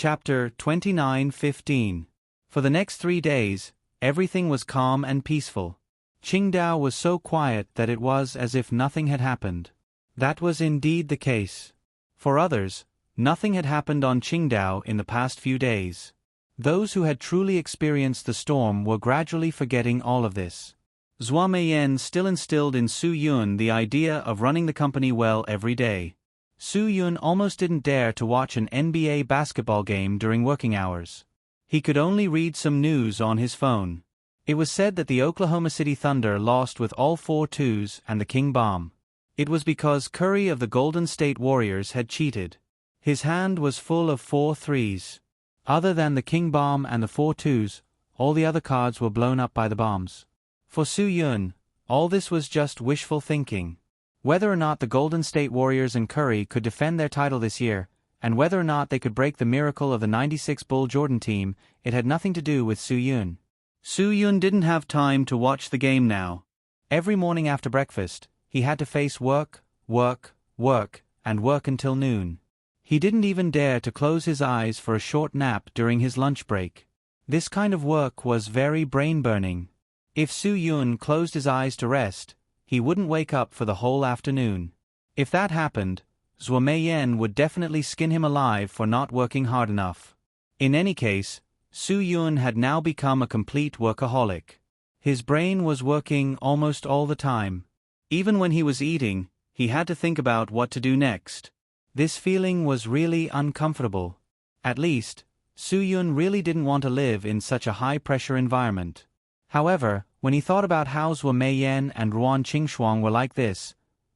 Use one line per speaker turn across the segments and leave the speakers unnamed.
Chapter 29:15. For the next 3 days, everything was calm and peaceful. Qingdao was so quiet that it was as if nothing had happened. That was indeed the case. For others, nothing had happened on Qingdao in the past few days. Those who had truly experienced the storm were gradually forgetting all of this. Zhua Meiyan still instilled in Su Yun the idea of running the company well every day. Su Yun almost didn't dare to watch an NBA basketball game during working hours. He could only read some news on his phone. It was said that the Oklahoma City Thunder lost with all 4 twos and the King Bomb. It was because Curry of the Golden State Warriors had cheated. His hand was full of 4 threes. Other than the King Bomb and the 4 twos, all the other cards were blown up by the bombs. For Su Yun, all this was just wishful thinking. Whether or not the Golden State Warriors and Curry could defend their title this year, and whether or not they could break the miracle of the '96 Bull Jordan team, it had nothing to do with Su Yun. Su Yun didn't have time to watch the game now. Every morning after breakfast, he had to face work, and work until noon. He didn't even dare to close his eyes for a short nap during his lunch break. This kind of work was very brain-burning. If Su Yun closed his eyes to rest, he wouldn't wake up for the whole afternoon. If that happened, Zhua Meiyan would definitely skin him alive for not working hard enough. In any case, Su Yun had now become a complete workaholic. His brain was working almost all the time. Even when he was eating, he had to think about what to do next. This feeling was really uncomfortable. At least, Su Yun really didn't want to live in such a high-pressure environment. However, when he thought about how Zhua Meiyan and Ruan Qingshuang were like this,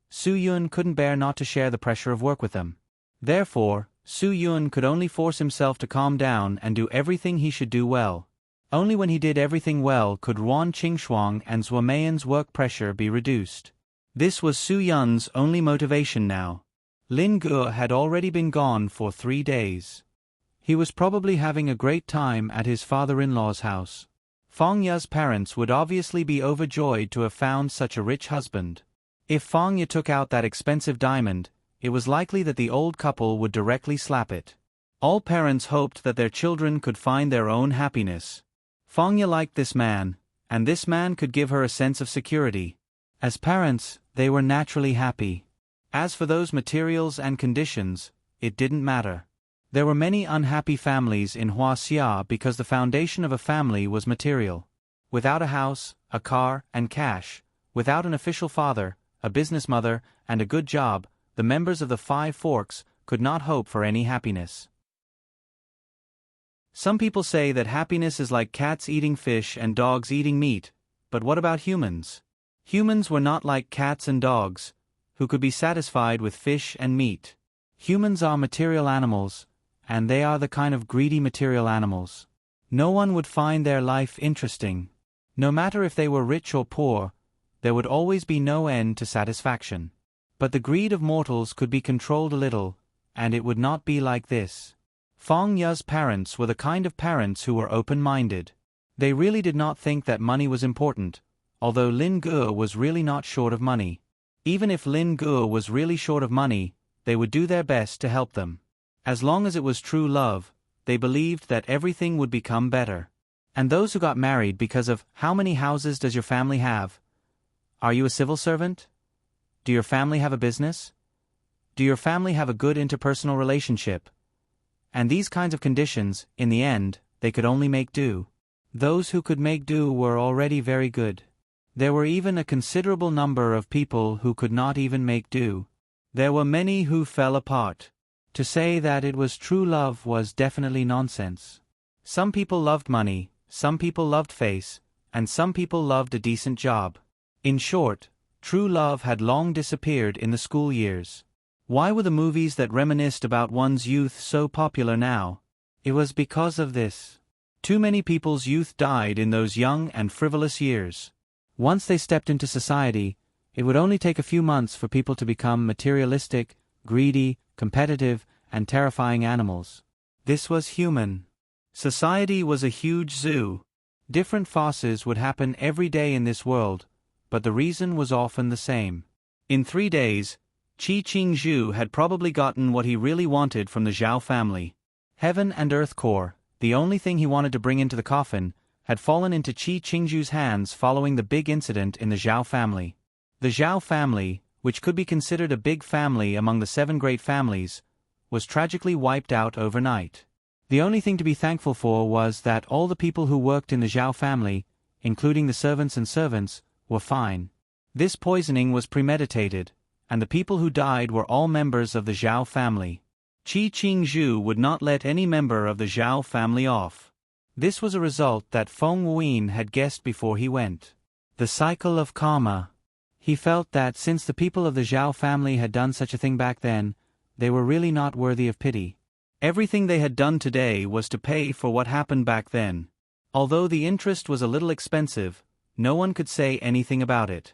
Su Yun couldn't bear not to share the pressure of work with them. Therefore, Su Yun could only force himself to calm down and do everything he should do well. Only when he did everything well could Ruan Qingshuang and Zhua Meiyan's work pressure be reduced. This was Su Yun's only motivation now. Lin Ge had already been gone for 3 days. He was probably having a great time at his father-in-law's house. Fang Ye's parents would obviously be overjoyed to have found such a rich husband. If Fang Ye took out that expensive diamond, it was likely that the old couple would directly slap it. All parents hoped that their children could find their own happiness. Fang Ye liked this man, and this man could give her a sense of security. As parents, they were naturally happy. As for those materials and conditions, it didn't matter. There were many unhappy families in Huaxia because the foundation of a family was material. Without a house, a car, and cash, without an official father, a business mother, and a good job, the members of the 5 Forks could not hope for any happiness. Some people say that happiness is like cats eating fish and dogs eating meat, but what about humans? Humans were not like cats and dogs, who could be satisfied with fish and meat. Humans are material animals, and they are the kind of greedy material animals. No one would find their life interesting. No matter if they were rich or poor, there would always be no end to satisfaction. But the greed of mortals could be controlled a little, and it would not be like this. Fang Ye's parents were the kind of parents who were open-minded. They really did not think that money was important, although Lin Ge was really not short of money. Even if Lin Ge was really short of money, they would do their best to help them. As long as it was true love, they believed that everything would become better. And those who got married because of how many houses does your family have? Are you a civil servant? Do your family have a business? Do your family have a good interpersonal relationship? And these kinds of conditions, in the end, they could only make do. Those who could make do were already very good. There were even a considerable number of people who could not even make do. There were many who fell apart. To say that it was true love was definitely nonsense. Some people loved money, some people loved face, and some people loved a decent job. In short, true love had long disappeared in the school years. Why were the movies that reminisced about one's youth so popular now? It was because of this. Too many people's youth died in those young and frivolous years. Once they stepped into society, it would only take a few months for people to become materialistic, greedy, competitive, and terrifying animals. This was human. Society was a huge zoo. Different farces would happen every day in this world, but the reason was often the same. In 3 days, Qi Qingzhu had probably gotten what he really wanted from the Zhao family. Heaven and Earth Core, the only thing he wanted to bring into the coffin, had fallen into Qi Qingzhu's hands following the big incident in the Zhao family. The Zhao family, which could be considered a big family among the 7 great families, was tragically wiped out overnight. The only thing to be thankful for was that all the people who worked in the Zhao family, including the servants, were fine. This poisoning was premeditated, and the people who died were all members of the Zhao family. Qi Qingzhu would not let any member of the Zhao family off. This was a result that Feng Wuyin had guessed before he went. The cycle of karma. He felt that since the people of the Zhao family had done such a thing back then, they were really not worthy of pity. Everything they had done today was to pay for what happened back then. Although the interest was a little expensive, no one could say anything about it.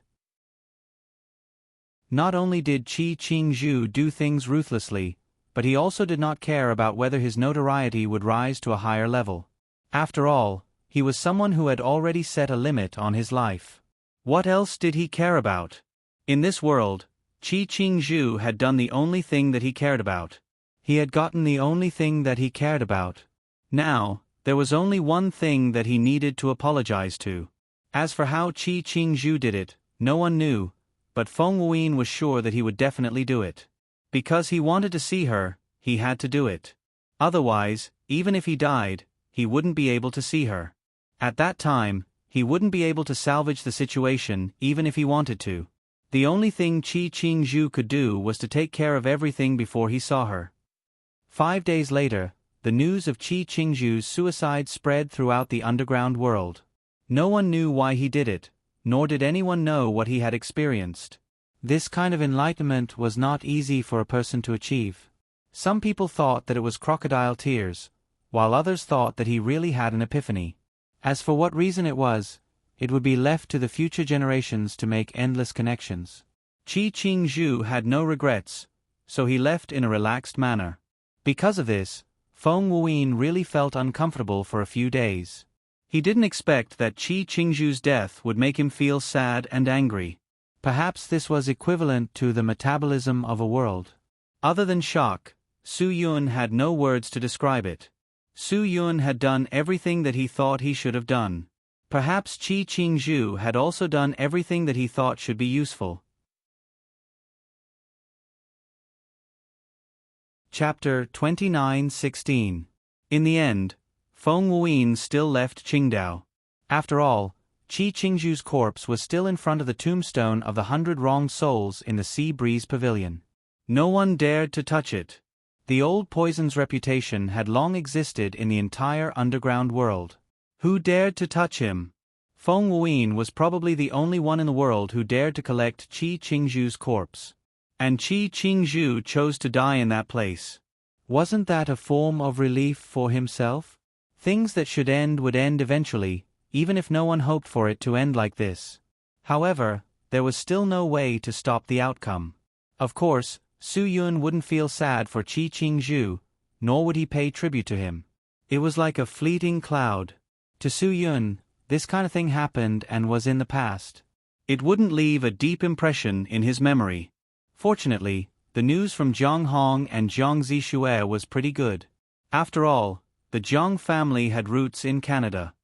Not only did Qi Qingzhu do things ruthlessly, but he also did not care about whether his notoriety would rise to a higher level. After all, he was someone who had already set a limit on his life. What else did he care about? In this world, Qi Qingzhu had done the only thing that he cared about. He had gotten the only thing that he cared about. Now, there was only one thing that he needed to apologize to. As for how Qi Qingzhu did it, no one knew, but Feng Wuyin was sure that he would definitely do it. Because he wanted to see her, he had to do it. Otherwise, even if he died, he wouldn't be able to see her. At that time, he wouldn't be able to salvage the situation even if he wanted to. The only thing Qi Qingzhu could do was to take care of everything before he saw her. 5 days later, the news of Qi Qingzhu's suicide spread throughout the underground world. No one knew why he did it, nor did anyone know what he had experienced. This kind of enlightenment was not easy for a person to achieve. Some people thought that it was crocodile tears, while others thought that he really had an epiphany. As for what reason it was, it would be left to the future generations to make endless connections. Qi Qingzhu had no regrets, so he left in a relaxed manner. Because of this, Feng Wuyin really felt uncomfortable for a few days. He didn't expect that Qi Qingzhu's death would make him feel sad and angry. Perhaps this was equivalent to the metabolism of a world. Other than shock, Su Yun had no words to describe it. Su Yun had done everything that he thought he should have done. Perhaps Qi Qingzhu had also done everything that he thought should be useful. Chapter 29:16. In the end, Feng Wuyin still left Qingdao. After all, Qi Qingzhu's corpse was still in front of the tombstone of the 100 wronged souls in the Sea Breeze Pavilion. No one dared to touch it. The old poison's reputation had long existed in the entire underground world. Who dared to touch him? Feng Wuyin was probably the only one in the world who dared to collect Qi Qingzhu's corpse. And Qi Qingzhu chose to die in that place. Wasn't that a form of relief for himself? Things that should end would end eventually, even if no one hoped for it to end like this. However, there was still no way to stop the outcome. Of course, Su Yun wouldn't feel sad for Qi Qingzhu, nor would he pay tribute to him. It was like a fleeting cloud. To Su Yun, this kind of thing happened and was in the past. It wouldn't leave a deep impression in his memory. Fortunately, the news from Zhang Hong and Zhang Zixue was pretty good. After all, the Zhang family had roots in Canada.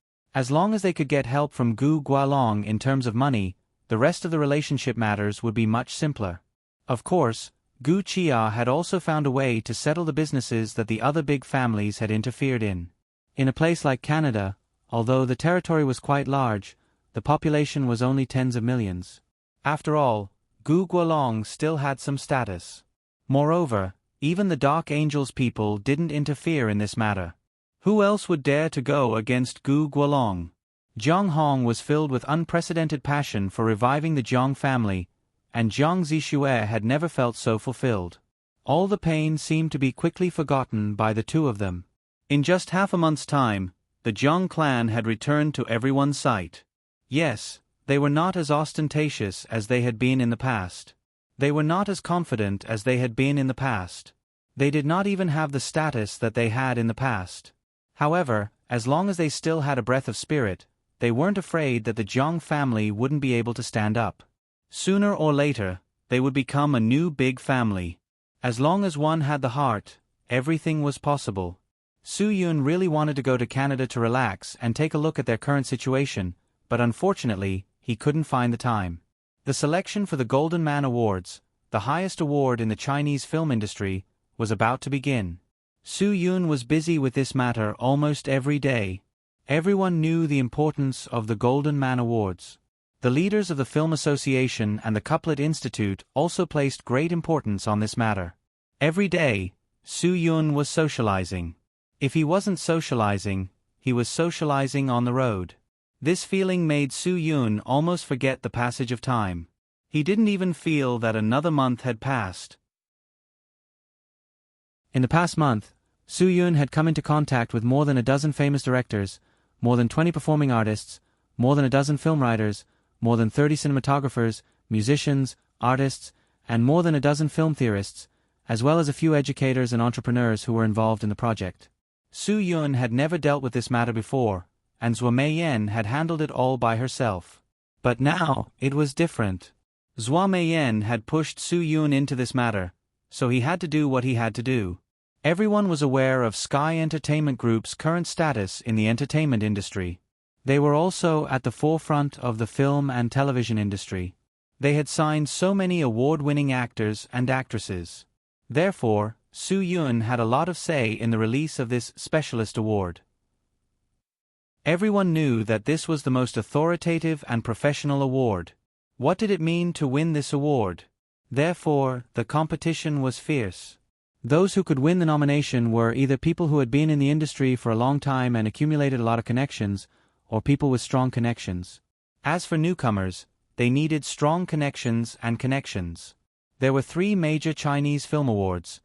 As long as they could get help from Gu Gualong in terms of money, the rest of the relationship matters would be much simpler. Of course, Gu Chia had also found a way to settle the businesses that the other big families had interfered in. In a place like Canada, although the territory was quite large, the population was only tens of millions. After all, Gu Gualong still had some status. Moreover, even the Dark Angels people didn't interfere in this matter. Who else would dare to go against Gu Gualong? Zhang Hong was filled with unprecedented passion for reviving the Zhang family, and Zhang Zixue had never felt so fulfilled. All the pain seemed to be quickly forgotten by the two of them. In just half a month's time, the Zhang clan had returned to everyone's sight. Yes, they were not as ostentatious as they had been in the past. They were not as confident as they had been in the past. They did not even have the status that they had in the past. However, as long as they still had a breath of spirit, they weren't afraid that the Zhang family wouldn't be able to stand up. Sooner or later, they would become a new big family. As long as one had the heart, everything was possible. Su Yun really wanted to go to Canada to relax and take a look at their current situation, but unfortunately, he couldn't find the time. The selection for the Golden Man Awards, the highest award in the Chinese film industry, was about to begin. Su Yun was busy with this matter almost every day. Everyone knew the importance of the Golden Man Awards. The leaders of the Film Association and the Couplet Institute also placed great importance on this matter. Every day, Su Yun was socializing. If he wasn't socializing, he was socializing on the road. This feeling made Su Yun almost forget the passage of time. He didn't even feel that another month had passed. In the past month, Su Yun had come into contact with more than a dozen famous directors, more than 20 performing artists, more than a dozen film writers, more than 30 cinematographers, musicians, artists, and more than a dozen film theorists, as well as a few educators and entrepreneurs who were involved in the project. Su Yun had never dealt with this matter before, and Zhuo Meiyan had handled it all by herself. But now, it was different. Zhuo Meiyan had pushed Su Yun into this matter, so he had to do what he had to do. Everyone was aware of Sky Entertainment Group's current status in the entertainment industry. They were also at the forefront of the film and television industry. They had signed so many award-winning actors and actresses. Therefore, Su Yun had a lot of say in the release of this specialist award. Everyone knew that this was the most authoritative and professional award. What did it mean to win this award? Therefore, the competition was fierce. Those who could win the nomination were either people who had been in the industry for a long time and accumulated a lot of connections, or people with strong connections. As for newcomers, they needed strong connections and connections. There were 3 major Chinese film awards: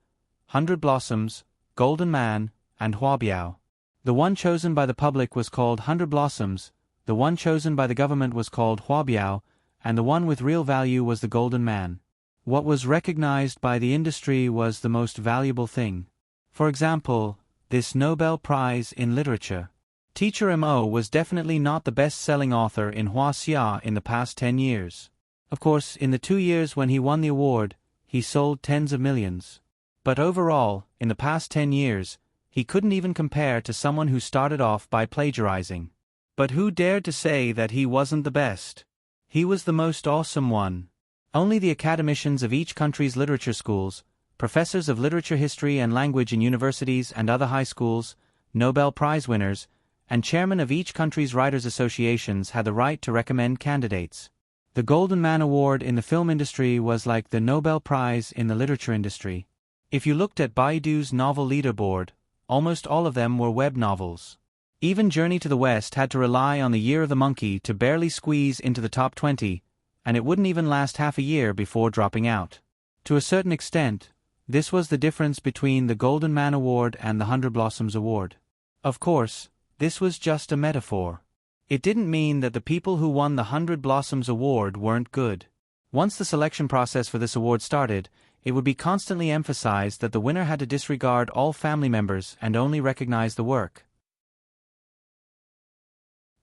100 Blossoms, Golden Man, and Huabiao. The one chosen by the public was called 100 Blossoms, the one chosen by the government was called Huabiao, and the one with real value was the Golden Man. What was recognized by the industry was the most valuable thing. For example, this Nobel Prize in Literature. Teacher Mo was definitely not the best-selling author in Huaxia in the past 10 years. Of course, in the 2 years when he won the award, he sold tens of millions. But overall, in the past 10 years, he couldn't even compare to someone who started off by plagiarizing. But who dared to say that he wasn't the best? He was the most awesome one. Only the academicians of each country's literature schools, professors of literature history and language in universities and other high schools, Nobel Prize winners, and chairmen of each country's writers' associations had the right to recommend candidates. The Golden Man Award in the film industry was like the Nobel Prize in the literature industry. If you looked at Baidu's novel leaderboard, almost all of them were web novels. Even Journey to the West had to rely on The Year of the Monkey to barely squeeze into the top 20, and it wouldn't even last half a year before dropping out. To a certain extent, this was the difference between the Golden Man Award and the 100 Blossoms Award. Of course, this was just a metaphor. It didn't mean that the people who won the 100 Blossoms Award weren't good. Once the selection process for this award started, it would be constantly emphasized that the winner had to disregard all family members and only recognize the work.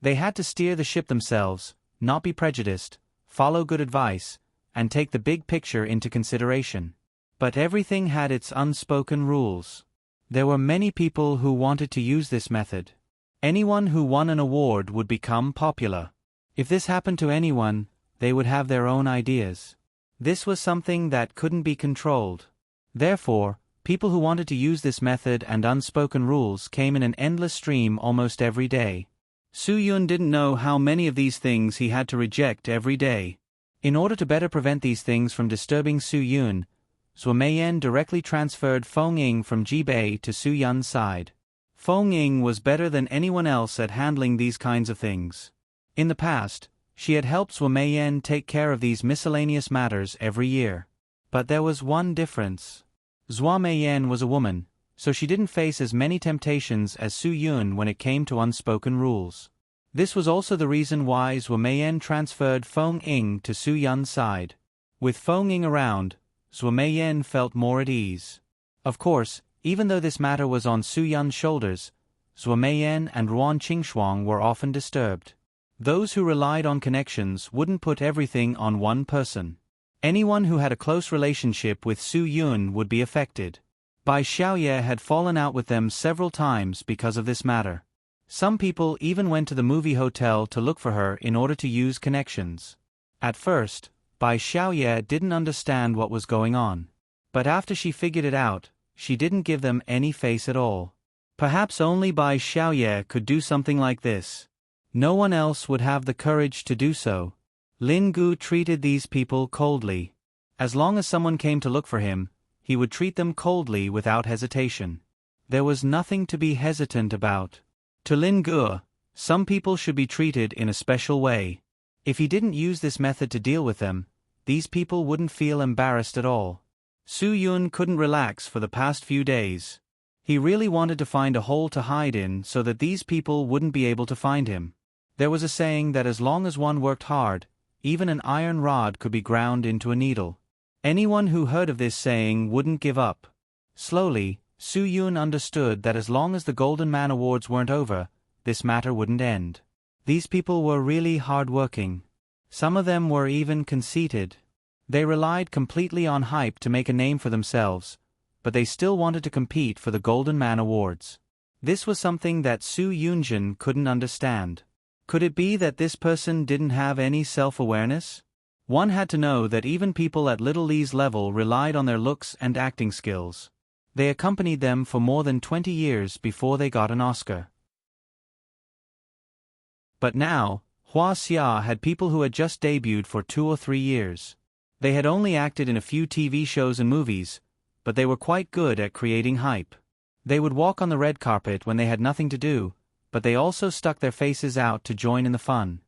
They had to steer the ship themselves, not be prejudiced, follow good advice, and take the big picture into consideration. But everything had its unspoken rules. There were many people who wanted to use this method. Anyone who won an award would become popular. If this happened to anyone, they would have their own ideas. This was something that couldn't be controlled. Therefore, people who wanted to use this method and unspoken rules came in an endless stream almost every day. Su Yun didn't know how many of these things he had to reject every day. In order to better prevent these things from disturbing Su Yun, Zhuo Meiyan directly transferred Feng Ying from Jibei to Su Yun's side. Feng Ying was better than anyone else at handling these kinds of things. In the past, she had helped Zhuo Meiyan take care of these miscellaneous matters every year. But there was one difference. Zhuo Meiyan was a woman, so she didn't face as many temptations as Su Yun when it came to unspoken rules. This was also the reason why Zhuo Meiyan transferred Feng Ying to Su Yun's side. With Feng Ying around, Zhuo Meiyan felt more at ease. Of course, even though this matter was on Su Yun's shoulders, Zhuo Meiyan and Ruan Qingshuang were often disturbed. Those who relied on connections wouldn't put everything on one person. Anyone who had a close relationship with Su Yun would be affected. Bai Xiaoye had fallen out with them several times because of this matter. Some people even went to the movie hotel to look for her in order to use connections. At first, Bai Xiaoye didn't understand what was going on. But after she figured it out, she didn't give them any face at all. Perhaps only Bai Xiaoye could do something like this. No one else would have the courage to do so. Lin Gu treated these people coldly. As long as someone came to look for him, he would treat them coldly without hesitation. There was nothing to be hesitant about. To Lin Gu, some people should be treated in a special way. If he didn't use this method to deal with them, these people wouldn't feel embarrassed at all. Su Yun couldn't relax for the past few days. He really wanted to find a hole to hide in so that these people wouldn't be able to find him. There was a saying that as long as one worked hard, even an iron rod could be ground into a needle. Anyone who heard of this saying wouldn't give up. Slowly, Su Yun understood that as long as the Golden Man Awards weren't over, this matter wouldn't end. These people were really hard-working. Some of them were even conceited. They relied completely on hype to make a name for themselves, but they still wanted to compete for the Golden Man Awards. This was something that Su Yunjin couldn't understand. Could it be that this person didn't have any self-awareness? One had to know that even people at Little Lee's level relied on their looks and acting skills. They accompanied them for more than 20 years before they got an Oscar. But now, Hua Xia had people who had just debuted for 2 or 3 years. They had only acted in a few TV shows and movies, but they were quite good at creating hype. They would walk on the red carpet when they had nothing to do, but they also stuck their faces out to join in the fun.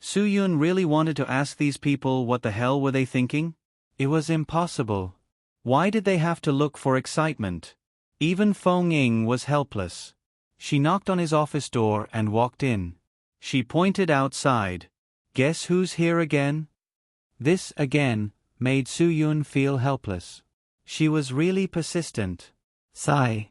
Su Yun really wanted to ask these people what the hell were they thinking? It was impossible. Why did they have to look for excitement? Even Feng Ying was helpless. She knocked on his office door and walked in. She pointed outside. Guess who's here again? This, again, made Su Yun feel helpless. She was really persistent. Sigh.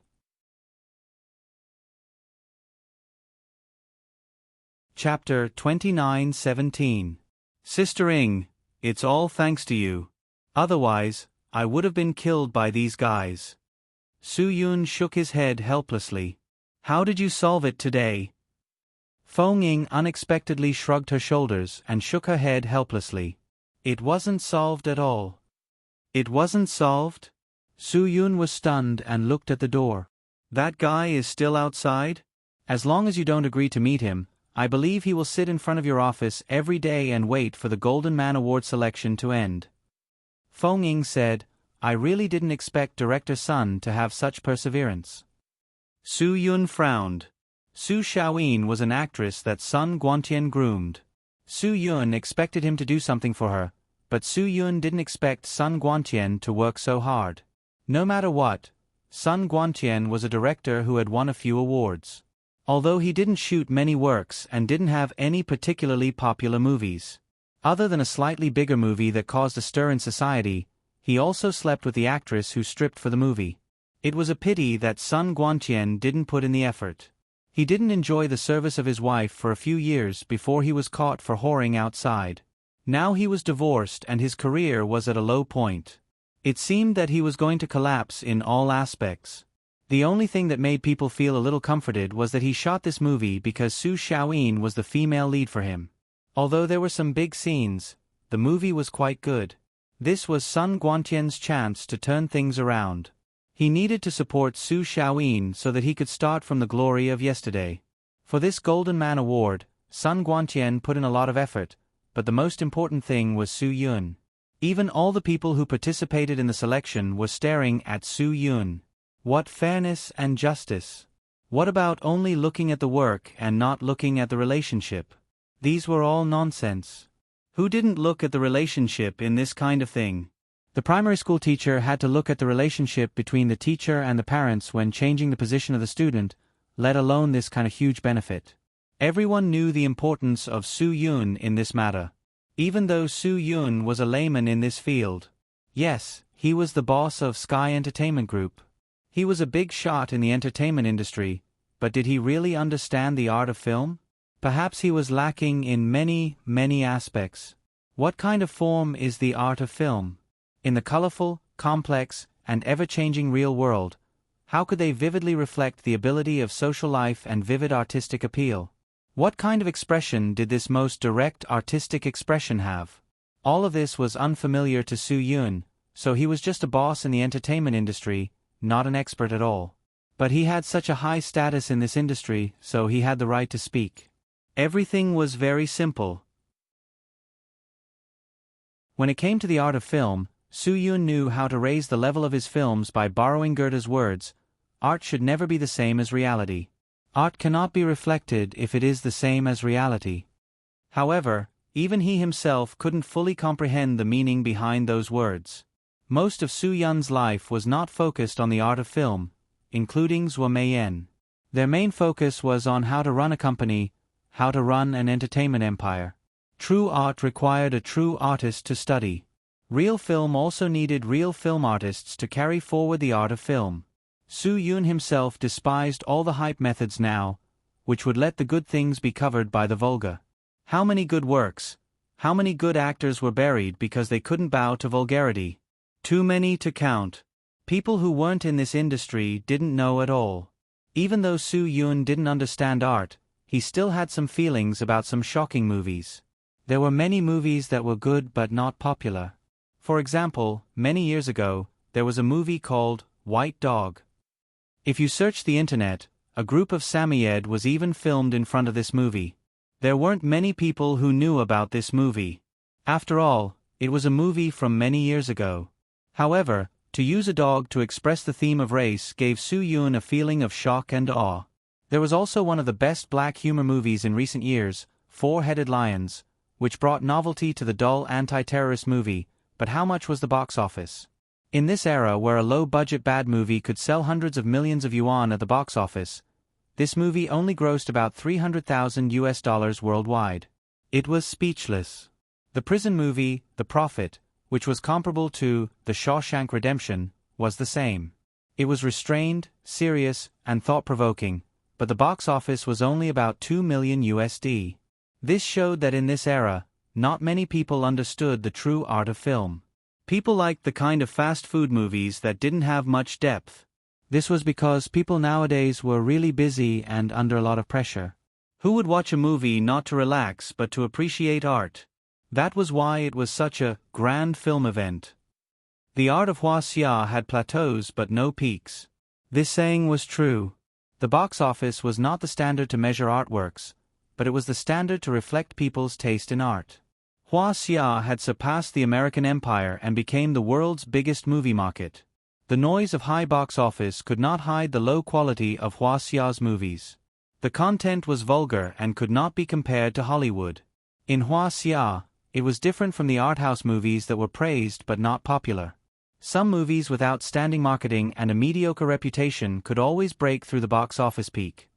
Chapter 29:17. Sister Ing, it's all thanks to you. Otherwise, I would have been killed by these guys. Su Yun shook his head helplessly. How did you solve it today? Feng Ying unexpectedly shrugged her shoulders and shook her head helplessly. It wasn't solved at all. It wasn't solved? Su Yun was stunned and looked at the door. That guy is still outside? As long as you don't agree to meet him, I believe he will sit in front of your office every day and wait for the Golden Man Award selection to end. Feng Ying said, I really didn't expect Director Sun to have such perseverance. Su Yun frowned. Su Xiaoyin was an actress that Sun Guantian groomed. Su Yun expected him to do something for her, but Su Yun didn't expect Sun Guantian to work so hard. No matter what, Sun Guantian was a director who had won a few awards. Although he didn't shoot many works and didn't have any particularly popular movies. Other than a slightly bigger movie that caused a stir in society, he also slept with the actress who stripped for the movie. It was a pity that Sun Guantian didn't put in the effort. He didn't enjoy the service of his wife for a few years before he was caught for whoring outside. Now he was divorced and his career was at a low point. It seemed that he was going to collapse in all aspects. The only thing that made people feel a little comforted was that he shot this movie because Su Xiaoyin was the female lead for him. Although there were some big scenes, the movie was quite good. This was Sun Guantian's chance to turn things around. He needed to support Su Xiaoyin so that he could start from the glory of yesterday. For this Golden Man Award, Sun Guantian put in a lot of effort, but the most important thing was Su Yun. Even all the people who participated in the selection were staring at Su Yun. What fairness and justice! What about only looking at the work and not looking at the relationship? These were all nonsense. Who didn't look at the relationship in this kind of thing? The primary school teacher had to look at the relationship between the teacher and the parents when changing the position of the student, let alone this kind of huge benefit. Everyone knew the importance of Su Yun in this matter. Even though Su Yun was a layman in this field. Yes, he was the boss of Sky Entertainment Group. He was a big shot in the entertainment industry, but did he really understand the art of film? Perhaps he was lacking in many, many aspects. What kind of form is the art of film? In the colorful, complex, and ever-changing real world, How could they vividly reflect the ability of social life and vivid artistic appeal? What kind of expression did this most direct artistic expression have? All of this was unfamiliar to Soo-yoon, so he was just a boss in the entertainment industry, not an expert at all. But he had such a high status in this industry, so he had the right to speak. Everything was very simple. When it came to the art of film, Soo-yoon knew how to raise the level of his films by borrowing Goethe's words: art should never be the same as reality. Art cannot be reflected if it is the same as reality. However, even he himself couldn't fully comprehend the meaning behind those words. Most of Soo-yoon's life was not focused on the art of film, including Zweimayen. Their main focus was on how to run a company, how to run an entertainment empire. True art required a true artist to study. Real film also needed real film artists to carry forward the art of film. Soo-yoon himself despised all the hype methods now, which would let the good things be covered by the vulgar. How many good works, how many good actors were buried because they couldn't bow to vulgarity? Too many to count. People who weren't in this industry didn't know at all. Even though Soo-yoon didn't understand art, he still had some feelings about some shocking movies. There were many movies that were good but not popular. For example, many years ago, there was a movie called White Dog. If you search the internet, a group of Samoyed was even filmed in front of this movie. There weren't many people who knew about this movie. After all, it was a movie from many years ago. However, to use a dog to express the theme of race gave Soo-yoon a feeling of shock and awe. There was also one of the best black humor movies in recent years, Four-Headed Lions, which brought novelty to the dull anti-terrorist movie, but how much was the box office? In this era where a low-budget bad movie could sell hundreds of millions of yuan at the box office, this movie only grossed about $300,000 worldwide. It was speechless. The prison movie, The Prophet, which was comparable to The Shawshank Redemption, was the same. It was restrained, serious, and thought-provoking, but the box office was only about $2 million USD. This showed that in this era, not many people understood the true art of film. People liked the kind of fast food movies that didn't have much depth. This was because people nowadays were really busy and under a lot of pressure. Who would watch a movie not to relax but to appreciate art? That was why it was such a grand film event. The art of Hua-xia had plateaus but no peaks. This saying was true. The box office was not the standard to measure artworks, but it was the standard to reflect people's taste in art. Hua-xia had surpassed the American Empire and became the world's biggest movie market. The noise of high box office could not hide the low quality of Hua-xia's movies. The content was vulgar and could not be compared to Hollywood. In Hua-xia, it was different from the art house movies that were praised but not popular. Some movies with outstanding marketing and a mediocre reputation could always break through the box office peak.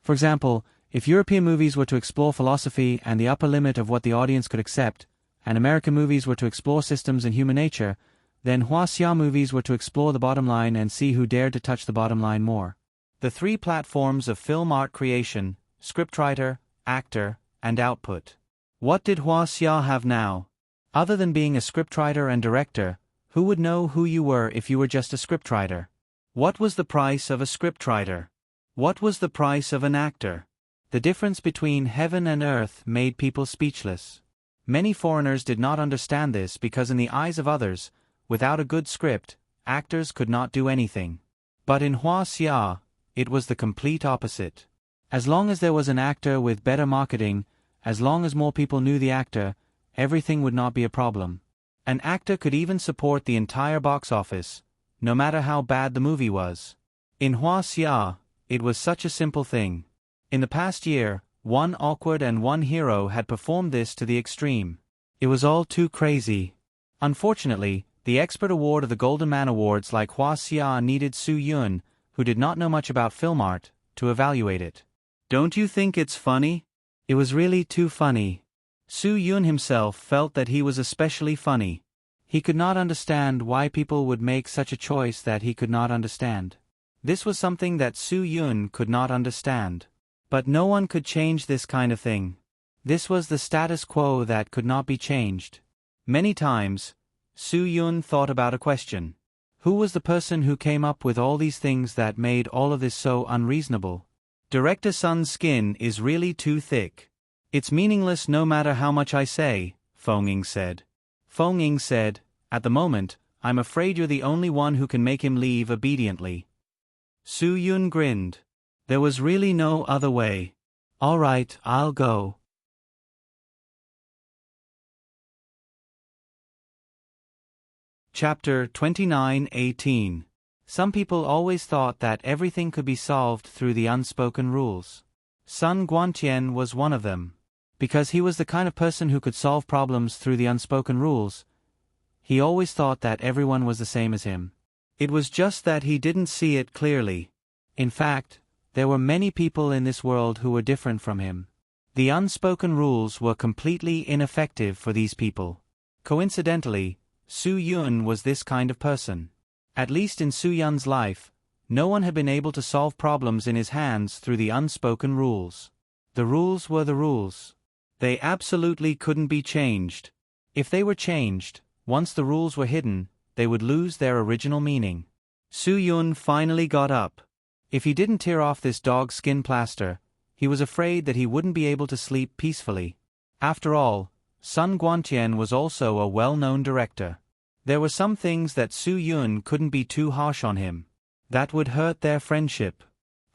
For example, if European movies were to explore philosophy and the upper limit of what the audience could accept, and American movies were to explore systems and human nature, then Hua-xia movies were to explore the bottom line and see who dared to touch the bottom line more. The three platforms of film art creation: scriptwriter, actor, and output. What did Hua-xia have now? Other than being a scriptwriter and director, who would know who you were if you were just a scriptwriter? What was the price of a scriptwriter? What was the price of an actor? The difference between heaven and earth made people speechless. Many foreigners did not understand this because in the eyes of others, without a good script, actors could not do anything. But in Hua-xia, it was the complete opposite. As long as there was an actor with better marketing, as long as more people knew the actor, everything would not be a problem. An actor could even support the entire box office, no matter how bad the movie was. In Hua-xia, it was such a simple thing. In the past year, one awkward and one hero had performed this to the extreme. It was all too crazy. Unfortunately, the expert award of the Golden Man Awards like Hua-xia needed Soo-yoon, who did not know much about film art, to evaluate it. Don't you think it's funny? It was really too funny. Soo-yoon himself felt that he was especially funny. He could not understand why people would make such a choice that he could not understand. This was something that Soo-yoon could not understand. But no one could change this kind of thing. This was the status quo that could not be changed. Many times, Soo-yoon thought about a question. Who was the person who came up with all these things that made all of this so unreasonable? Director Sun's skin is really too thick. It's meaningless no matter how much I say, Feng Ying said. Feng Ying said, at the moment, I'm afraid you're the only one who can make him leave obediently. Su Yun grinned. There was really no other way. All right, I'll go. Chapter 29:18. Some people always thought that everything could be solved through the unspoken rules. Sun Guantian was one of them. Because he was the kind of person who could solve problems through the unspoken rules, he always thought that everyone was the same as him. It was just that he didn't see it clearly. In fact, there were many people in this world who were different from him. The unspoken rules were completely ineffective for these people. Coincidentally, Su Yun was this kind of person. At least in Su Yun's life, no one had been able to solve problems in his hands through the unspoken rules. The rules were the rules. They absolutely couldn't be changed. If they were changed, once the rules were hidden, they would lose their original meaning. Su Yun finally got up. If he didn't tear off this dog skin plaster, he was afraid that he wouldn't be able to sleep peacefully. After all, Sun Guantian was also a well-known director. There were some things that Su Yun couldn't be too harsh on him. That would hurt their friendship.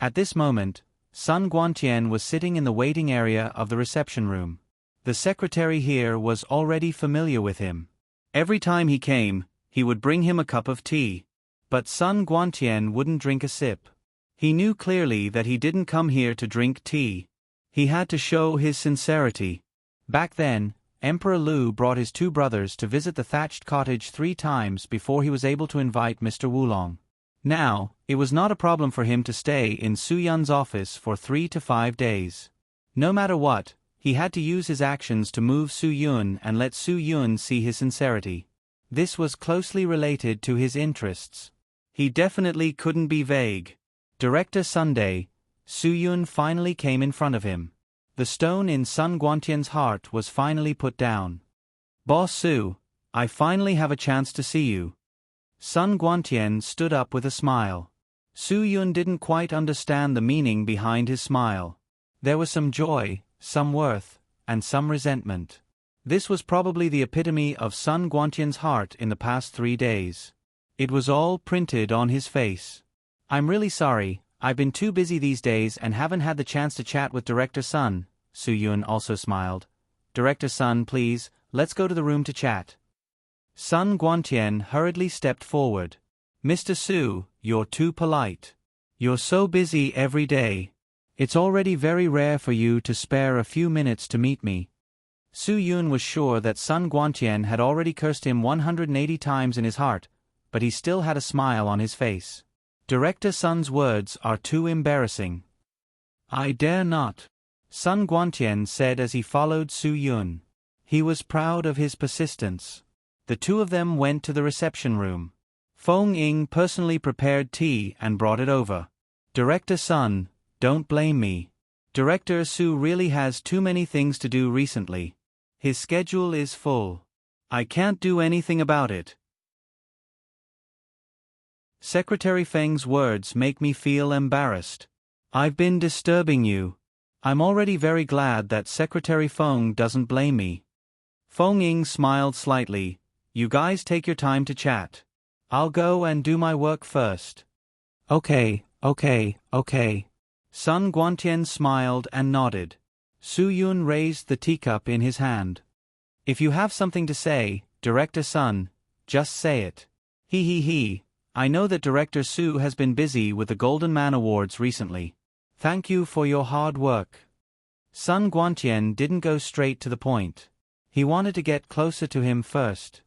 At this moment, Sun Guantian was sitting in the waiting area of the reception room. The secretary here was already familiar with him. Every time he came, he would bring him a cup of tea. But Sun Guantian wouldn't drink a sip. He knew clearly that he didn't come here to drink tea. He had to show his sincerity. Back then, Emperor Lu brought his two brothers to visit the thatched cottage 3 times before he was able to invite Mr. Wulong. Now, it was not a problem for him to stay in Su Yun's office for 3 to 5 days. No matter what, he had to use his actions to move Su Yun and let Su Yun see his sincerity. This was closely related to his interests. He definitely couldn't be vague. Director Sunday, Su Yun finally came in front of him. The stone in Sun Guantian's heart was finally put down. Boss Su, I finally have a chance to see you. Sun Guantian stood up with a smile. Su Yun didn't quite understand the meaning behind his smile. There was some joy, some worth, and some resentment. This was probably the epitome of Sun Guantian's heart in the past 3 days. It was all printed on his face. I'm really sorry, I've been too busy these days and haven't had the chance to chat with Director Sun. Su Yun also smiled. Director Sun, please, let's go to the room to chat. Sun Guantian hurriedly stepped forward. Mr. Su, you're too polite. You're so busy every day. It's already very rare for you to spare a few minutes to meet me. Su Yun was sure that Sun Guantian had already cursed him 180 times in his heart, but he still had a smile on his face. Director Sun's words are too embarrassing. I dare not, Sun Guantian said as he followed Su Yun. He was proud of his persistence. The two of them went to the reception room. Feng Ying personally prepared tea and brought it over. Director Sun, don't blame me. Director Su really has too many things to do recently. His schedule is full. I can't do anything about it. Secretary Feng's words make me feel embarrassed. I've been disturbing you. I'm already very glad that Secretary Feng doesn't blame me. Feng Ying smiled slightly. You guys take your time to chat. I'll go and do my work first. Okay. Sun Guantian smiled and nodded. Su Yun raised the teacup in his hand. If you have something to say, Director Sun, just say it. He. I know that Director Su has been busy with the Golden Man Awards recently. Thank you for your hard work. Sun Guantian didn't go straight to the point. He wanted to get closer to him first.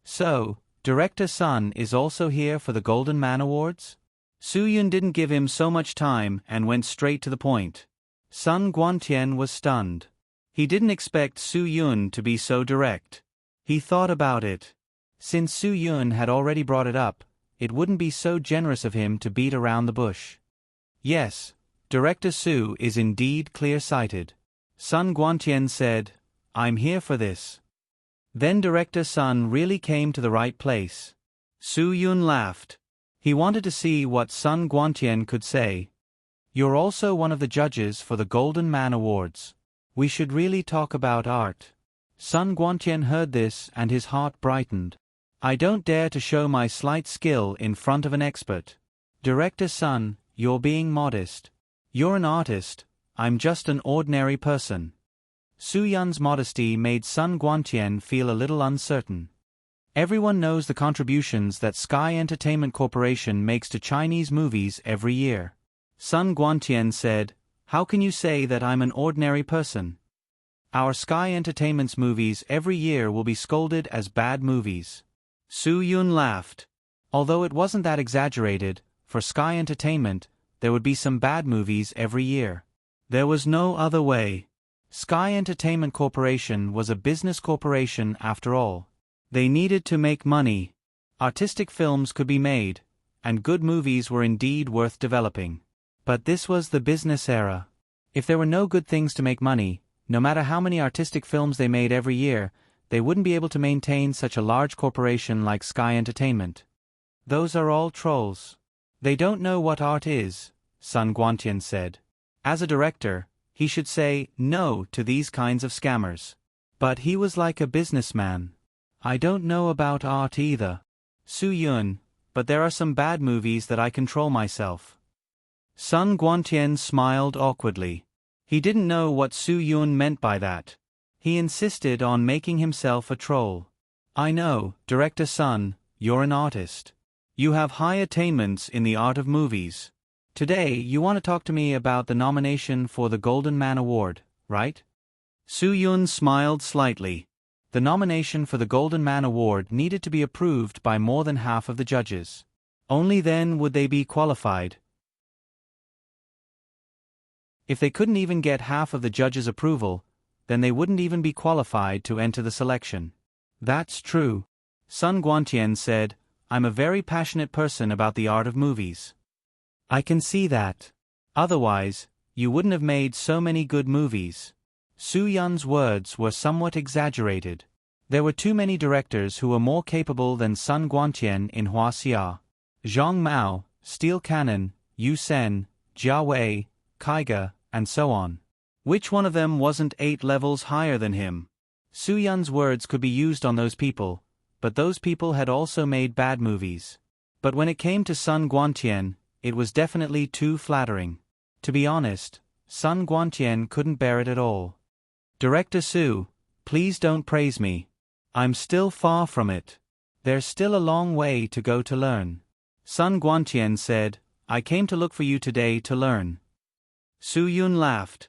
So, Director Sun is also here for the Golden Man Awards? Su Yun didn't give him so much time and went straight to the point. Sun Guantian was stunned. He didn't expect Su Yun to be so direct. He thought about it. Since Su Yun had already brought it up, it wouldn't be so generous of him to beat around the bush. Yes, Director Su is indeed clear-sighted. Sun Guantian said, I'm here for this. Then Director Sun really came to the right place. Su Yun laughed. He wanted to see what Sun Guantian could say. You're also one of the judges for the Golden Man Awards. We should really talk about art. Sun Guantian heard this and his heart brightened. I don't dare to show my slight skill in front of an expert. Director Sun, you're being modest. You're an artist, I'm just an ordinary person. Su Yun's modesty made Sun Guantian feel a little uncertain. Everyone knows the contributions that Sky Entertainment Corporation makes to Chinese movies every year. Sun Guantian said, How can you say that I'm an ordinary person? Our Sky Entertainment's movies every year will be scolded as bad movies. Su Yun laughed. Although it wasn't that exaggerated, for Sky Entertainment, there would be some bad movies every year. There was no other way. Sky Entertainment Corporation was a business corporation after all. They needed to make money. Artistic films could be made, and good movies were indeed worth developing. But this was the business era. If there were no good things to make money, no matter how many artistic films they made every year, they wouldn't be able to maintain such a large corporation like Sky Entertainment. Those are all trolls. They don't know what art is, Sun Guantian said. As a director, he should say no to these kinds of scammers. But he was like a businessman. I don't know about art either. Su Yun, but there are some bad movies that I control myself. Sun Guantian smiled awkwardly. He didn't know what Su Yun meant by that. He insisted on making himself a troll. I know, Director Sun, you're an artist. You have high attainments in the art of movies. Today you want to talk to me about the nomination for the Golden Man Award, right? Su Yun smiled slightly. The nomination for the Golden Man Award needed to be approved by more than half of the judges. Only then would they be qualified. If they couldn't even get half of the judges' approval, then they wouldn't even be qualified to enter the selection. That's true. Sun Guantian said, I'm a very passionate person about the art of movies. I can see that. Otherwise, you wouldn't have made so many good movies. Su Yun's words were somewhat exaggerated. There were too many directors who were more capable than Sun Guantian in Huaxia. Zhang Mao, Steel Cannon, Yu Sen, Jia Wei, Kaiga, and so on. Which one of them wasn't 8 levels higher than him? Su Yun's words could be used on those people, but those people had also made bad movies. But when it came to Sun Guantian, it was definitely too flattering. To be honest, Sun Guantian couldn't bear it at all. Director Su, please don't praise me. I'm still far from it. There's still a long way to go to learn. Sun Guantian said, I came to look for you today to learn. Su Yun laughed.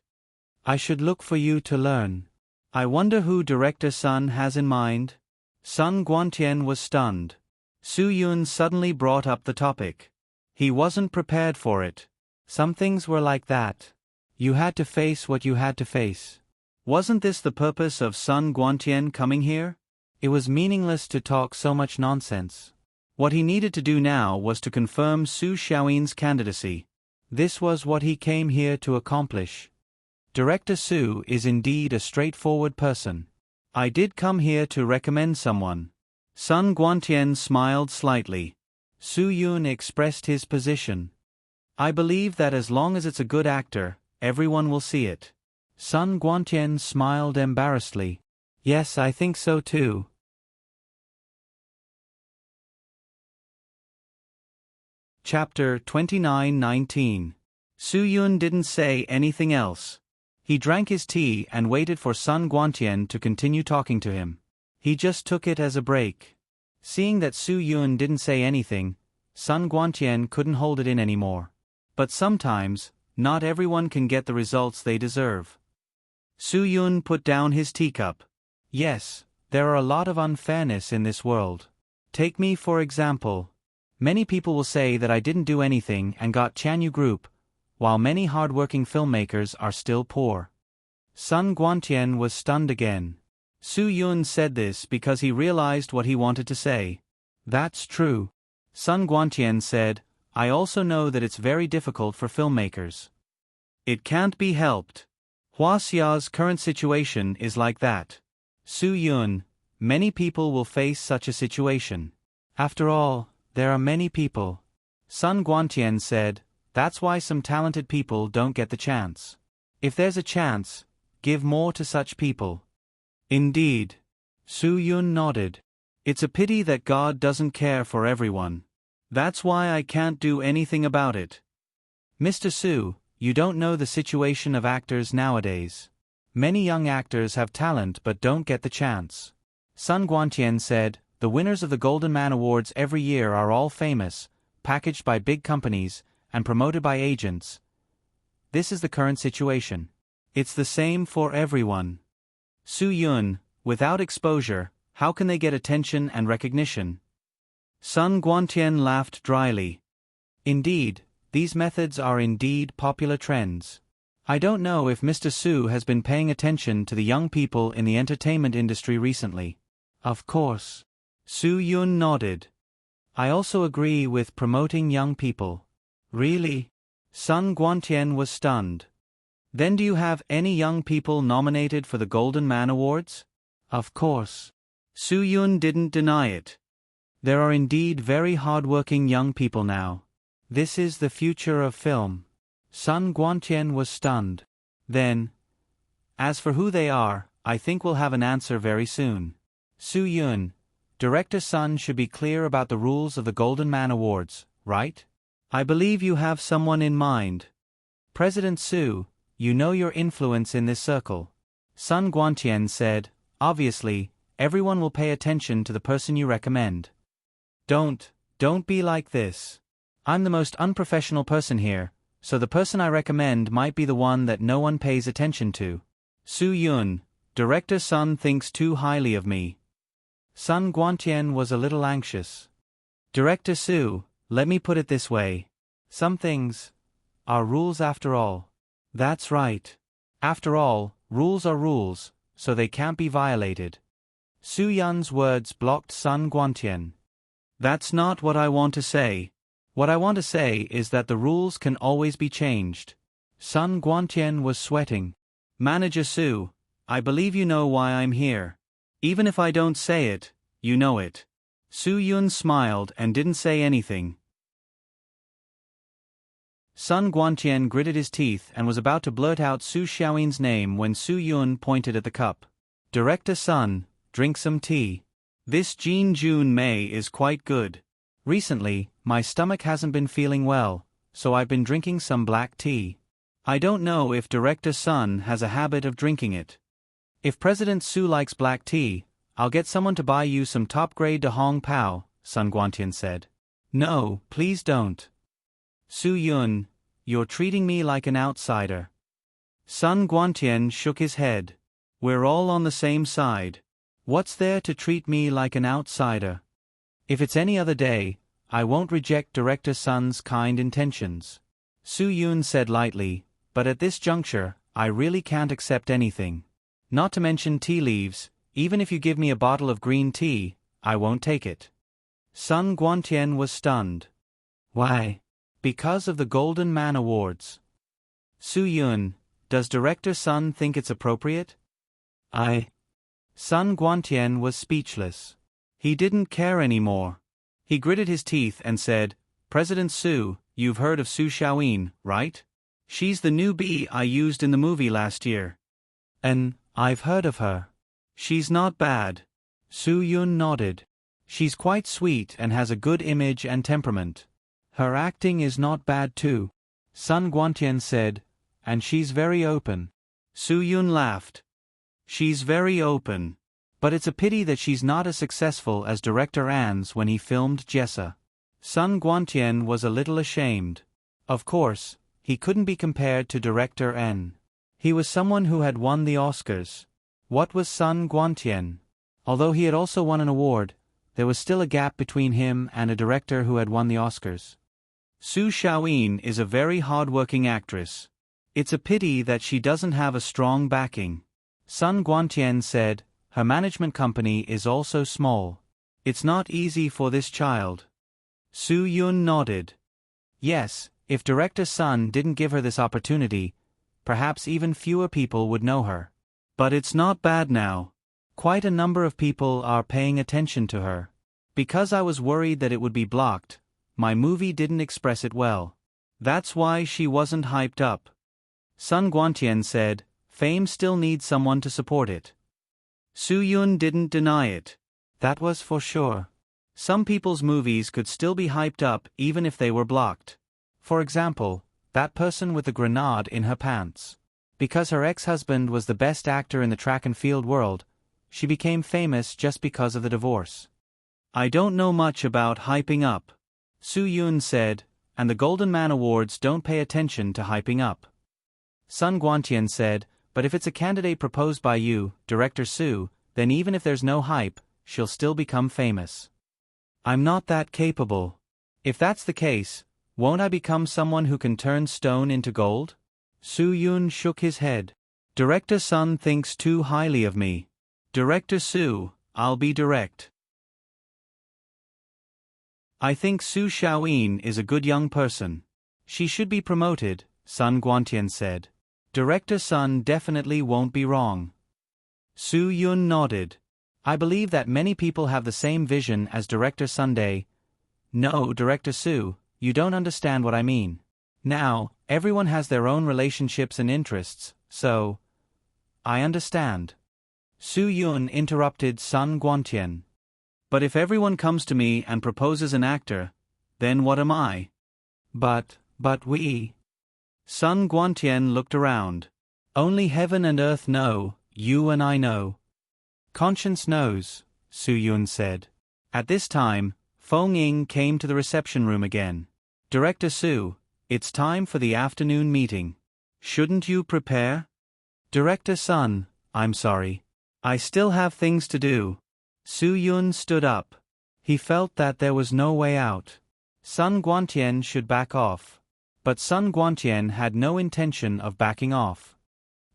I should look for you to learn. I wonder who Director Sun has in mind? Sun Guantian was stunned. Su Yun suddenly brought up the topic. He wasn't prepared for it. Some things were like that. You had to face what you had to face. Wasn't this the purpose of Sun Guantian coming here? It was meaningless to talk so much nonsense. What he needed to do now was to confirm Su Xiaoyin's candidacy. This was what he came here to accomplish. Director Su is indeed a straightforward person. I did come here to recommend someone. Sun Guantian smiled slightly. Su Yun expressed his position. I believe that as long as it's a good actor, everyone will see it. Sun Guantian smiled embarrassedly. Yes, I think so too. Chapter 29:19. Su Yun didn't say anything else. He drank his tea and waited for Sun Guantian to continue talking to him. He just took it as a break. Seeing that Su Yun didn't say anything, Sun Guantian couldn't hold it in anymore. But sometimes, not everyone can get the results they deserve. Su Yun put down his teacup. Yes, there are a lot of unfairness in this world. Take me for example. Many people will say that I didn't do anything and got Chanyu Group, while many hard-working filmmakers are still poor. Sun Guantian was stunned again. Su Yun said this because he realized what he wanted to say. That's true. Sun Guantian said, I also know that it's very difficult for filmmakers. It can't be helped. Huaxia's current situation is like that. Su Yun, many people will face such a situation. After all, there are many people. Sun Guantian said, that's why some talented people don't get the chance. If there's a chance, give more to such people. Indeed. Su Yun nodded. It's a pity that God doesn't care for everyone. That's why I can't do anything about it. Mr. Su, you don't know the situation of actors nowadays. Many young actors have talent but don't get the chance. Sun Guantian said, the winners of the Golden Man Awards every year are all famous, packaged by big companies, and promoted by agents. This is the current situation. It's the same for everyone. Su Yun, without exposure, how can they get attention and recognition? Sun Guantian laughed dryly. Indeed, these methods are indeed popular trends. I don't know if Mr. Su has been paying attention to the young people in the entertainment industry recently. Of course. Su Yun nodded. I also agree with promoting young people. Really? Sun Guantian was stunned. Then do you have any young people nominated for the Golden Man Awards? Of course. Su Yun didn't deny it. There are indeed very hard-working young people now. This is the future of film. Sun Guantian was stunned. Then, as for who they are, I think we'll have an answer very soon. Su Yun, Director Sun should be clear about the rules of the Golden Man Awards, right? I believe you have someone in mind. President Su, you know your influence in this circle. Sun Guantian said, obviously, everyone will pay attention to the person you recommend. Don't be like this. I'm the most unprofessional person here, so the person I recommend might be the one that no one pays attention to. Su Yun, Director Sun thinks too highly of me. Sun Guantian was a little anxious. Director Su, let me put it this way. Some things are rules after all. That's right. After all, rules are rules, so they can't be violated. Su Yun's words blocked Sun Guantian. That's not what I want to say. What I want to say is that the rules can always be changed. Sun Guantian was sweating. Manager Su, I believe you know why I'm here. Even if I don't say it, you know it. Su Yun smiled and didn't say anything. Sun Guantian gritted his teeth and was about to blurt out Su Xiaoyin's name when Su Yun pointed at the cup. Director Sun, drink some tea. This Jin June May is quite good. Recently, my stomach hasn't been feeling well, so I've been drinking some black tea. I don't know if Director Sun has a habit of drinking it. If President Su likes black tea, I'll get someone to buy you some top-grade De Hong Pao, Sun Guantian said. No, please don't. Su Yun, you're treating me like an outsider. Sun Guantian shook his head. We're all on the same side. What's there to treat me like an outsider? If it's any other day, I won't reject Director Sun's kind intentions. Su Yun said lightly, but at this juncture, I really can't accept anything. Not to mention tea leaves, even if you give me a bottle of green tea, I won't take it. Sun Guantian was stunned. Why? Because of the Golden Man Awards. Su Yun, does Director Sun think it's appropriate? Sun Guantian was speechless. He didn't care anymore. He gritted his teeth and said, President Su, you've heard of Su Xiaoyin, right? She's the new bee I used in the movie last year. I've heard of her. She's not bad. Su Yun nodded. She's quite sweet and has a good image and temperament. Her acting is not bad too. Sun Guantian said, and she's very open. Su Yun laughed. She's very open. But it's a pity that she's not as successful as director An's when he filmed Jessa. Sun Guantian was a little ashamed. Of course, he couldn't be compared to director N. He was someone who had won the Oscars. What was Sun Guantian? Although he had also won an award, there was still a gap between him and a director who had won the Oscars. Su Xiaoyin is a very hard-working actress. It's a pity that she doesn't have a strong backing. Sun Guantian said, her management company is also small. It's not easy for this child. Su Yun nodded. Yes, if Director Sun didn't give her this opportunity, perhaps even fewer people would know her. But it's not bad now. Quite a number of people are paying attention to her. Because I was worried that it would be blocked, my movie didn't express it well. That's why she wasn't hyped up. Sun Guantian said, fame still needs someone to support it. Su Yun didn't deny it. That was for sure. Some people's movies could still be hyped up even if they were blocked. For example, that person with the grenade in her pants. Because her ex-husband was the best actor in the track and field world, she became famous just because of the divorce. I don't know much about hyping up, Su Yun said, and the Golden Man Awards don't pay attention to hyping up. Sun Guantian said, but if it's a candidate proposed by you, Director Su, then even if there's no hype, she'll still become famous. I'm not that capable. If that's the case, won't I become someone who can turn stone into gold? Su Yun shook his head. Director Sun thinks too highly of me. Director Su, I'll be direct. I think Su Xiaoyin is a good young person. She should be promoted, Sun Guantian said. Director Sun definitely won't be wrong. Su Yun nodded. I believe that many people have the same vision as Director Sunday. No, Director Su, you don't understand what I mean. Now, everyone has their own relationships and interests, so... I understand. Su Yun interrupted Sun Guantian. But if everyone comes to me and proposes an actor, then what am I? But we... Sun Guantian looked around. Only heaven and earth know, you and I know. Conscience knows, Su Yun said. At this time, Feng Ying came to the reception room again. Director Su, it's time for the afternoon meeting. Shouldn't you prepare? Director Sun, I'm sorry. I still have things to do. Su Yun stood up. He felt that there was no way out. Sun Guantian should back off. But Sun Guantian had no intention of backing off.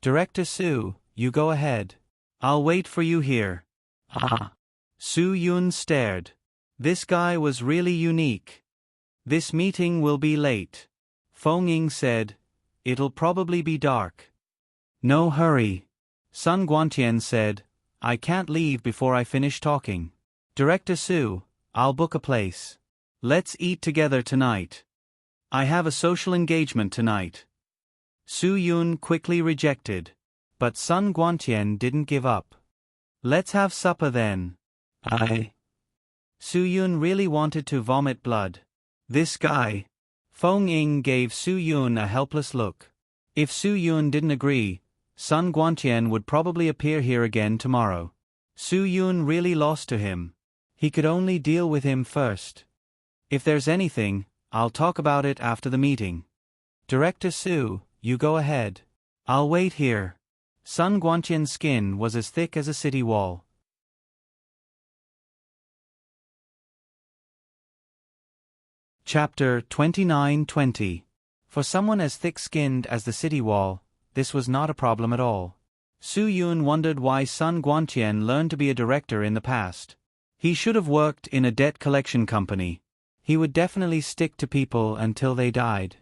Director Su, you go ahead. I'll wait for you here. Su Yun stared. This guy was really unique. This meeting will be late. Feng Ying said, it'll probably be dark. No hurry. Sun Guantian said, I can't leave before I finish talking. Director Su, I'll book a place. Let's eat together tonight. I have a social engagement tonight. Su Yun quickly rejected. But Sun Guantian didn't give up. Let's have supper then. Su Yun really wanted to vomit blood. This guy. Feng Ying gave Su Yun a helpless look. If Su Yun didn't agree, Sun Guantian would probably appear here again tomorrow. Su Yun really lost to him. He could only deal with him first. If there's anything, I'll talk about it after the meeting. Director Su, you go ahead. I'll wait here. Sun Guantian's skin was as thick as a city wall. Chapter 29-20. For someone as thick-skinned as the city wall, this was not a problem at all. Su Yun wondered why Sun Guantian learned to be a director in the past. He should have worked in a debt collection company. He would definitely stick to people until they died.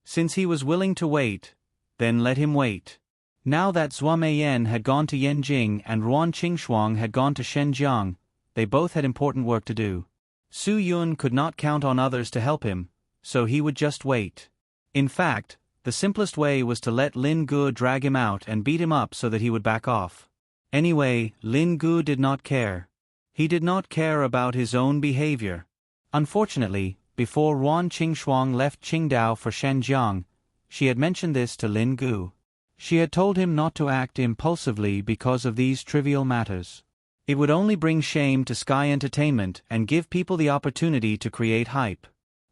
Since he was willing to wait, then let him wait. Now that Zhua Meiyan had gone to Yanjing and Ruan Qingshuang had gone to Shenzhen, they both had important work to do. Su Yun could not count on others to help him, so he would just wait. In fact, the simplest way was to let Lin Gu drag him out and beat him up so that he would back off. Anyway, Lin Gu did not care. He did not care about his own behavior. Unfortunately, before Ruan Qingshuang left Qingdao for Shenzhen, she had mentioned this to Lin Gu. She had told him not to act impulsively because of these trivial matters. It would only bring shame to Sky Entertainment and give people the opportunity to create hype.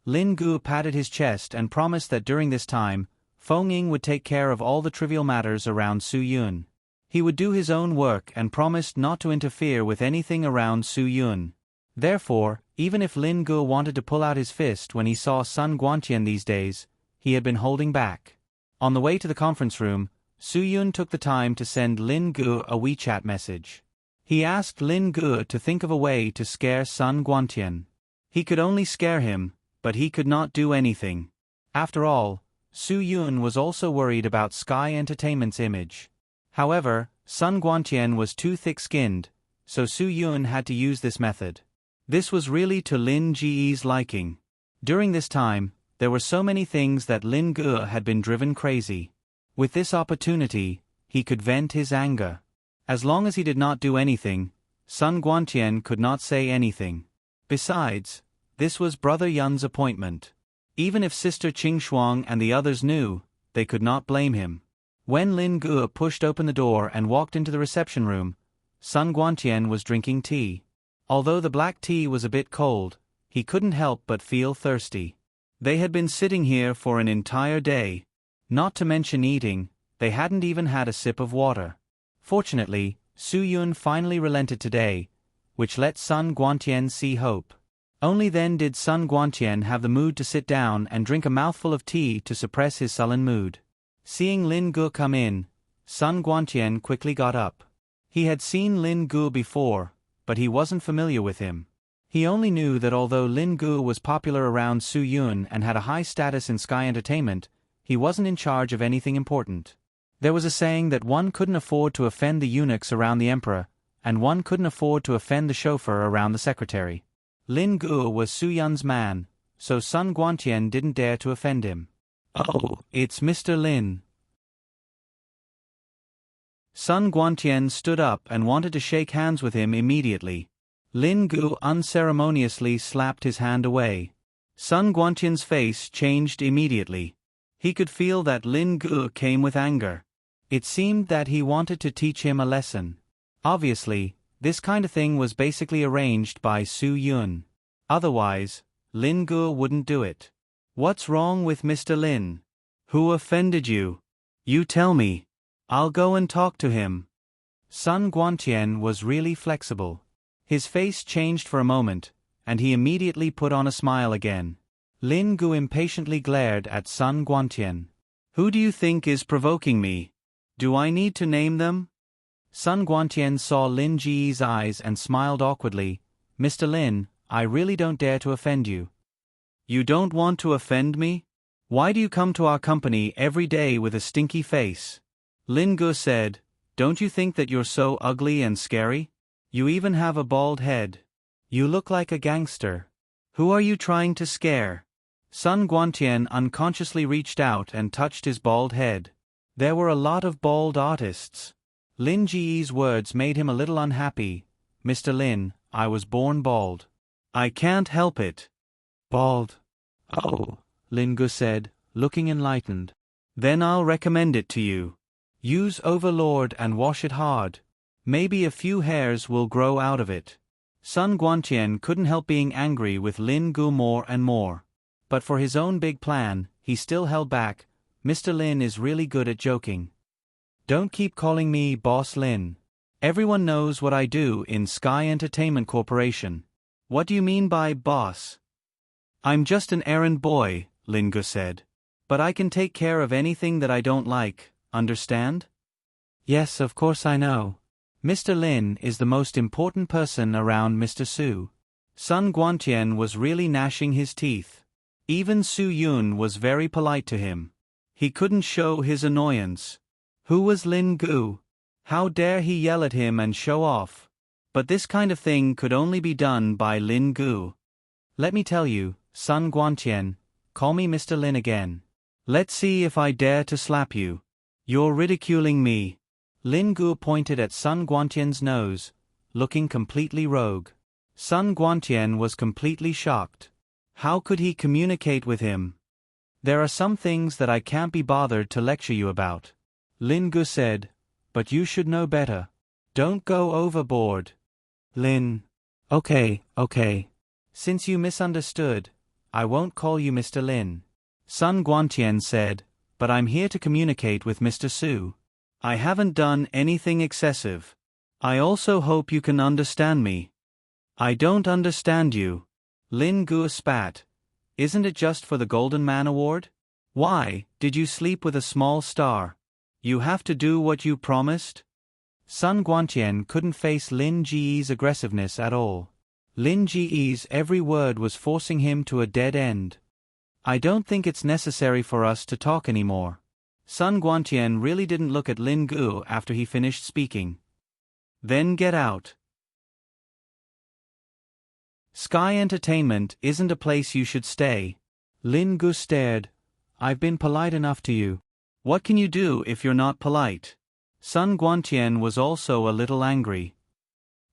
Lin Gu patted his chest and promised that during this time, Feng Ying would take care of all the trivial matters around Su Yun. He would do his own work and promised not to interfere with anything around Su Yun. Therefore, even if Lin Gu wanted to pull out his fist when he saw Sun Guantian these days, he had been holding back. On the way to the conference room, Su Yun took the time to send Lin Gu a WeChat message. He asked Lin Gu to think of a way to scare Sun Guantian. He could only scare him, but he could not do anything. After all, Su Yun was also worried about Sky Entertainment's image. However, Sun Guantian was too thick-skinned, so Su Yun had to use this method. This was really to Lin Ji's liking. During this time, there were so many things that Lin Ge had been driven crazy. With this opportunity, he could vent his anger. As long as he did not do anything, Sun Guantian could not say anything. Besides, this was Brother Yun's appointment. Even if Sister Qing Shuang and the others knew, they could not blame him. When Lin Ge pushed open the door and walked into the reception room, Sun Guantian was drinking tea. Although the black tea was a bit cold, he couldn't help but feel thirsty. They had been sitting here for an entire day. Not to mention eating, they hadn't even had a sip of water. Fortunately, Su Yun finally relented today, which let Sun Guantian see hope. Only then did Sun Guantian have the mood to sit down and drink a mouthful of tea to suppress his sullen mood. Seeing Lin Ge come in, Sun Guantian quickly got up. He had seen Lin Ge before, but he wasn't familiar with him. He only knew that although Lin Ge was popular around Su Yun and had a high status in Sky Entertainment, he wasn't in charge of anything important. There was a saying that one couldn't afford to offend the eunuchs around the emperor, and one couldn't afford to offend the chauffeur around the secretary. Lin Ge was Su Yun's man, so Sun Guantian didn't dare to offend him. "Oh, it's Mr. Lin." Sun Guantian stood up and wanted to shake hands with him immediately. Lin Ge unceremoniously slapped his hand away. Sun Guantian's face changed immediately. He could feel that Lin Ge came with anger. It seemed that he wanted to teach him a lesson. Obviously, this kind of thing was basically arranged by Su Yun. Otherwise, Lin Ge wouldn't do it. "What's wrong with Mr. Lin? Who offended you? You tell me. I'll go and talk to him." Sun Guantian was really flexible. His face changed for a moment, and he immediately put on a smile again. Lin Ge impatiently glared at Sun Guantian. "Who do you think is provoking me? Do I need to name them?" Sun Guantian saw Lin Ji's eyes and smiled awkwardly. "Mr. Lin, I really don't dare to offend you." "You don't want to offend me? Why do you come to our company every day with a stinky face?" Lin Ge said, "Don't you think that you're so ugly and scary? You even have a bald head. You look like a gangster. Who are you trying to scare?" Sun Guantian unconsciously reached out and touched his bald head. There were a lot of bald artists. Lin Ji's words made him a little unhappy. "Mr. Lin, I was born bald. I can't help it." "Bald? Oh," Lin Ge said, looking enlightened. "Then I'll recommend it to you. Use Overlord and wash it hard. Maybe a few hairs will grow out of it." Sun Guantian couldn't help being angry with Lin Ge more and more. But for his own big plan, he still held back. "Mr. Lin is really good at joking. Don't keep calling me Boss Lin. Everyone knows what I do in Sky Entertainment Corporation." "What do you mean by boss?" "I'm just an errand boy," Lin Ge said. "But I can take care of anything that I don't like, understand?" "Yes, of course I know. Mr. Lin is the most important person around Mr. Su." Sun Guantian was really gnashing his teeth. Even Su Yun was very polite to him. He couldn't show his annoyance. Who was Lin Ge? How dare he yell at him and show off? But this kind of thing could only be done by Lin Ge. "Let me tell you, Sun Guantian, call me Mr. Lin again. Let's see if I dare to slap you. You're ridiculing me." Lin Ge pointed at Sun Guantian's nose, looking completely rogue. Sun Guantian was completely shocked. How could he communicate with him? "There are some things that I can't be bothered to lecture you about," Lin Ge said, "but you should know better. Don't go overboard." "Lin." Okay. Since you misunderstood, I won't call you Mr. Lin," Sun Guantian said, "but I'm here to communicate with Mr. Su. I haven't done anything excessive. I also hope you can understand me." "I don't understand you." Lin Ge spat. "Isn't it just for the Golden Man Award? Why, did you sleep with a small star? You have to do what you promised?" Sun Guantian couldn't face Lin Ji's aggressiveness at all. Lin Ji's every word was forcing him to a dead end. "I don't think it's necessary for us to talk anymore." Sun Guantian really didn't look at Lin Ge after he finished speaking. "Then get out." Sky Entertainment isn't a place you should stay. Lin Gu stared. I've been polite enough to you. What can you do if you're not polite? Sun Guantian was also a little angry.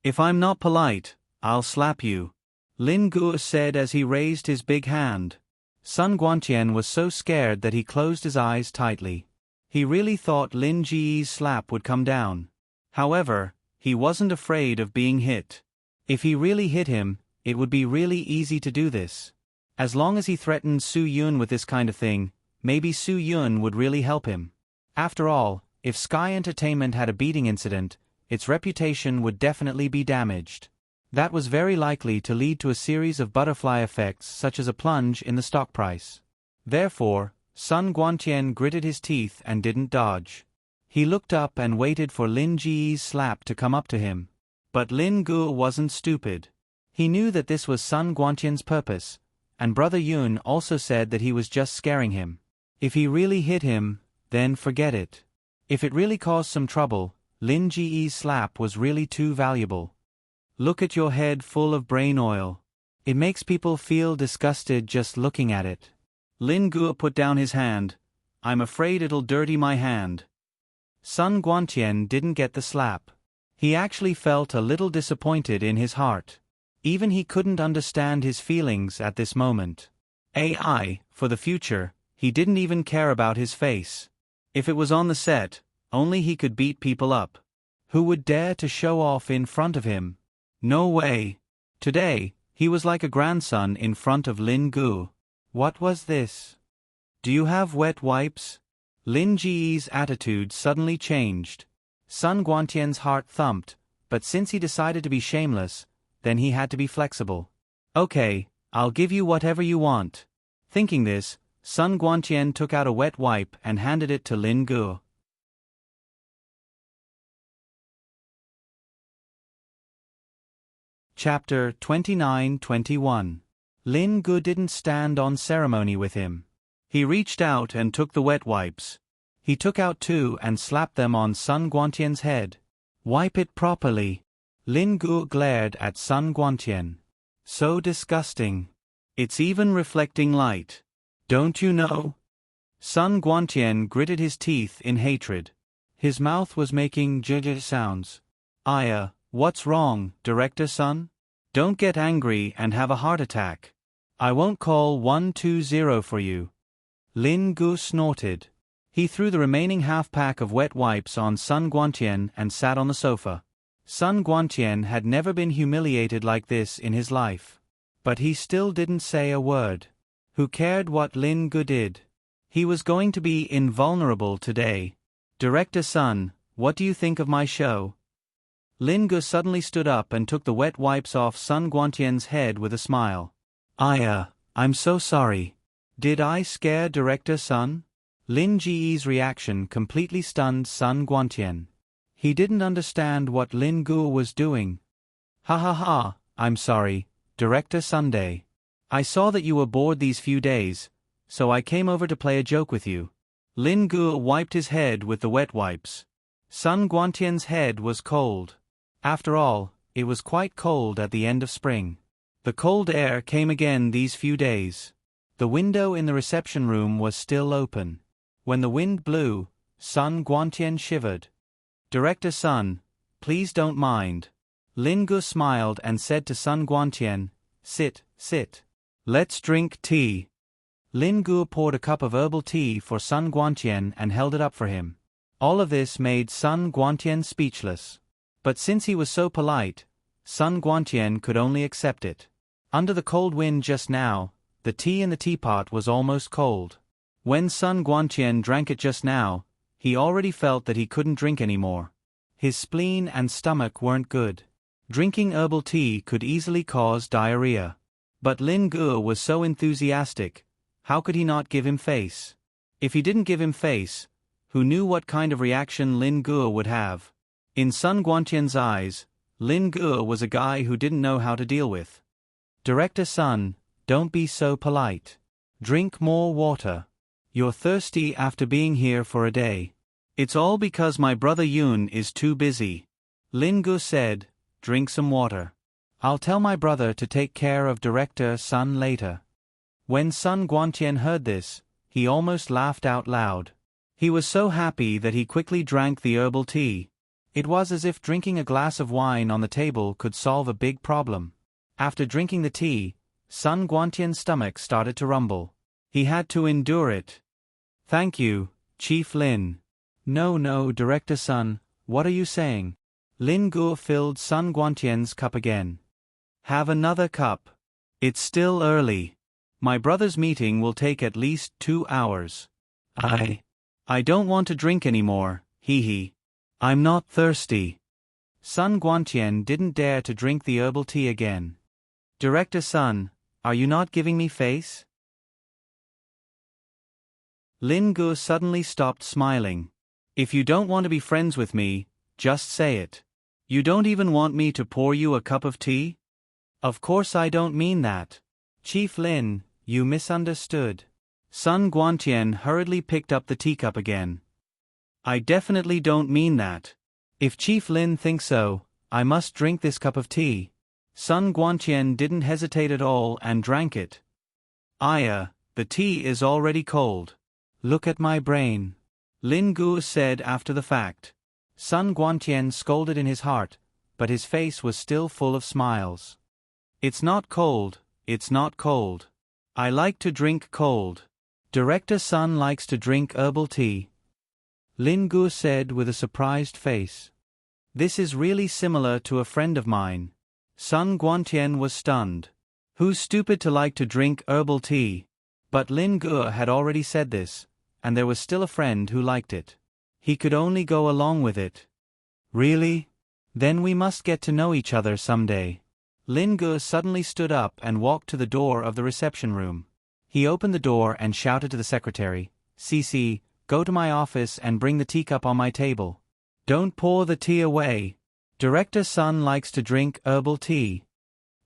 If I'm not polite, I'll slap you, Lin Gu said as he raised his big hand. Sun Guantian was so scared that he closed his eyes tightly. He really thought Lin Ji's slap would come down. However, he wasn't afraid of being hit. If he really hit him, it would be really easy to do this. As long as he threatened Su Yun with this kind of thing, maybe Su Yun would really help him. After all, if Sky Entertainment had a beating incident, its reputation would definitely be damaged. That was very likely to lead to a series of butterfly effects such as a plunge in the stock price. Therefore, Sun Guantian gritted his teeth and didn't dodge. He looked up and waited for Lin Ji's slap to come up to him. But Lin Gu wasn't stupid. He knew that this was Sun Guantian's purpose, and Brother Yun also said that he was just scaring him. If he really hit him, then forget it. If it really caused some trouble, Lin Ji's slap was really too valuable. Look at your head full of brain oil. It makes people feel disgusted just looking at it. Lin Gu put down his hand. I'm afraid it'll dirty my hand. Sun Guantian didn't get the slap. He actually felt a little disappointed in his heart. Even he couldn't understand his feelings at this moment. For the future, he didn't even care about his face. If it was on the set, only he could beat people up. Who would dare to show off in front of him? No way. Today, he was like a grandson in front of Lin Gu. What was this? Do you have wet wipes? Lin Ji's attitude suddenly changed. Sun Guantian's heart thumped, but since he decided to be shameless, then he had to be flexible. Okay, I'll give you whatever you want. Thinking this, Sun Guantian took out a wet wipe and handed it to Lin Gu. Chapter 29-21. Lin Gu didn't stand on ceremony with him. He reached out and took the wet wipes. He took out two and slapped them on Sun Guantian's head. Wipe it properly. Lin Gu glared at Sun Guantian. So disgusting. It's even reflecting light. Don't you know? Sun Guantian gritted his teeth in hatred. His mouth was making judge sounds. What's wrong, Director Sun? Don't get angry and have a heart attack. I won't call 120 for you. Lin Gu snorted. He threw the remaining half-pack of wet wipes on Sun Guantian and sat on the sofa. Sun Guantian had never been humiliated like this in his life. But he still didn't say a word. Who cared what Lin Gu did? He was going to be invulnerable today. Director Sun, what do you think of my show? Lin Gu suddenly stood up and took the wet wipes off Sun Guantian's head with a smile. I'm so sorry. Did I scare Director Sun? Lin Ji's reaction completely stunned Sun Guantian. He didn't understand what Lin Gu was doing. I'm sorry, Director Sunday. I saw that you were bored these few days, so I came over to play a joke with you. Lin Gu wiped his head with the wet wipes. Sun Guantian's head was cold. After all, it was quite cold at the end of spring. The cold air came again these few days. The window in the reception room was still open. When the wind blew, Sun Guantian shivered. Director Sun, please don't mind. Lin Gu smiled and said to Sun Guantian, Sit. Let's drink tea. Lin Gu poured a cup of herbal tea for Sun Guantian and held it up for him. All of this made Sun Guantian speechless. But since he was so polite, Sun Guantian could only accept it. Under the cold wind just now, the tea in the teapot was almost cold. When Sun Guantian drank it just now, he already felt that he couldn't drink anymore. His spleen and stomach weren't good. Drinking herbal tea could easily cause diarrhea. But Lin Gu was so enthusiastic, how could he not give him face? If he didn't give him face, who knew what kind of reaction Lin Gu would have? In Sun Guantian's eyes, Lin Gu was a guy who didn't know how to deal with. Director Sun, don't be so polite. Drink more water. You're thirsty after being here for a day. It's all because my brother Yun is too busy. Lin Gu said, drink some water. I'll tell my brother to take care of Director Sun later. When Sun Guantian heard this, he almost laughed out loud. He was so happy that he quickly drank the herbal tea. It was as if drinking a glass of wine on the table could solve a big problem. After drinking the tea, Sun Guantian's stomach started to rumble. He had to endure it. Thank you, Chief Lin. No, Director Sun, what are you saying? Lin Gu filled Sun Guantian's cup again. Have another cup. It's still early. My brother's meeting will take at least 2 hours. I don't want to drink anymore, hee. I'm not thirsty. Sun Guantian didn't dare to drink the herbal tea again. Director Sun, are you not giving me face? Lin Gu suddenly stopped smiling. If you don't want to be friends with me, just say it. You don't even want me to pour you a cup of tea? Of course I don't mean that. Chief Lin, you misunderstood. Sun Guantian hurriedly picked up the teacup again. I definitely don't mean that. If Chief Lin thinks so, I must drink this cup of tea. Sun Guantian didn't hesitate at all and drank it. The tea is already cold. Look at my brain. Lin Gu said after the fact. Sun Guantian scolded in his heart, but his face was still full of smiles. It's not cold, it's not cold. I like to drink cold. Director Sun likes to drink herbal tea. Lin Gu said with a surprised face. This is really similar to a friend of mine. Sun Guantian was stunned. Who's stupid to like to drink herbal tea? But Lin Gu had already said this, and there was still a friend who liked it. He could only go along with it. Really? Then we must get to know each other someday. Lin Gu suddenly stood up and walked to the door of the reception room. He opened the door and shouted to the secretary, "Cici, go to my office and bring the teacup on my table. Don't pour the tea away. Director Sun likes to drink herbal tea."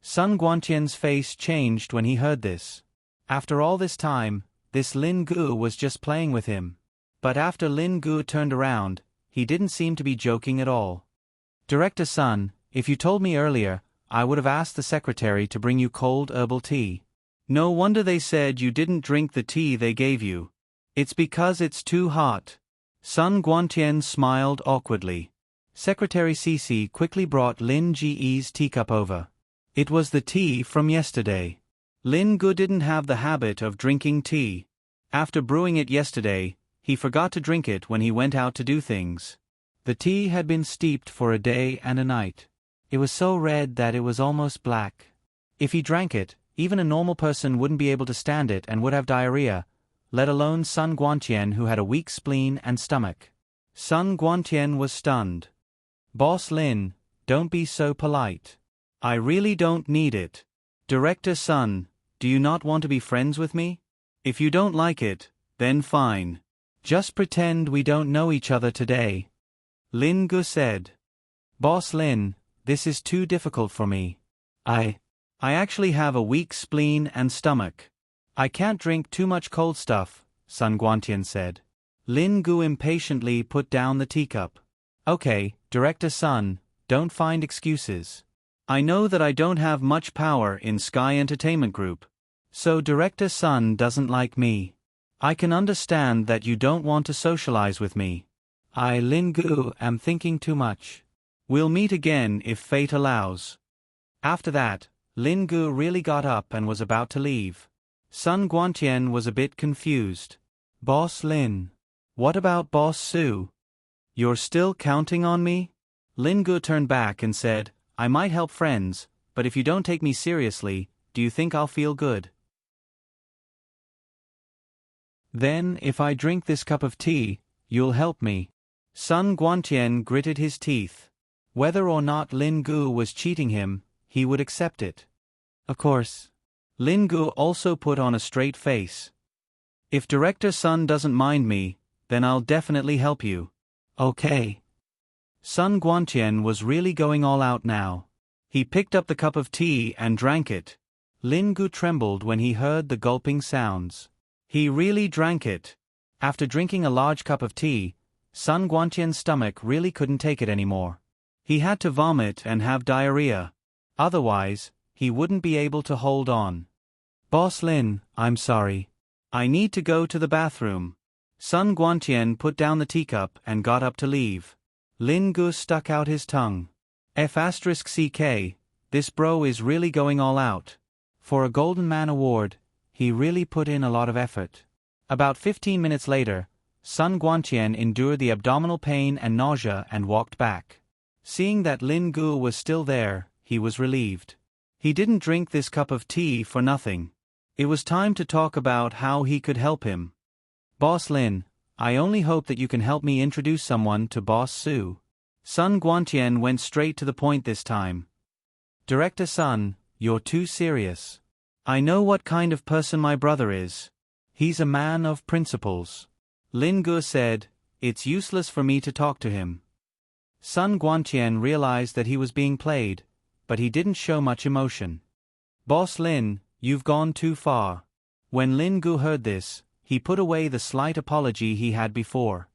Sun Guantian's face changed when he heard this. After all this time, this Lin Gu was just playing with him. But after Lin Gu turned around, he didn't seem to be joking at all. Director Sun, if you told me earlier, I would have asked the secretary to bring you cold herbal tea. No wonder they said you didn't drink the tea they gave you. It's because it's too hot. Sun Guantian smiled awkwardly. Secretary Cici quickly brought Lin Ge's teacup over. It was the tea from yesterday. Lin Gu didn't have the habit of drinking tea. After brewing it yesterday, he forgot to drink it when he went out to do things. The tea had been steeped for a day and a night. It was so red that it was almost black. If he drank it, even a normal person wouldn't be able to stand it and would have diarrhea, let alone Sun Guantian who had a weak spleen and stomach. Sun Guantian was stunned. Boss Lin, don't be so polite. I really don't need it. Director Sun, do you not want to be friends with me? If you don't like it, then fine. Just pretend we don't know each other today. Lin Gu said. Boss Lin, this is too difficult for me. I actually have a weak spleen and stomach. I can't drink too much cold stuff, Sun Guantian said. Lin Gu impatiently put down the teacup. Okay, Director Sun, don't find excuses. I know that I don't have much power in Sky Entertainment Group. So Director Sun doesn't like me. I can understand that you don't want to socialize with me. I, Lin Gu, am thinking too much. We'll meet again if fate allows. After that, Lin Gu really got up and was about to leave. Sun Guantian was a bit confused. Boss Lin. What about Boss Su? You're still counting on me? Lin Gu turned back and said, I might help friends, but if you don't take me seriously, do you think I'll feel good? Then, if I drink this cup of tea, you'll help me. Sun Guantian gritted his teeth. Whether or not Lin Gu was cheating him, he would accept it. Of course. Lin Gu also put on a straight face. If Director Sun doesn't mind me, then I'll definitely help you. Okay. Sun Guantian was really going all out now. He picked up the cup of tea and drank it. Lin Gu trembled when he heard the gulping sounds. He really drank it. After drinking a large cup of tea, Sun Guantian's stomach really couldn't take it anymore. He had to vomit and have diarrhea. Otherwise, he wouldn't be able to hold on. Boss Lin, I'm sorry. I need to go to the bathroom. Sun Guantian put down the teacup and got up to leave. Lin Gu stuck out his tongue. F***ck, this bro is really going all out. For a Golden Man award, he really put in a lot of effort. About 15 minutes later, Sun Guantian endured the abdominal pain and nausea and walked back. Seeing that Lin Gu was still there, he was relieved. He didn't drink this cup of tea for nothing. It was time to talk about how he could help him. Boss Lin, I only hope that you can help me introduce someone to Boss Su. Sun Guantian went straight to the point this time. Director Sun, you're too serious. I know what kind of person my brother is. He's a man of principles. Lin Gu said, it's useless for me to talk to him. Sun Guantian realized that he was being played, but he didn't show much emotion. Boss Lin, you've gone too far. When Lin Gu heard this, he put away the slight apology he had before.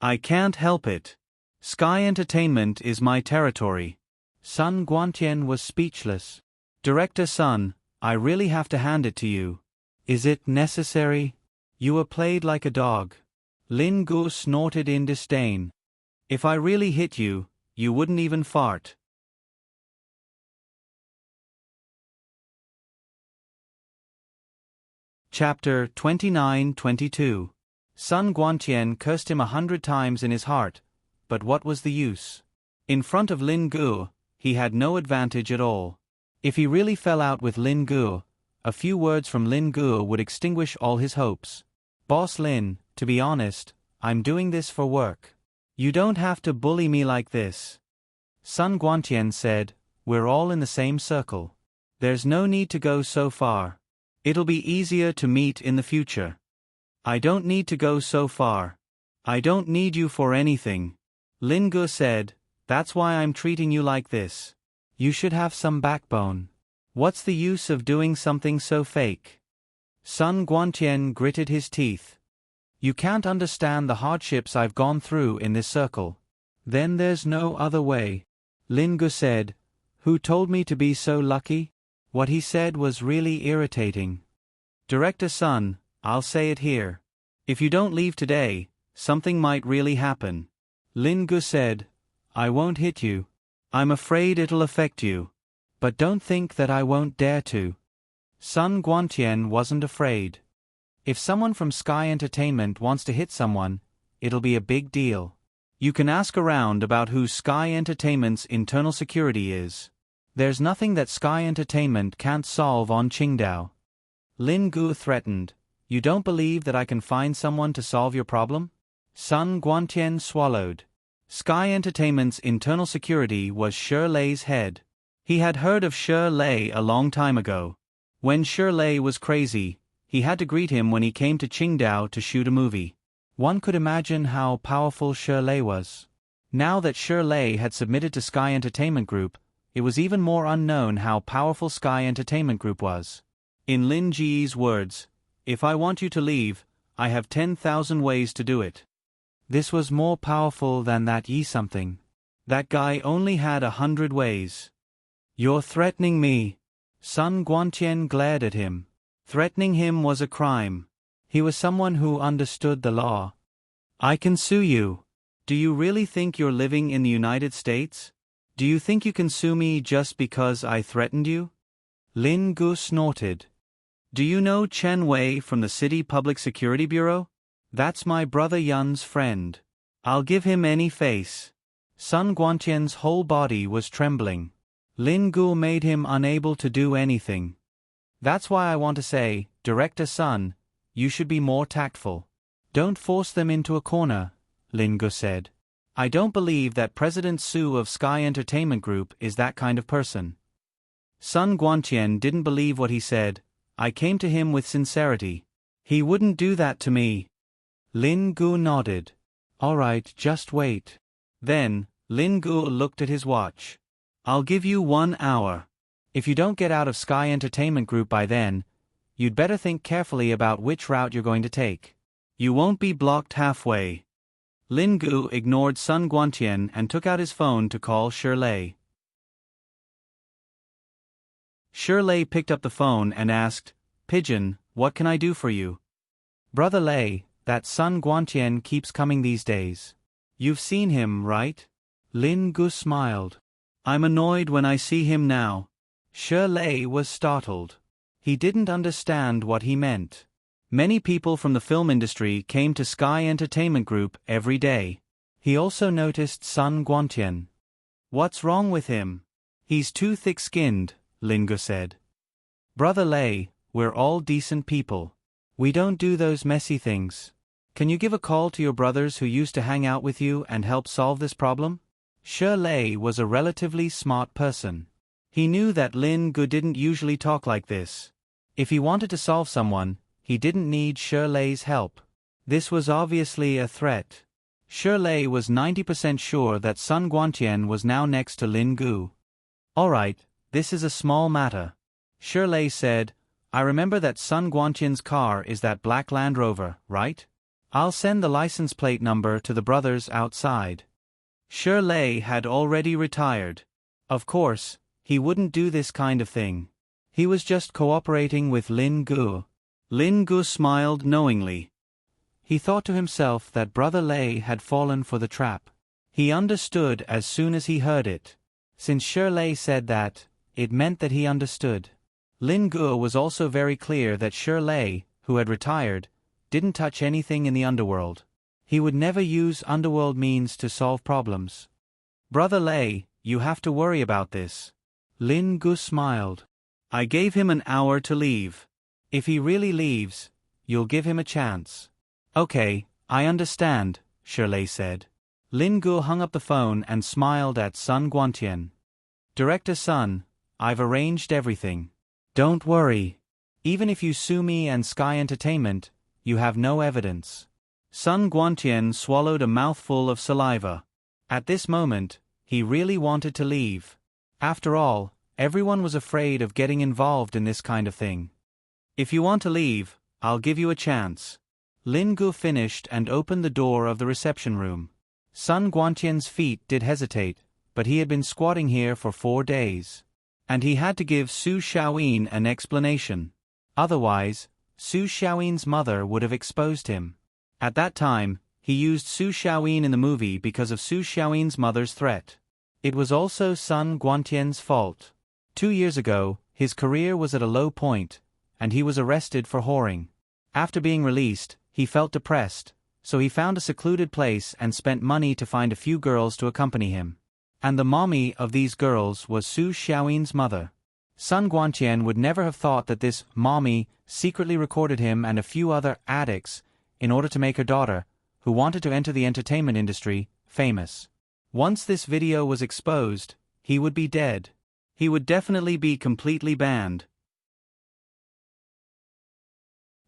I can't help it. Sky Entertainment is my territory. Sun Guantian was speechless. Director Sun, I really have to hand it to you. Is it necessary? You were played like a dog. Lin Gu snorted in disdain. If I really hit you, you wouldn't even fart. Chapter 29-22. Sun Guantian cursed him 100 times in his heart, but what was the use? In front of Lin Gu, he had no advantage at all. If he really fell out with Lin Gu, a few words from Lin Gu would extinguish all his hopes. Boss Lin, to be honest, I'm doing this for work. You don't have to bully me like this. Sun Guantian said, we're all in the same circle. There's no need to go so far. It'll be easier to meet in the future. I don't need to go so far. I don't need you for anything. Lin Gu said, that's why I'm treating you like this. You should have some backbone. What's the use of doing something so fake? Sun Guantian gritted his teeth. You can't understand the hardships I've gone through in this circle. Then there's no other way. Lin Gu said, who told me to be so lucky? What he said was really irritating. Director Sun, I'll say it here. If you don't leave today, something might really happen. Lin Gu said, I won't hit you. I'm afraid it'll affect you. But don't think that I won't dare to. Sun Guantian wasn't afraid. If someone from Sky Entertainment wants to hit someone, it'll be a big deal. You can ask around about who Sky Entertainment's internal security is. There's nothing that Sky Entertainment can't solve on Qingdao. Lin Gu threatened, you don't believe that I can find someone to solve your problem? Sun Guantian swallowed. Sky Entertainment's internal security was Shi Lei's head. He had heard of Shi Lei a long time ago. When Shi Lei was crazy, he had to greet him when he came to Qingdao to shoot a movie. One could imagine how powerful Shi Lei was. Now that Shi Lei had submitted to Sky Entertainment Group, it was even more unknown how powerful Sky Entertainment Group was. In Lin Ji's words, if I want you to leave, I have 10,000 ways to do it. This was more powerful than that Yi something. That guy only had 100 ways. You're threatening me. Sun Guantian glared at him. Threatening him was a crime. He was someone who understood the law. I can sue you. Do you really think you're living in the United States? Do you think you can sue me just because I threatened you? Lin Gu snorted. Do you know Chen Wei from the City Public Security Bureau? That's my brother Yun's friend. I'll give him any face. Sun Guantian's whole body was trembling. Lin Gu made him unable to do anything. That's why I want to say, Director Sun, you should be more tactful. Don't force them into a corner, Lin Gu said. I don't believe that President Su of Sky Entertainment Group is that kind of person. Sun Guantian didn't believe what he said. I came to him with sincerity. He wouldn't do that to me. Lin Gu nodded. All right, just wait. Then, Lin Gu looked at his watch. I'll give you 1 hour. If you don't get out of Sky Entertainment Group by then, you'd better think carefully about which route you're going to take. You won't be blocked halfway. Lin Gu ignored Sun Guantian and took out his phone to call Shi Lei. Shirley picked up the phone and asked, "Pigeon, what can I do for you?" "Brother Lei, that Sun Guantian keeps coming these days. You've seen him, right?" Lin Gu smiled. "I'm annoyed when I see him now." Shirley was startled. He didn't understand what he meant. Many people from the film industry came to Sky Entertainment Group every day. He also noticed Sun Guantian. "What's wrong with him?" "He's too thick-skinned," Lin Gu said. "Brother Lei, we're all decent people. We don't do those messy things. Can you give a call to your brothers who used to hang out with you and help solve this problem?" Shirley was a relatively smart person. He knew that Lin Gu didn't usually talk like this. If he wanted to solve someone, he didn't need Shirley's help. This was obviously a threat. Shirley was 90% sure that Sun Guantian was now next to Lin Gu. "All right, this is a small matter," Shirley said. "I remember that Sun Guantian's car is that black Land Rover, right? I'll send the license plate number to the brothers outside." Shirley had already retired. Of course, he wouldn't do this kind of thing. He was just cooperating with Lin Gu. Lin Gu smiled knowingly. He thought to himself that Brother Lei had fallen for the trap. He understood as soon as he heard it. Since Shirley said that, it meant that he understood. Lin Gu was also very clear that Shirley, who had retired, didn't touch anything in the underworld. He would never use underworld means to solve problems. "Brother Lei, you have to worry about this." Lin Gu smiled. "I gave him an hour to leave. If he really leaves, you'll give him a chance." "Okay, I understand," Shirley said. Lin Gu hung up the phone and smiled at Sun Guantian. "Director Sun, I've arranged everything. Don't worry. Even if you sue me and Sky Entertainment, you have no evidence." Sun Guantian swallowed a mouthful of saliva. At this moment, he really wanted to leave. After all, everyone was afraid of getting involved in this kind of thing. "If you want to leave, I'll give you a chance." Lin Gu finished and opened the door of the reception room. Sun Guantian's feet did hesitate, but he had been squatting here for 4 days. And he had to give Su Xiaoyin an explanation. Otherwise, Su Xiaoyin's mother would have exposed him. At that time, he used Su Xiaoyin in the movie because of Su Xiaoyin's mother's threat. It was also Sun Guantian's fault. 2 years ago, his career was at a low point, and he was arrested for whoring. After being released, he felt depressed, so he found a secluded place and spent money to find a few girls to accompany him. And the mommy of these girls was Su Xiaoyin's mother. Sun Guantian would never have thought that this mommy secretly recorded him and a few other addicts in order to make her daughter, who wanted to enter the entertainment industry, famous. Once this video was exposed, he would be dead. He would definitely be completely banned.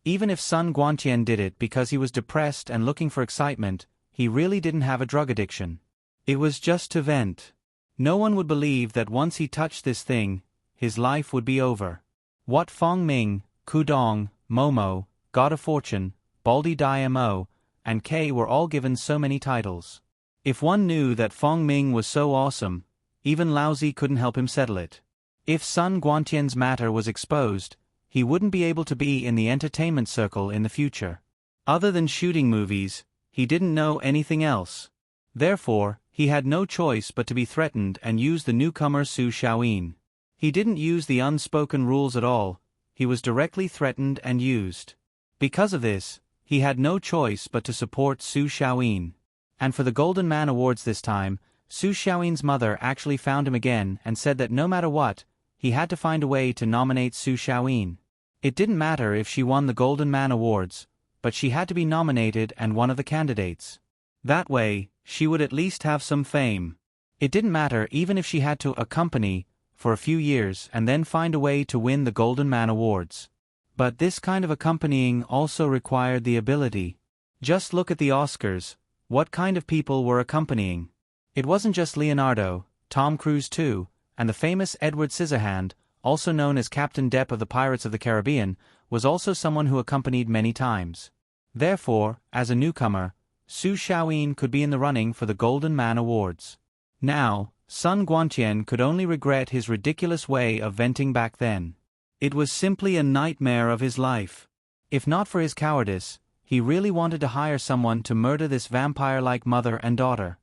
Even if Sun Guantian did it because he was depressed and looking for excitement, he really didn't have a drug addiction. It was just to vent. No one would believe that once he touched this thing, his life would be over. What Fong Ming, Kudong, Momo, God of Fortune, Baldi Dai Mo, and K were all given so many titles. If one knew that Fong Ming was so awesome, even Laozi couldn't help him settle it. If Sun Guantian's matter was exposed, he wouldn't be able to be in the entertainment circle in the future. Other than shooting movies, he didn't know anything else. Therefore, he had no choice but to be threatened and use the newcomer Su Xiaoyin. He didn't use the unspoken rules at all, he was directly threatened and used. Because of this, he had no choice but to support Su Xiaoyin. And for the Golden Man Awards this time, Su Xiaoyin's mother actually found him again and said that no matter what, he had to find a way to nominate Su Xiaoyin. It didn't matter if she won the Golden Man Awards, but she had to be nominated and one of the candidates. That way, she would at least have some fame. It didn't matter even if she had to accompany for a few years and then find a way to win the Golden Man Awards. But this kind of accompanying also required the ability. Just look at the Oscars, what kind of people were accompanying? It wasn't just Leonardo, Tom Cruise too, and the famous Edward Scissorhand, also known as Captain Depp of the Pirates of the Caribbean, was also someone who accompanied many times. Therefore, as a newcomer, Su Xiaoyin could be in the running for the Golden Man Awards. Now, Sun Guantian could only regret his ridiculous way of venting back then. It was simply a nightmare of his life. If not for his cowardice, he really wanted to hire someone to murder this vampire-like mother and daughter.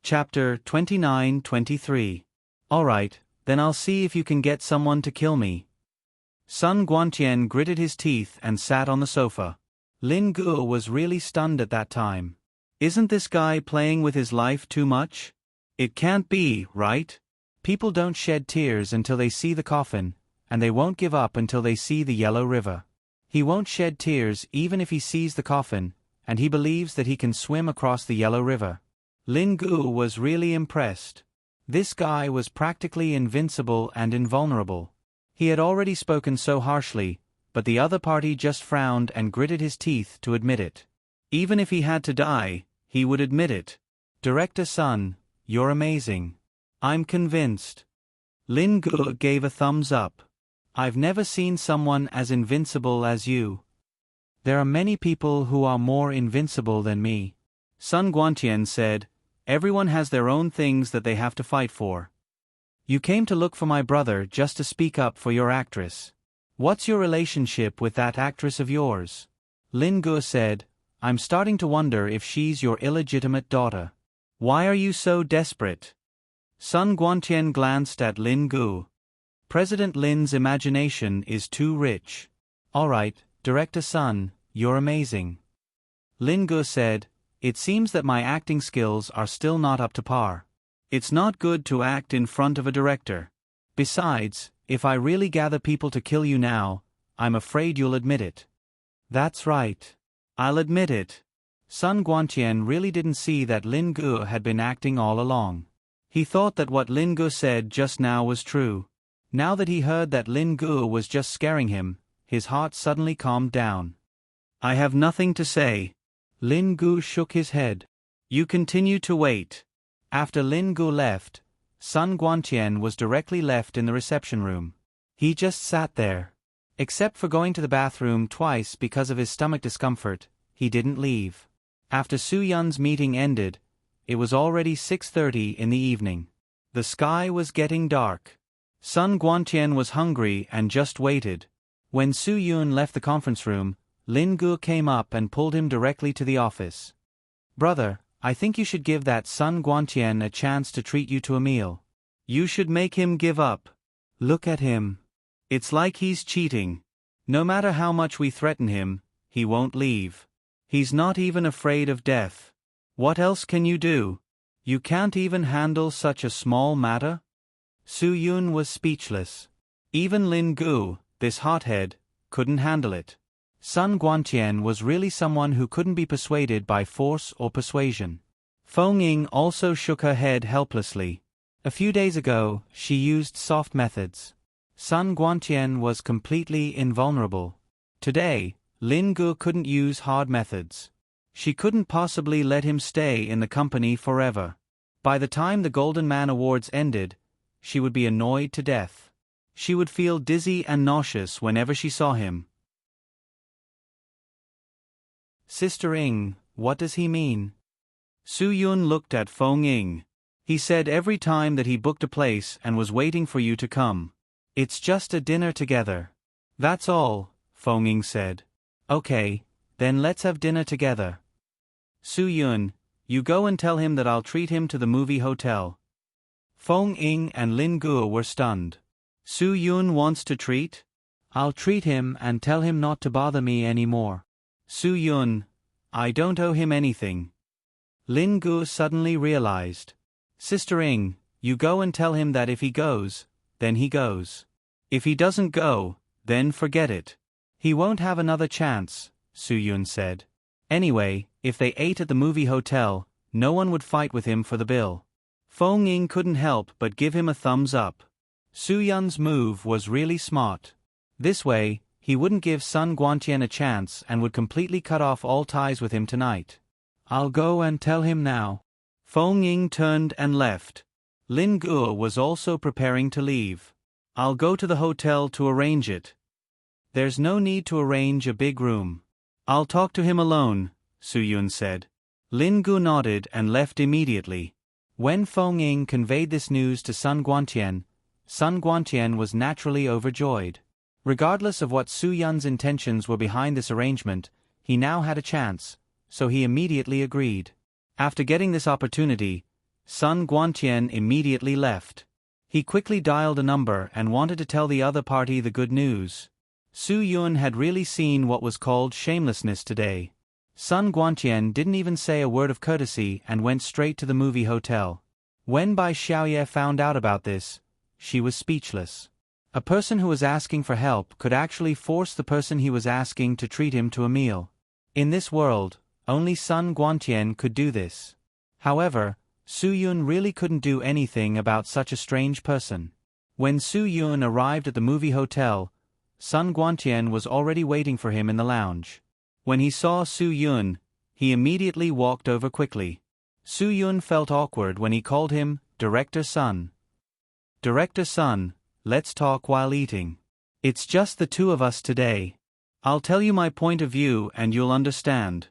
Chapter 29-23. Alright, then I'll see if you can get someone to kill me. Sun Guantian gritted his teeth and sat on the sofa. Lin Guo was really stunned at that time. Isn't this guy playing with his life too much? It can't be, right? People don't shed tears until they see the coffin, and they won't give up until they see the Yellow River. He won't shed tears even if he sees the coffin, and he believes that he can swim across the Yellow River. Lin Guo was really impressed. This guy was practically invincible and invulnerable. He had already spoken so harshly, but the other party just frowned and gritted his teeth to admit it. Even if he had to die, he would admit it. Director Sun, you're amazing. I'm convinced. Lin Guo gave a thumbs up. I've never seen someone as invincible as you. There are many people who are more invincible than me. Sun Guantian said, everyone has their own things that they have to fight for. You came to look for my brother just to speak up for your actress. What's your relationship with that actress of yours? Lin Guo said, I'm starting to wonder if she's your illegitimate daughter. Why are you so desperate? Sun Guantian glanced at Lin Guo. President Lin's imagination is too rich. Alright, Director Sun, you're amazing. Lin Guo said, it seems that my acting skills are still not up to par. It's not good to act in front of a director. Besides, if I really gather people to kill you now, I'm afraid you'll admit it. That's right. I'll admit it. Sun Guantian really didn't see that Lin Guo had been acting all along. He thought that what Lin Guo said just now was true. Now that he heard that Lin Guo was just scaring him, his heart suddenly calmed down. I have nothing to say. Lin Guo shook his head. You continue to wait. After Lin Guo left, Sun Guantian was directly left in the reception room. He just sat there. Except for going to the bathroom twice because of his stomach discomfort, he didn't leave. After Su Yun's meeting ended, it was already 6:30 in the evening. The sky was getting dark. Sun Guantian was hungry and just waited. When Su Yun left the conference room, Lin Guo came up and pulled him directly to the office. Brother, I think you should give that Sun Guantian a chance to treat you to a meal. You should make him give up. Look at him. It's like he's cheating. No matter how much we threaten him, he won't leave. He's not even afraid of death. What else can you do? You can't even handle such a small matter? Su Yun was speechless. Even Lin Guo, this hothead, couldn't handle it. Sun Guantian was really someone who couldn't be persuaded by force or persuasion. Feng Ying also shook her head helplessly. A few days ago, she used soft methods. Sun Guantian was completely invulnerable. Today, Lin Guo couldn't use hard methods. She couldn't possibly let him stay in the company forever. By the time the Golden Man Awards ended, she would be annoyed to death. She would feel dizzy and nauseous whenever she saw him. Sister Ying, what does he mean? Su Yun looked at Feng Ying. He said every time that he booked a place and was waiting for you to come. It's just a dinner together. That's all, Feng Ying said. Okay, then let's have dinner together. Su Yun, you go and tell him that I'll treat him to the movie hotel. Feng Ying and Lin Guo were stunned. Su Yun wants to treat? I'll treat him and tell him not to bother me anymore. Su Yun, I don't owe him anything. Lin Guo suddenly realized. Sister Ying, you go and tell him that if he goes, then he goes. If he doesn't go, then forget it. He won't have another chance, Su Yun said. Anyway, if they ate at the movie hotel, no one would fight with him for the bill. Feng Ying couldn't help but give him a thumbs up. Su Yun's move was really smart. This way, he wouldn't give Sun Guantian a chance and would completely cut off all ties with him tonight. I'll go and tell him now. Feng Ying turned and left. Lin Guo was also preparing to leave. I'll go to the hotel to arrange it. There's no need to arrange a big room. I'll talk to him alone, Su Yun said. Lin Gu nodded and left immediately. When Feng Ying conveyed this news to Sun Guantian was naturally overjoyed. Regardless of what Su Yun's intentions were behind this arrangement, he now had a chance, so he immediately agreed. After getting this opportunity, Sun Guantian immediately left. He quickly dialed a number and wanted to tell the other party the good news. Su Yun had really seen what was called shamelessness today. Sun Guantian didn't even say a word of courtesy and went straight to the movie hotel. When Bai Xiaoye found out about this, she was speechless. A person who was asking for help could actually force the person he was asking to treat him to a meal. In this world, only Sun Guantian could do this. However, Su Yun really couldn't do anything about such a strange person. When Su Yun arrived at the movie hotel, Sun Guantian was already waiting for him in the lounge. When he saw Su Yun, he immediately walked over quickly. Su Yun felt awkward when he called him Director Sun. Director Sun, let's talk while eating. It's just the two of us today. I'll tell you my point of view and you'll understand.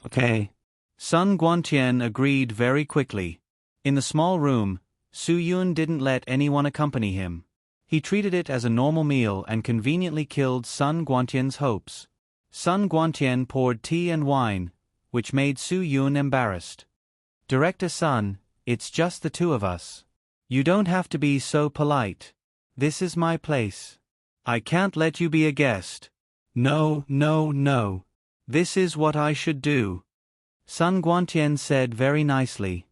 Okay. Sun Guantian agreed very quickly. In the small room, Su Yun didn't let anyone accompany him. He treated it as a normal meal and conveniently killed Sun Guantian's hopes. Sun Guantian poured tea and wine, which made Su Yun embarrassed. Director Sun, it's just the two of us. You don't have to be so polite. This is my place. I can't let you be a guest. No. This is what I should do. Sun Guantian said very nicely.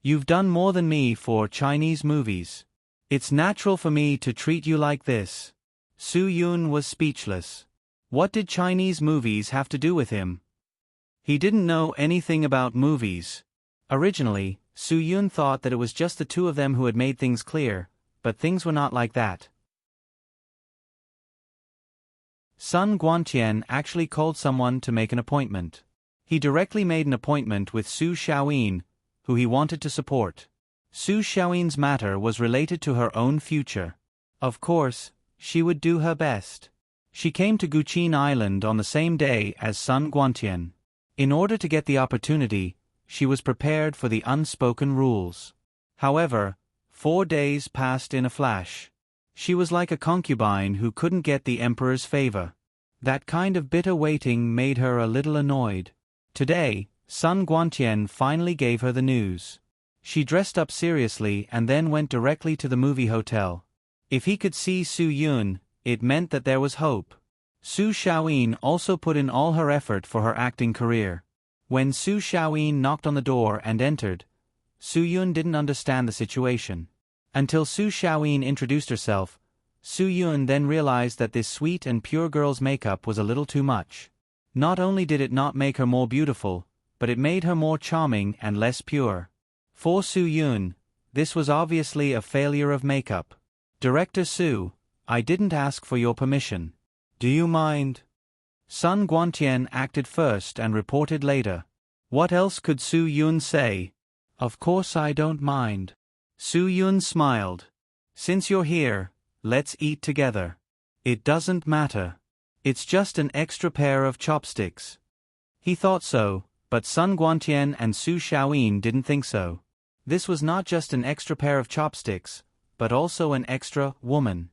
You've done more than me for Chinese movies. It's natural for me to treat you like this. Su Yun was speechless. What did Chinese movies have to do with him? He didn't know anything about movies. Originally, Su Yun thought that it was just the two of them who had made things clear, but things were not like that. Sun Guantian actually called someone to make an appointment. He directly made an appointment with Su Xiaoyin, who he wanted to support. Su Xiaoyin's matter was related to her own future. Of course, she would do her best. She came to Guqin Island on the same day as Sun Guantian. In order to get the opportunity, she was prepared for the unspoken rules. However, 4 days passed in a flash. She was like a concubine who couldn't get the emperor's favor. That kind of bitter waiting made her a little annoyed. Today, Sun Guantian finally gave her the news. She dressed up seriously and then went directly to the movie hotel. If he could see Su Yun, it meant that there was hope. Su Xiaoyin also put in all her effort for her acting career. When Su Xiaoyin knocked on the door and entered, Su Yun didn't understand the situation. Until Su Xiaoyin introduced herself, Su Yun then realized that this sweet and pure girl's makeup was a little too much. Not only did it not make her more beautiful, but it made her more charming and less pure. For Su Yun, this was obviously a failure of makeup. Director Su, I didn't ask for your permission. Do you mind? Sun Guantian acted first and reported later. What else could Su Yun say? Of course I don't mind. Su Yun smiled. Since you're here, let's eat together. It doesn't matter. It's just an extra pair of chopsticks. He thought so, but Sun Guantian and Su Xiaoyin didn't think so. This was not just an extra pair of chopsticks, but also an extra woman.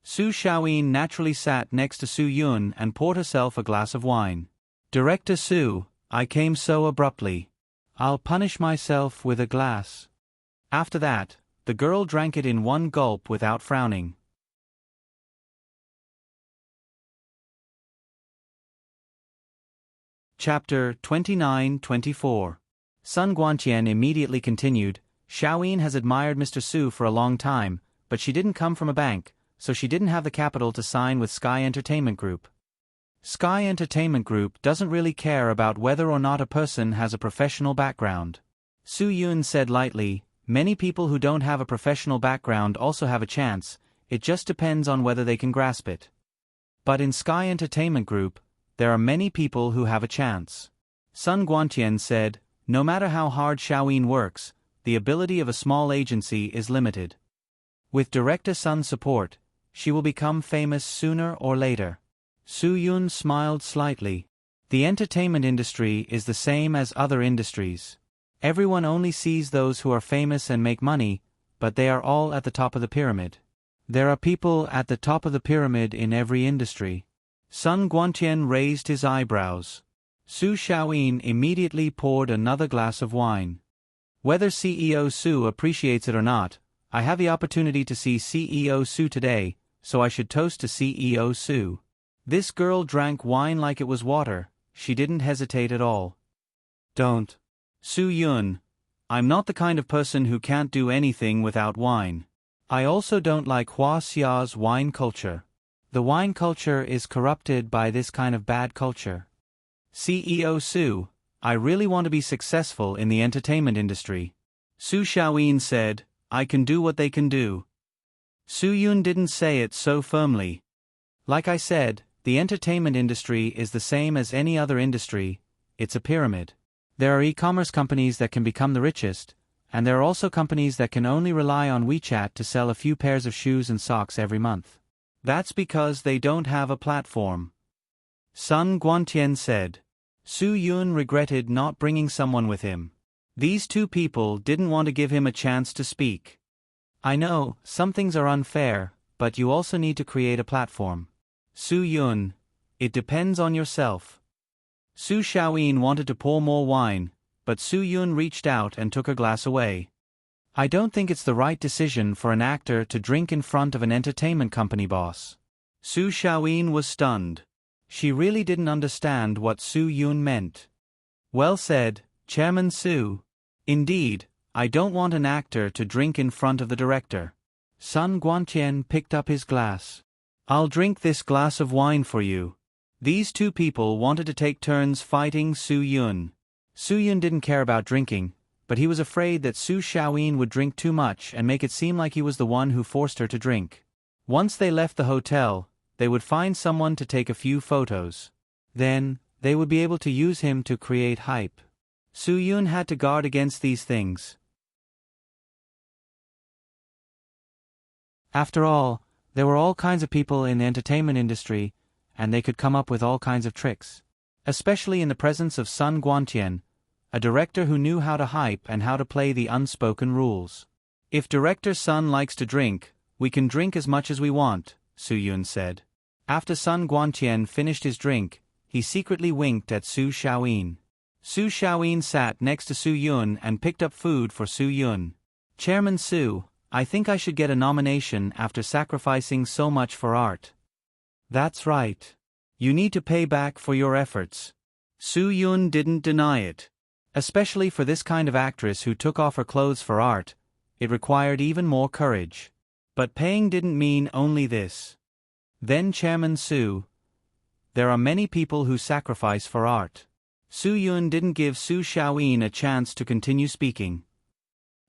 Su Xiaoyin naturally sat next to Su Yun and poured herself a glass of wine. Director Su, I came so abruptly. I'll punish myself with a glass. After that, the girl drank it in one gulp without frowning. Chapter 29-24. Sun Guantian immediately continued, Xiaoyin has admired Mr. Su for a long time, but she didn't come from a bank, so she didn't have the capital to sign with Sky Entertainment Group. Sky Entertainment Group doesn't really care about whether or not a person has a professional background. Su Yun said lightly, many people who don't have a professional background also have a chance, it just depends on whether they can grasp it. But in Sky Entertainment Group, there are many people who have a chance. Sun Guantian said, no matter how hard Xiaoyin works, the ability of a small agency is limited. With Director Sun's support, she will become famous sooner or later. Su Yun smiled slightly. The entertainment industry is the same as other industries. Everyone only sees those who are famous and make money, but they are all at the top of the pyramid. There are people at the top of the pyramid in every industry. Sun Guantian raised his eyebrows. Su Xiaoyin immediately poured another glass of wine. Whether CEO Su appreciates it or not, I have the opportunity to see CEO Su today, so I should toast to CEO Su. This girl drank wine like it was water. She didn't hesitate at all. Don't. Su Yun. I'm not the kind of person who can't do anything without wine. I also don't like Hua Xia's wine culture. The wine culture is corrupted by this kind of bad culture. CEO Su, I really want to be successful in the entertainment industry. Su Xiaoyin said, I can do what they can do. Su Yun didn't say it so firmly. Like I said, the entertainment industry is the same as any other industry, it's a pyramid. There are e-commerce companies that can become the richest, and there are also companies that can only rely on WeChat to sell a few pairs of shoes and socks every month. That's because they don't have a platform. Sun Guantian said. Su Yun regretted not bringing someone with him. These two people didn't want to give him a chance to speak. I know, some things are unfair, but you also need to create a platform. Su Yun, it depends on yourself. Su Xiaoyin wanted to pour more wine, but Su Yun reached out and took a glass away. I don't think it's the right decision for an actor to drink in front of an entertainment company boss. Su Xiaoyin was stunned. She really didn't understand what Su Yun meant. Well said, Chairman Su. Indeed, I don't want an actor to drink in front of the director. Sun Guantian picked up his glass. I'll drink this glass of wine for you. These two people wanted to take turns fighting Su Yun. Su Yun didn't care about drinking, but he was afraid that Su Xiaoyin would drink too much and make it seem like he was the one who forced her to drink. Once they left the hotel, they would find someone to take a few photos. Then, they would be able to use him to create hype. Su Yun had to guard against these things. After all, there were all kinds of people in the entertainment industry, and they could come up with all kinds of tricks. Especially in the presence of Sun Guantian, a director who knew how to hype and how to play the unspoken rules. If Director Sun likes to drink, we can drink as much as we want, Su Yun said. After Sun Guantian finished his drink, he secretly winked at Su Xiaoyin. Su Xiaoyin sat next to Su Yun and picked up food for Su Yun. Chairman Su, I think I should get a nomination after sacrificing so much for art. That's right. You need to pay back for your efforts. Su Yun didn't deny it. Especially for this kind of actress who took off her clothes for art, it required even more courage. But paying didn't mean only this. Then Chairman Su, there are many people who sacrifice for art. Su Yun didn't give Su Xiaoyin a chance to continue speaking.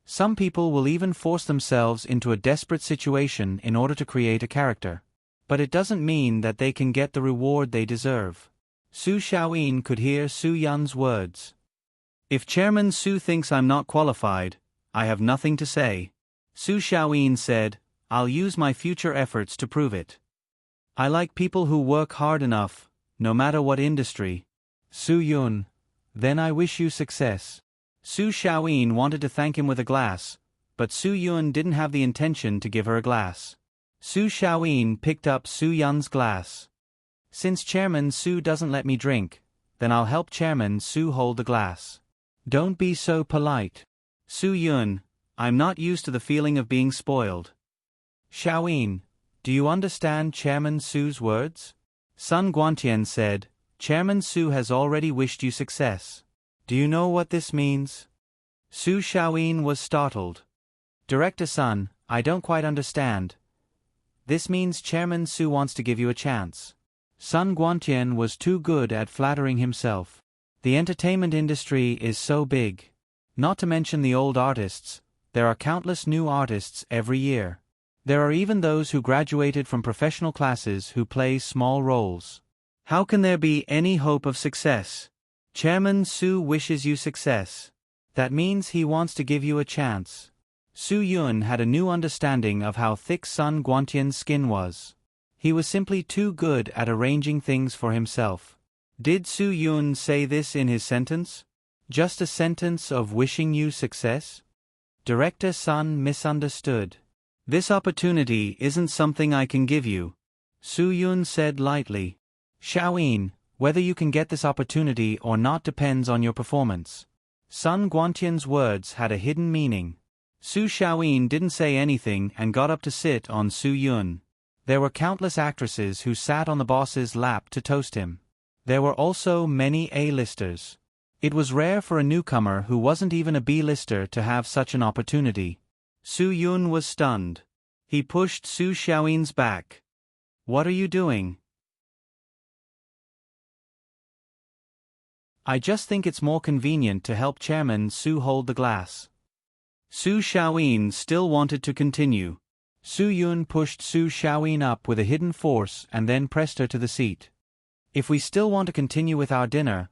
Some people will even force themselves into a desperate situation in order to create a character. But it doesn't mean that they can get the reward they deserve. Su Xiaoyin could hear Su Yun's words. If Chairman Su thinks I'm not qualified, I have nothing to say. Su Xiaoyin said, I'll use my future efforts to prove it. I like people who work hard enough, no matter what industry. Su Yun, then I wish you success. Su Xiaoyin wanted to thank him with a glass, but Su Yun didn't have the intention to give her a glass. Su Xiaoyin picked up Su Yun's glass. Since Chairman Su doesn't let me drink, then I'll help Chairman Su hold the glass. Don't be so polite. Su Yun, I'm not used to the feeling of being spoiled. Xiaoyin, do you understand Chairman Su's words? Sun Guantian said, Chairman Su has already wished you success. Do you know what this means? Su Xiaoyin was startled. Director Sun, I don't quite understand. This means Chairman Su wants to give you a chance. Sun Guantian was too good at flattering himself. The entertainment industry is so big. Not to mention the old artists, there are countless new artists every year. There are even those who graduated from professional classes who play small roles. How can there be any hope of success? Chairman Su wishes you success. That means he wants to give you a chance. Su Yun had a new understanding of how thick Sun Guantian's skin was. He was simply too good at arranging things for himself. Did Su Yun say this in his sentence? Just a sentence of wishing you success? Director Sun misunderstood. This opportunity isn't something I can give you, Su Yun said lightly. Xiaoyin, whether you can get this opportunity or not depends on your performance. Sun Guantian's words had a hidden meaning. Su Xiaoyin didn't say anything and got up to sit on Su Yun. There were countless actresses who sat on the boss's lap to toast him. There were also many A-listers. It was rare for a newcomer who wasn't even a B-lister to have such an opportunity. Su Yun was stunned. He pushed Su Xiaoyin's back. What are you doing? I just think it's more convenient to help Chairman Su hold the glass. Su Xiaoyin still wanted to continue. Su Yun pushed Su Xiaoyin up with a hidden force and then pressed her to the seat. If we still want to continue with our dinner,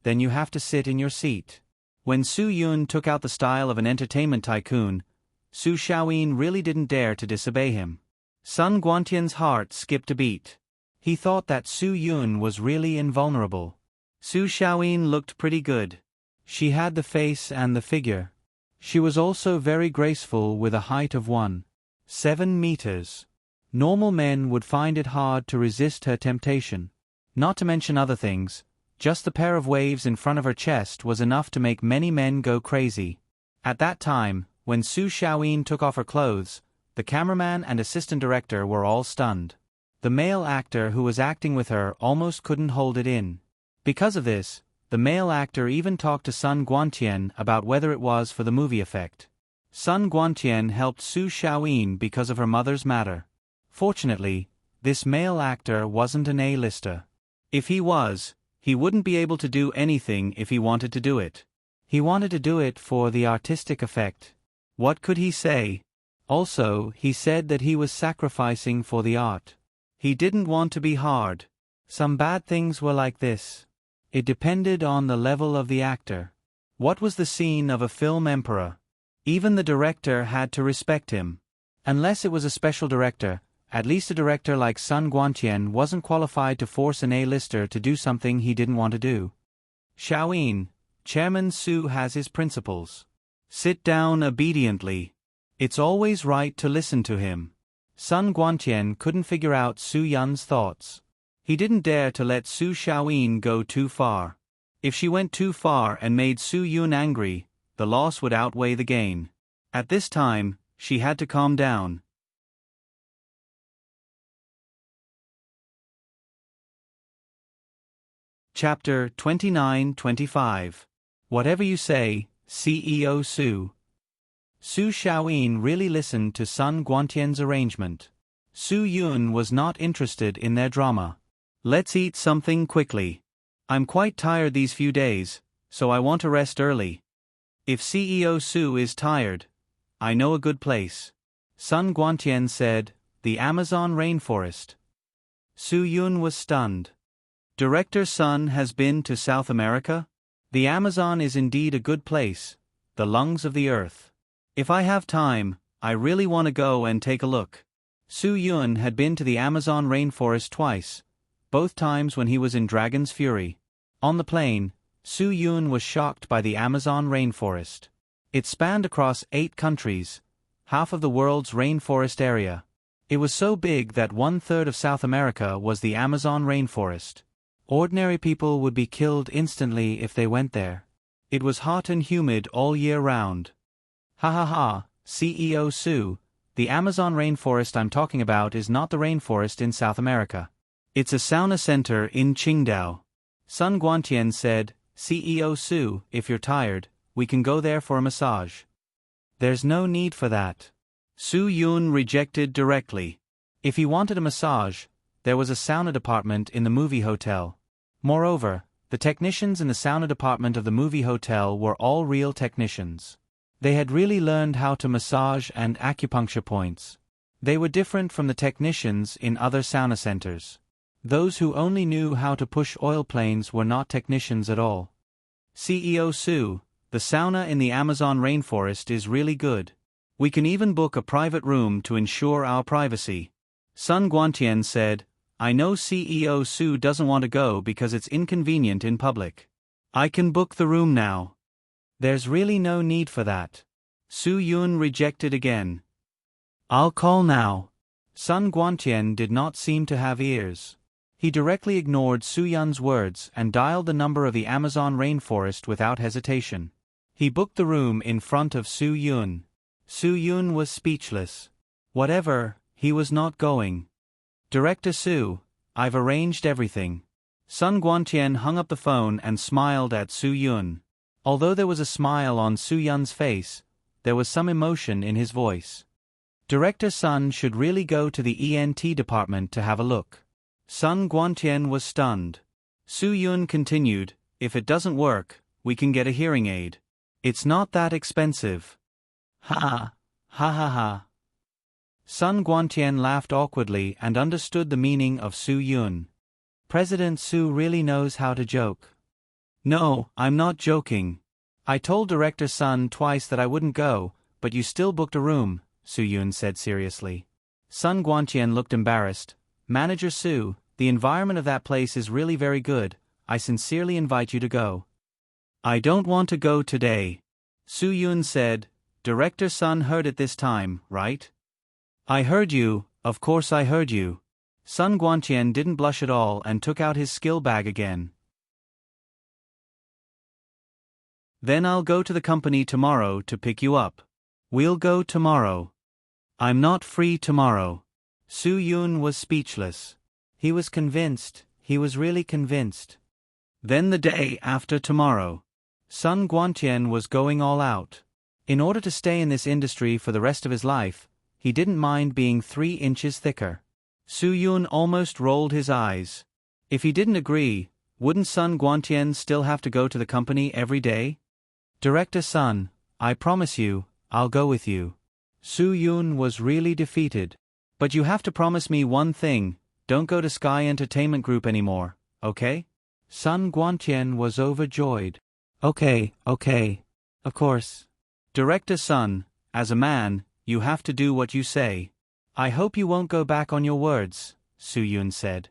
then you have to sit in your seat. When Su Yun took out the style of an entertainment tycoon, Su Xiaoyin really didn't dare to disobey him. Sun Guantian's heart skipped a beat. He thought that Su Yun was really invulnerable. Su Xiaoyin looked pretty good. She had the face and the figure. She was also very graceful with a height of 1.7 meters. Normal men would find it hard to resist her temptation. Not to mention other things, just the pair of waves in front of her chest was enough to make many men go crazy. At that time, when Su Xiaoyin took off her clothes, the cameraman and assistant director were all stunned. The male actor who was acting with her almost couldn't hold it in. Because of this, the male actor even talked to Sun Guantian about whether it was for the movie effect. Sun Guantian helped Su Xiaoyin because of her mother's matter. Fortunately, this male actor wasn't an A-lister. If he was, he wouldn't be able to do anything if he wanted to do it. He wanted to do it for the artistic effect. What could he say? Also, he said that he was sacrificing for the art. He didn't want to be hard. Some bad things were like this. It depended on the level of the actor. What was the scene of a film emperor? Even the director had to respect him. Unless it was a special director, at least a director like Sun Guantian wasn't qualified to force an A-lister to do something he didn't want to do. Xiaoyin, Chairman Su has his principles. Sit down obediently. It's always right to listen to him. Sun Guantian couldn't figure out Su Yun's thoughts. He didn't dare to let Su Xiaoyin go too far. If she went too far and made Su Yun angry, the loss would outweigh the gain. At this time, she had to calm down. Chapter 29-25. Whatever you say, CEO Su. Su Xiaoyin really listened to Sun Guantian's arrangement. Su Yun was not interested in their drama. Let's eat something quickly. I'm quite tired these few days, so I want to rest early. If CEO Su is tired, I know a good place. Sun Guantian said, the Amazon rainforest. Su Yun was stunned. Director Sun has been to South America? The Amazon is indeed a good place, the lungs of the earth. If I have time, I really want to go and take a look. Su Yun had been to the Amazon rainforest twice, both times when he was in Dragon's Fury. On the plane, Su Yun was shocked by the Amazon rainforest. It spanned across 8 countries, half of the world's rainforest area. It was so big that 1/3 of South America was the Amazon rainforest. Ordinary people would be killed instantly if they went there. It was hot and humid all year round. Ha ha ha, CEO Su, the Amazon rainforest I'm talking about is not the rainforest in South America. It's a sauna center in Qingdao. Sun Guantian said, CEO Su, if you're tired, we can go there for a massage. There's no need for that. Su Yun rejected directly. If he wanted a massage, there was a sauna department in the movie hotel. Moreover, the technicians in the sauna department of the movie hotel were all real technicians. They had really learned how to massage and acupuncture points. They were different from the technicians in other sauna centers. Those who only knew how to push oil planes were not technicians at all. CEO Su, the sauna in the Amazon rainforest is really good. We can even book a private room to ensure our privacy. Sun Guantian said, I know CEO Su doesn't want to go because it's inconvenient in public. I can book the room now. There's really no need for that. Su Yun rejected again. I'll call now. Sun Guantian did not seem to have ears. He directly ignored Su Yun's words and dialed the number of the Amazon rainforest without hesitation. He booked the room in front of Su Yun. Su Yun was speechless. Whatever, he was not going. Director Su, I've arranged everything. Sun Guantian hung up the phone and smiled at Su Yun. Although there was a smile on Su Yun's face, there was some emotion in his voice. Director Sun should really go to the ENT department to have a look. Sun Guantian was stunned. Su Yun continued, if it doesn't work, we can get a hearing aid. It's not that expensive. Ha ha. Sun Guantian laughed awkwardly and understood the meaning of Su Yun. President Su really knows how to joke. No, I'm not joking. I told Director Sun twice that I wouldn't go, but you still booked a room, Su Yun said seriously. Sun Guantian looked embarrassed. Manager Su, the environment of that place is really very good. I sincerely invite you to go. I don't want to go today. Su Yun said. Director Sun heard it this time, right? I heard you, of course I heard you. Sun Guantian didn't blush at all and took out his skill bag again. Then I'll go to the company tomorrow to pick you up. We'll go tomorrow. I'm not free tomorrow. Su Yun was speechless. He was convinced, he was really convinced. Then the day after tomorrow. Sun Guantian was going all out. In order to stay in this industry for the rest of his life, he didn't mind being 3 inches thicker. Su Yun almost rolled his eyes. If he didn't agree, wouldn't Sun Guantian still have to go to the company every day? Director Sun, I promise you, I'll go with you. Su Yun was really defeated. But you have to promise me one thing, don't go to Sky Entertainment Group anymore, okay? Sun Guantian was overjoyed. Okay. Of course. Director Sun, as a man, you have to do what you say. I hope you won't go back on your words, Su Yun said.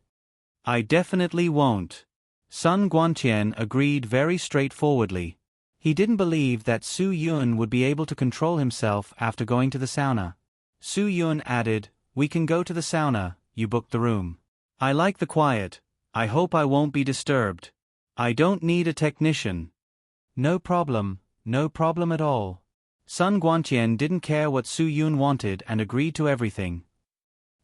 I definitely won't. Sun Guantian agreed very straightforwardly. He didn't believe that Su Yun would be able to control himself after going to the sauna. Su Yun added, we can go to the sauna, you booked the room. I like the quiet. I hope I won't be disturbed. I don't need a technician. No problem at all. Sun Guantian didn't care what Su Yun wanted and agreed to everything.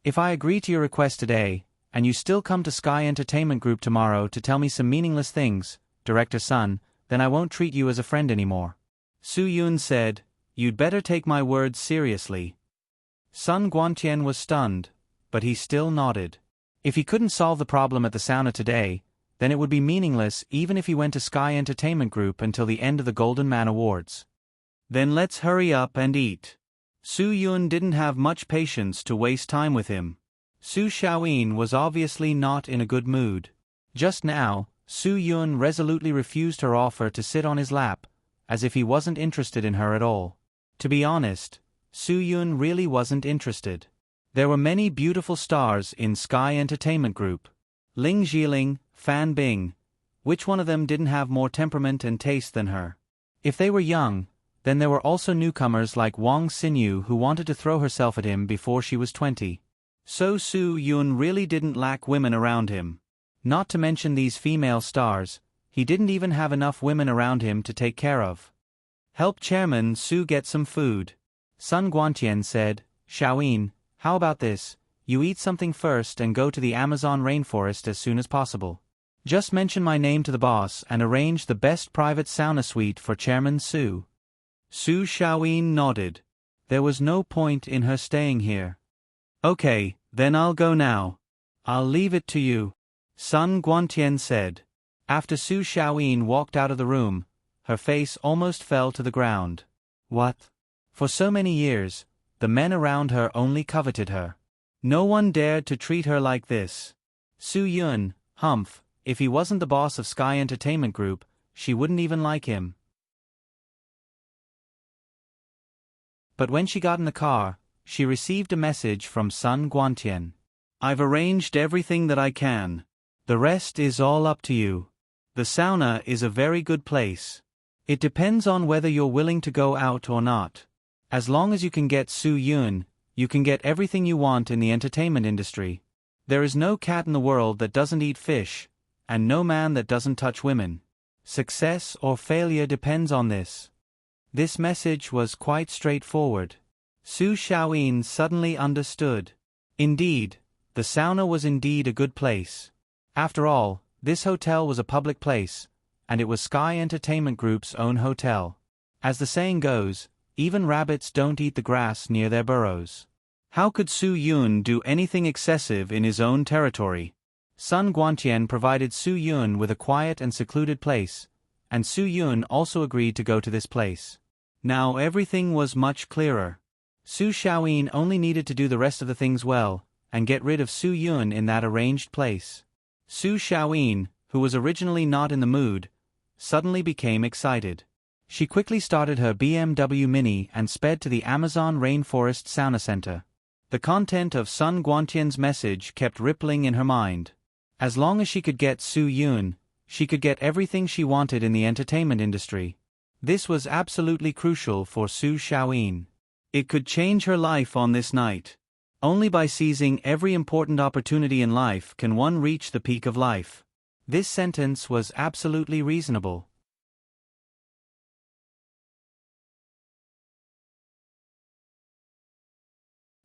If I agree to your request today, and you still come to Sky Entertainment Group tomorrow to tell me some meaningless things, Director Sun, then I won't treat you as a friend anymore. Su Yun said, you'd better take my words seriously. Sun Guantian was stunned, but he still nodded. If he couldn't solve the problem at the sauna today, then it would be meaningless even if he went to Sky Entertainment Group until the end of the Golden Man Awards. Then let's hurry up and eat. Su Yun didn't have much patience to waste time with him. Su Xiaoyin was obviously not in a good mood. Just now, Su Yun resolutely refused her offer to sit on his lap, as if he wasn't interested in her at all. To be honest, Su Yun really wasn't interested. There were many beautiful stars in Sky Entertainment Group. Ling Jiling, Fan Bing. Which one of them didn't have more temperament and taste than her? If they were young, then there were also newcomers like Wang Xinyu who wanted to throw herself at him before she was 20. So Su Yun really didn't lack women around him. Not to mention these female stars, he didn't even have enough women around him to take care of. Help Chairman Su get some food. Sun Guantian said, Xiaoyin, how about this? You eat something first and go to the Amazon rainforest as soon as possible. Just mention my name to the boss and arrange the best private sauna suite for Chairman Su. Su Xiaoyin nodded. There was no point in her staying here. Okay, then I'll go now. I'll leave it to you, Sun Guantian said. After Su Xiaoyin walked out of the room, her face almost fell to the ground. What? For so many years, the men around her only coveted her. No one dared to treat her like this. Su Yun, humph, if he wasn't the boss of Sky Entertainment Group, she wouldn't even like him. But when she got in the car, she received a message from Sun Guantian. I've arranged everything that I can. The rest is all up to you. The sauna is a very good place. It depends on whether you're willing to go out or not. As long as you can get Su Yun, you can get everything you want in the entertainment industry. There is no cat in the world that doesn't eat fish, and no man that doesn't touch women. Success or failure depends on this. This message was quite straightforward. Su Xiaoyin suddenly understood. Indeed, the sauna was indeed a good place. After all, this hotel was a public place, and it was Sky Entertainment Group's own hotel. As the saying goes, even rabbits don't eat the grass near their burrows. How could Su Yun do anything excessive in his own territory? Sun Guantian provided Su Yun with a quiet and secluded place, and Su Yun also agreed to go to this place. Now everything was much clearer. Su Xiaoyin only needed to do the rest of the things well, and get rid of Su Yun in that arranged place. Su Xiaoyin, who was originally not in the mood, suddenly became excited. She quickly started her BMW Mini and sped to the Amazon Rainforest Sauna Center. The content of Sun Guantian's message kept rippling in her mind. As long as she could get Su Yun, she could get everything she wanted in the entertainment industry. This was absolutely crucial for Su Xiaoyin. It could change her life on this night. Only by seizing every important opportunity in life can one reach the peak of life. This sentence was absolutely reasonable.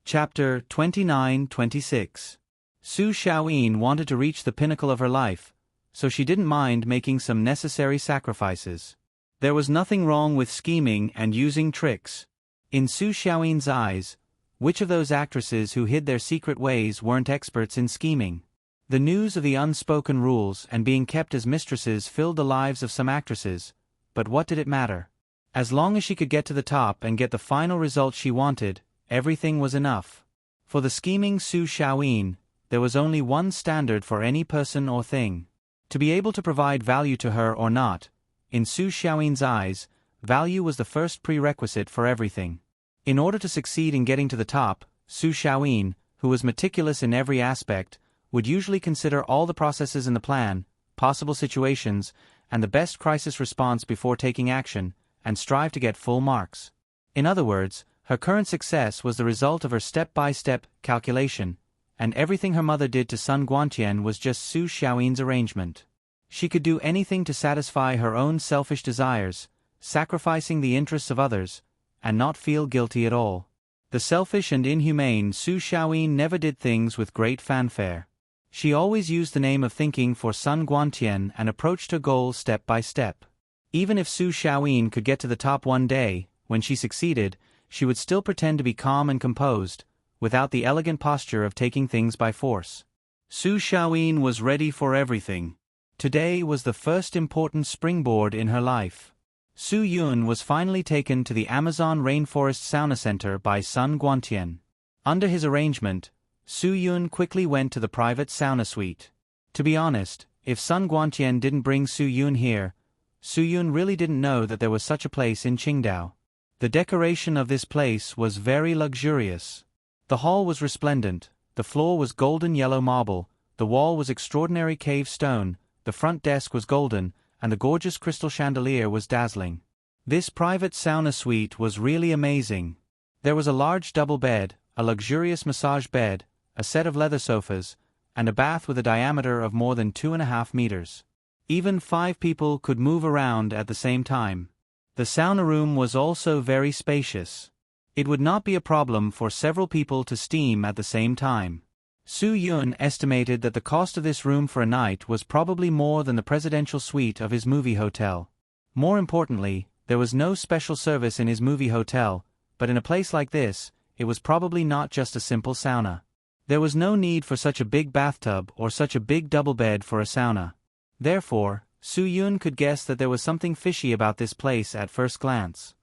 Chapter 29-26. Su Xiaoyin wanted to reach the pinnacle of her life, so she didn't mind making some necessary sacrifices. There was nothing wrong with scheming and using tricks. In Su Xiaoyin's eyes, which of those actresses who hid their secret ways weren't experts in scheming? The news of the unspoken rules and being kept as mistresses filled the lives of some actresses, but what did it matter? As long as she could get to the top and get the final result she wanted, everything was enough. For the scheming Su Xiaoyin, there was only one standard for any person or thing. To be able to provide value to her or not, in Su Xiaoyin's eyes, value was the first prerequisite for everything. In order to succeed in getting to the top, Su Xiaoyin, who was meticulous in every aspect, would usually consider all the processes in the plan, possible situations, and the best crisis response before taking action, and strive to get full marks. In other words, her current success was the result of her step-by-step calculation, and everything her mother did to Sun Guantian was just Su Xiaoyin's arrangement. She could do anything to satisfy her own selfish desires, sacrificing the interests of others, and not feel guilty at all. The selfish and inhumane Su Xiaoyin never did things with great fanfare. She always used the name of thinking for Sun Guantian and approached her goal step by step. Even if Su Xiaoyin could get to the top one day, when she succeeded, she would still pretend to be calm and composed, without the elegant posture of taking things by force. Su Xiaoyin was ready for everything. Today was the first important springboard in her life. Su Yun was finally taken to the Amazon Rainforest Sauna Center by Sun Guantian. Under his arrangement, Su Yun quickly went to the private sauna suite. To be honest, if Sun Guantian didn't bring Su Yun here, Su Yun really didn't know that there was such a place in Qingdao. The decoration of this place was very luxurious. The hall was resplendent, the floor was golden yellow marble, the wall was extraordinary cave stone, the front desk was golden, and the gorgeous crystal chandelier was dazzling. This private sauna suite was really amazing. There was a large double bed, a luxurious massage bed, a set of leather sofas, and a bath with a diameter of more than 2.5 meters. Even 5 people could move around at the same time. The sauna room was also very spacious. It would not be a problem for several people to steam at the same time. Su Yun estimated that the cost of this room for a night was probably more than the presidential suite of his movie hotel. More importantly, there was no special service in his movie hotel, but in a place like this, it was probably not just a simple sauna. There was no need for such a big bathtub or such a big double bed for a sauna. Therefore, Su Yun could guess that there was something fishy about this place at first glance.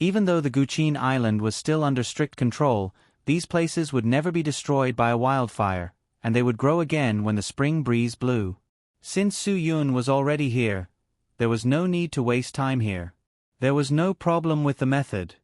Even though the Guqin Island was still under strict control, these places would never be destroyed by a wildfire, and they would grow again when the spring breeze blew. Since Su Yun was already here, there was no need to waste time here. There was no problem with the method.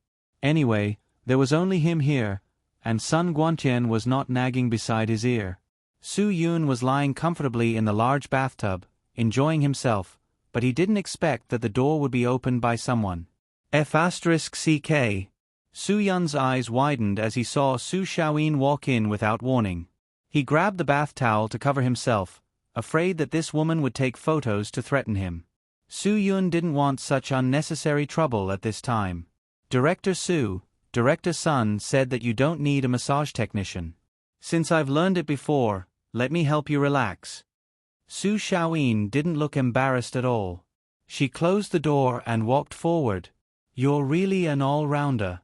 Anyway, there was only him here, and Sun Guantian was not nagging beside his ear. Su Yun was lying comfortably in the large bathtub, enjoying himself, but he didn't expect that the door would be opened by someone. F***CK. Su Yun's eyes widened as he saw Su Xiaoyin walk in without warning. He grabbed the bath towel to cover himself, afraid that this woman would take photos to threaten him. Su Yun didn't want such unnecessary trouble at this time. Director Sun said that you don't need a massage technician. Since I've learned it before, let me help you relax. Su Xiaoyin didn't look embarrassed at all. She closed the door and walked forward. You're really an all-rounder.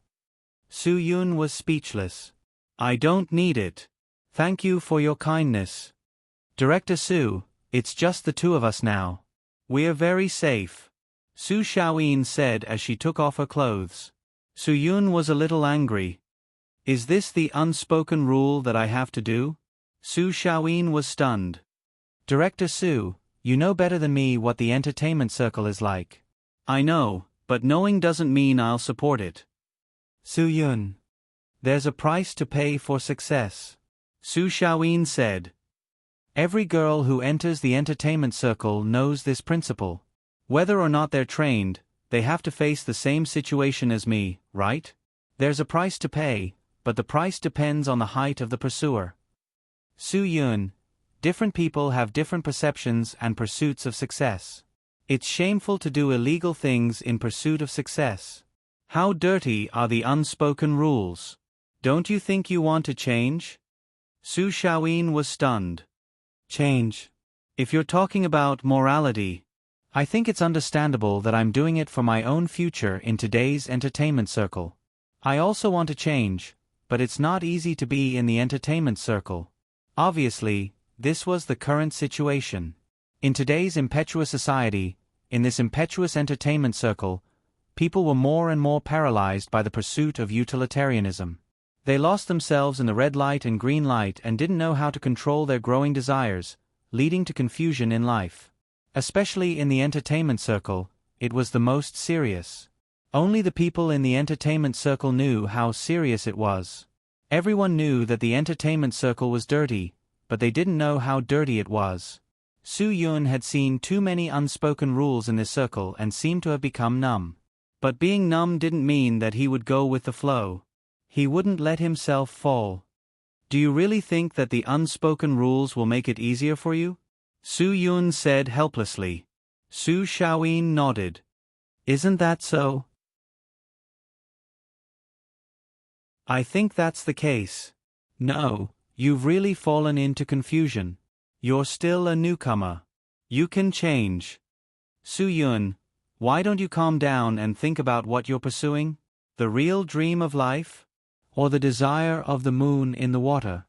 Su Yun was speechless. I don't need it. Thank you for your kindness. Director Su, it's just the two of us now. We're very safe. Su Xiaoyin said as she took off her clothes. Su Yun was a little angry. Is this the unspoken rule that I have to do? Su Xiaoyin was stunned. Director Su, you know better than me what the entertainment circle is like. I know, but knowing doesn't mean I'll support it. Su Yun. There's a price to pay for success. Su Xiaoyin said. Every girl who enters the entertainment circle knows this principle. Whether or not they're trained, they have to face the same situation as me, right? There's a price to pay, but the price depends on the height of the pursuer. Su Yun. Different people have different perceptions and pursuits of success. It's shameful to do illegal things in pursuit of success. How dirty are the unspoken rules? Don't you think you want to change? Su Xiaoyin was stunned. Change. If you're talking about morality, I think it's understandable that I'm doing it for my own future in today's entertainment circle. I also want to change, but it's not easy to be in the entertainment circle. Obviously, this was the current situation. In today's impetuous society, in this impetuous entertainment circle, people were more and more paralyzed by the pursuit of utilitarianism. They lost themselves in the red light and green light and didn't know how to control their growing desires, leading to confusion in life. Especially in the entertainment circle, it was the most serious. Only the people in the entertainment circle knew how serious it was. Everyone knew that the entertainment circle was dirty, but they didn't know how dirty it was. Su Yun had seen too many unspoken rules in this circle and seemed to have become numb. But being numb didn't mean that he would go with the flow. He wouldn't let himself fall. Do you really think that the unspoken rules will make it easier for you? Su Yun said helplessly. Su Xiaoyin nodded. Isn't that so? I think that's the case. No, you've really fallen into confusion. You're still a newcomer. You can change. Su Yun, why don't you calm down and think about what you're pursuing? The real dream of life? Or the desire of the moon in the water?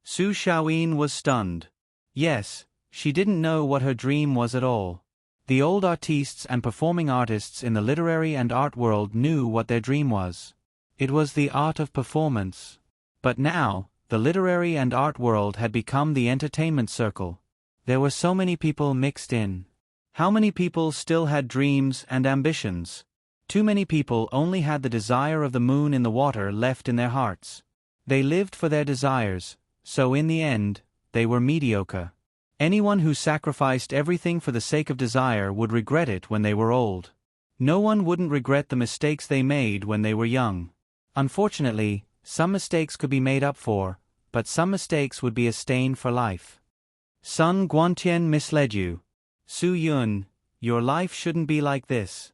Su Xiaoyin was stunned. Yes, she didn't know what her dream was at all. The old artistes and performing artists in the literary and art world knew what their dream was. It was the art of performance. But now, the literary and art world had become the entertainment circle. There were so many people mixed in. How many people still had dreams and ambitions? Too many people only had the desire of the moon in the water left in their hearts. They lived for their desires, so in the end, they were mediocre. Anyone who sacrificed everything for the sake of desire would regret it when they were old. No one wouldn't regret the mistakes they made when they were young. Unfortunately, some mistakes could be made up for, but some mistakes would be a stain for life. Sun Guantian misled you. Su Yun, your life shouldn't be like this.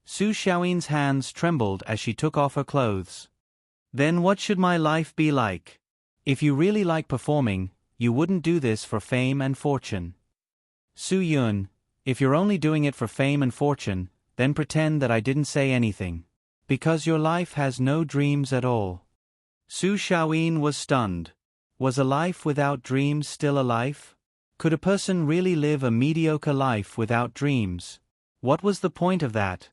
Su Xiaoyin's hands trembled as she took off her clothes. Then what should my life be like? If you really like performing, you wouldn't do this for fame and fortune. Su Yun, if you're only doing it for fame and fortune, then pretend that I didn't say anything. Because your life has no dreams at all. Su Xiaoyin was stunned. Was a life without dreams still a life? Could a person really live a mediocre life without dreams? What was the point of that?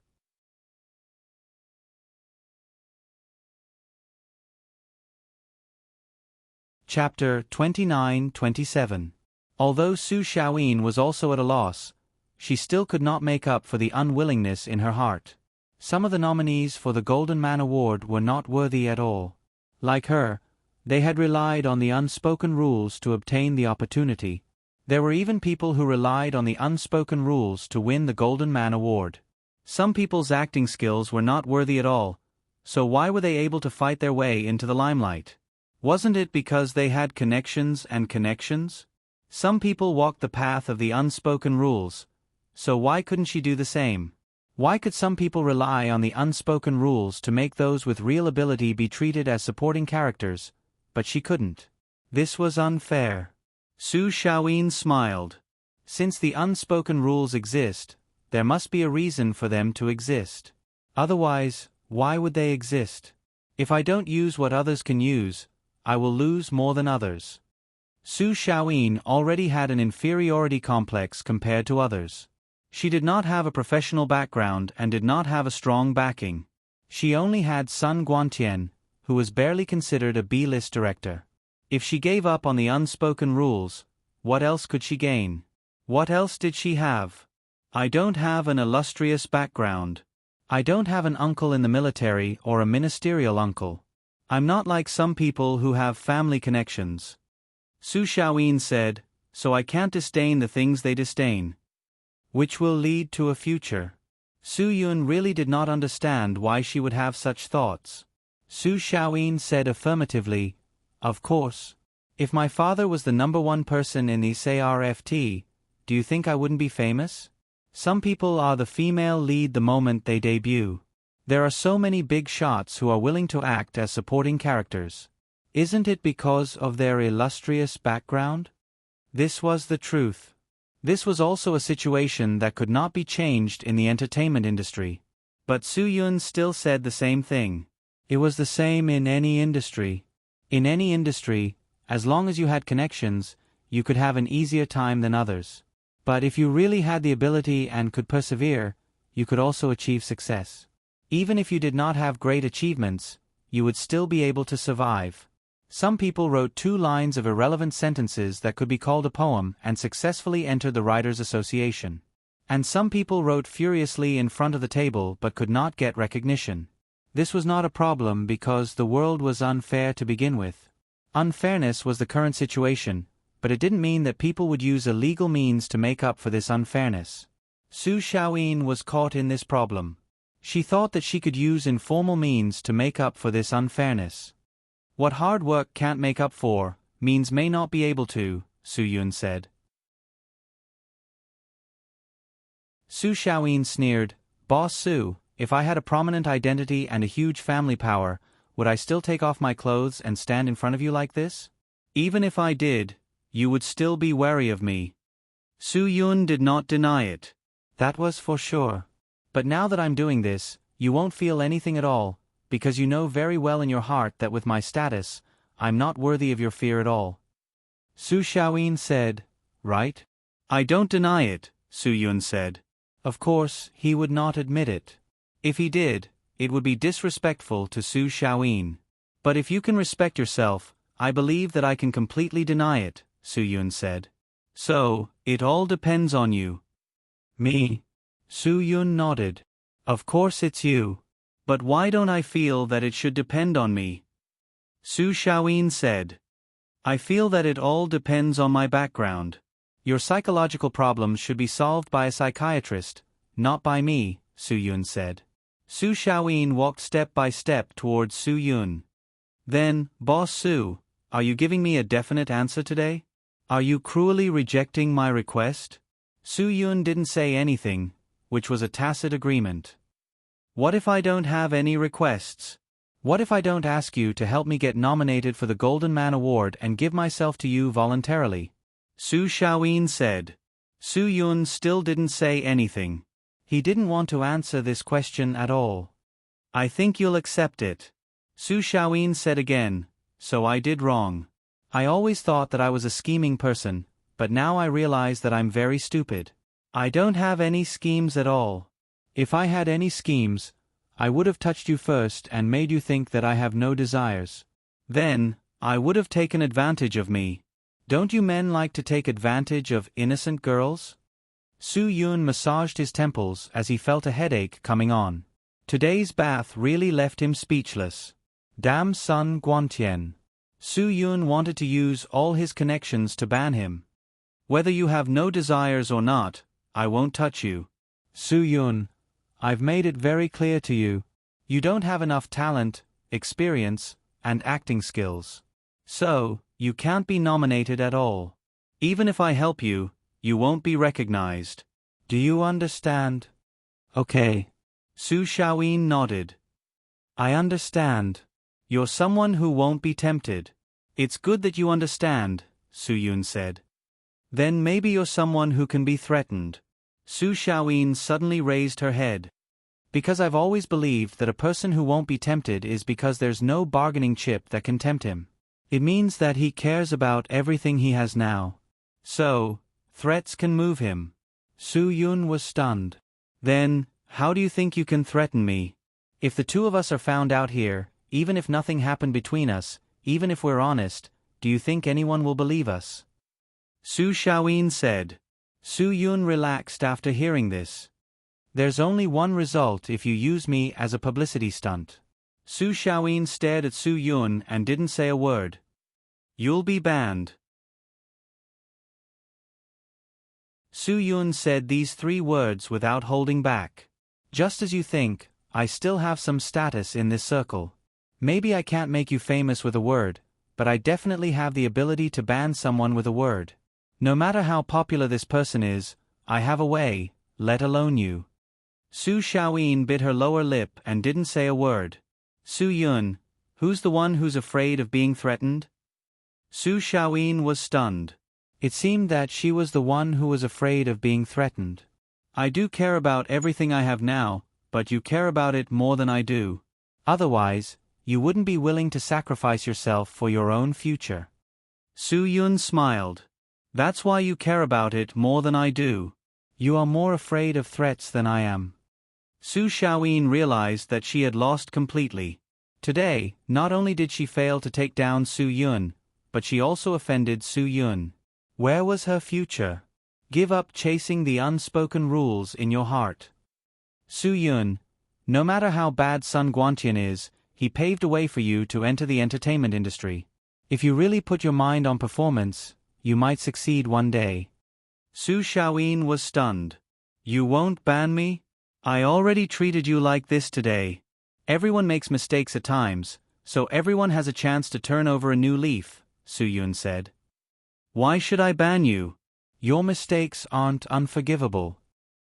Chapter 29-27. Although Su Xiaoyin was also at a loss, she still could not make up for the unwillingness in her heart. Some of the nominees for the Golden Man Award were not worthy at all. Like her, they had relied on the unspoken rules to obtain the opportunity. There were even people who relied on the unspoken rules to win the Golden Man Award. Some people's acting skills were not worthy at all, so why were they able to fight their way into the limelight? Wasn't it because they had connections and connections? Some people walked the path of the unspoken rules, so why couldn't she do the same? Why could some people rely on the unspoken rules to make those with real ability be treated as supporting characters, but she couldn't? This was unfair. Su Xiaoyin smiled. Since the unspoken rules exist, there must be a reason for them to exist. Otherwise, why would they exist? If I don't use what others can use, I will lose more than others. Su Xiaoyin already had an inferiority complex compared to others. She did not have a professional background and did not have a strong backing. She only had Sun Guantian, who was barely considered a B-list director. If she gave up on the unspoken rules, what else could she gain? What else did she have? I don't have an illustrious background. I don't have an uncle in the military or a ministerial uncle. I'm not like some people who have family connections. Su Xiaoyin said, so I can't disdain the things they disdain. Which will lead to a future. Su Yun really did not understand why she would have such thoughts. Su Xiaoyin said affirmatively, of course. If my father was the #1 person in the CRFT, do you think I wouldn't be famous? Some people are the female lead the moment they debut. There are so many big shots who are willing to act as supporting characters. Isn't it because of their illustrious background? This was the truth. This was also a situation that could not be changed in the entertainment industry. But Su Yun still said the same thing. It was the same in any industry. In any industry, as long as you had connections, you could have an easier time than others. But if you really had the ability and could persevere, you could also achieve success. Even if you did not have great achievements, you would still be able to survive. Some people wrote 2 lines of irrelevant sentences that could be called a poem and successfully entered the Writers' Association. And some people wrote furiously in front of the table but could not get recognition. This was not a problem because the world was unfair to begin with. Unfairness was the current situation, but it didn't mean that people would use illegal means to make up for this unfairness. Su Xiaoyin was caught in this problem. She thought that she could use informal means to make up for this unfairness. What hard work can't make up for, means may not be able to, Su Yun said. Su Xiaoyin sneered, Boss Su, if I had a prominent identity and a huge family power, would I still take off my clothes and stand in front of you like this? Even if I did, you would still be wary of me. Su Yun did not deny it. That was for sure. But now that I'm doing this, you won't feel anything at all, because you know very well in your heart that with my status, I'm not worthy of your fear at all. Su Xiaoyin said, right? I don't deny it, Su Yun said. Of course, he would not admit it. If he did, it would be disrespectful to Su Xiaoyin. But if you can respect yourself, I believe that I can completely deny it, Su Yun said. So, it all depends on you. Me? Su Yun nodded. Of course it's you. But why don't I feel that it should depend on me? Su Xiaoyin said. I feel that it all depends on my background. Your psychological problems should be solved by a psychiatrist, not by me, Su Yun said. Su Xiaoyin walked step by step towards Su Yun. Then, Boss Su, are you giving me a definite answer today? Are you cruelly rejecting my request? Su Yun didn't say anything, which was a tacit agreement. What if I don't have any requests? What if I don't ask you to help me get nominated for the Golden Man Award and give myself to you voluntarily? Su Xiaoyin said. Su Yun still didn't say anything. He didn't want to answer this question at all. I think you'll accept it. Su Xiaoyin said again, so I did wrong. I always thought that I was a scheming person, but now I realize that I'm very stupid. I don't have any schemes at all. If I had any schemes, I would have touched you first and made you think that I have no desires. Then, I would have taken advantage of me. Don't you men like to take advantage of innocent girls? Su Yun massaged his temples as he felt a headache coming on. Today's bath really left him speechless. Damn Sun Guantian. Su Yun wanted to use all his connections to ban him. Whether you have no desires or not, I won't touch you. Su Yun, I've made it very clear to you. You don't have enough talent, experience, and acting skills. So, you can't be nominated at all. Even if I help you, you won't be recognized. Do you understand? Okay. Su Xiaoyin nodded. I understand. You're someone who won't be tempted. It's good that you understand, Su Yun said. Then maybe you're someone who can be threatened. Su Xiaoyin suddenly raised her head. Because I've always believed that a person who won't be tempted is because there's no bargaining chip that can tempt him. It means that he cares about everything he has now. So, threats can move him. Su Yun was stunned. Then, how do you think you can threaten me? If the two of us are found out here, even if nothing happened between us, even if we're honest, do you think anyone will believe us? Su Xiaoyin said. Su Yun relaxed after hearing this. There's only one result if you use me as a publicity stunt. Su Xiaoyin stared at Su Yun and didn't say a word. You'll be banned. Su Yun said these 3 words without holding back. Just as you think, I still have some status in this circle. Maybe I can't make you famous with a word, but I definitely have the ability to ban someone with a word. No matter how popular this person is, I have a way, let alone you. Su Xiaoyin bit her lower lip and didn't say a word. Su Yun, who's the one who's afraid of being threatened? Su Xiaoyin was stunned. It seemed that she was the one who was afraid of being threatened. I do care about everything I have now, but you care about it more than I do. Otherwise, you wouldn't be willing to sacrifice yourself for your own future. Su Yun smiled. That's why you care about it more than I do. You are more afraid of threats than I am. Su Xiaoyin realized that she had lost completely. Today, not only did she fail to take down Su Yun, but she also offended Su Yun. Where was her future? Give up chasing the unspoken rules in your heart. Su Yun, no matter how bad Sun Guantian is, he paved a way for you to enter the entertainment industry. If you really put your mind on performance, you might succeed one day. Su Xiaoyin was stunned. You won't ban me? I already treated you like this today. Everyone makes mistakes at times, so everyone has a chance to turn over a new leaf, Su Yun said. Why should I ban you? Your mistakes aren't unforgivable.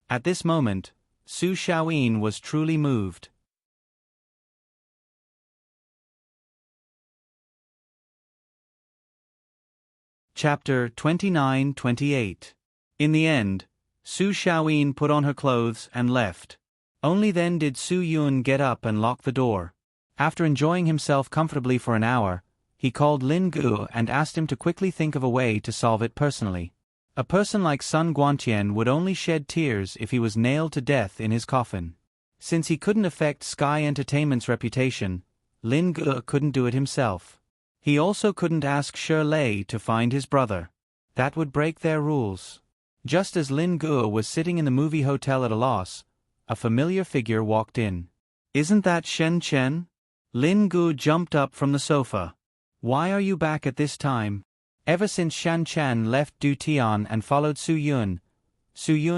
At this moment, Su Xiaoyin was truly moved. Chapter 29-28. In the end, Su Xiaoyin put on her clothes and left. Only then did Su Yun get up and lock the door. After enjoying himself comfortably for an hour, he called Lin Gu and asked him to quickly think of a way to solve it personally. A person like Sun Guantian would only shed tears if he was nailed to death in his coffin. Since he couldn't affect Sky Entertainment's reputation, Lin Gu couldn't do it himself. He also couldn't ask Shi Lei to find his brother. That would break their rules. Just as Lin Gu was sitting in the movie hotel at a loss, a familiar figure walked in. Isn't that Shen Chen? Lin Gu jumped up from the sofa. Why are you back at this time? Ever since Shan Chen left Du Tian and followed Su Yun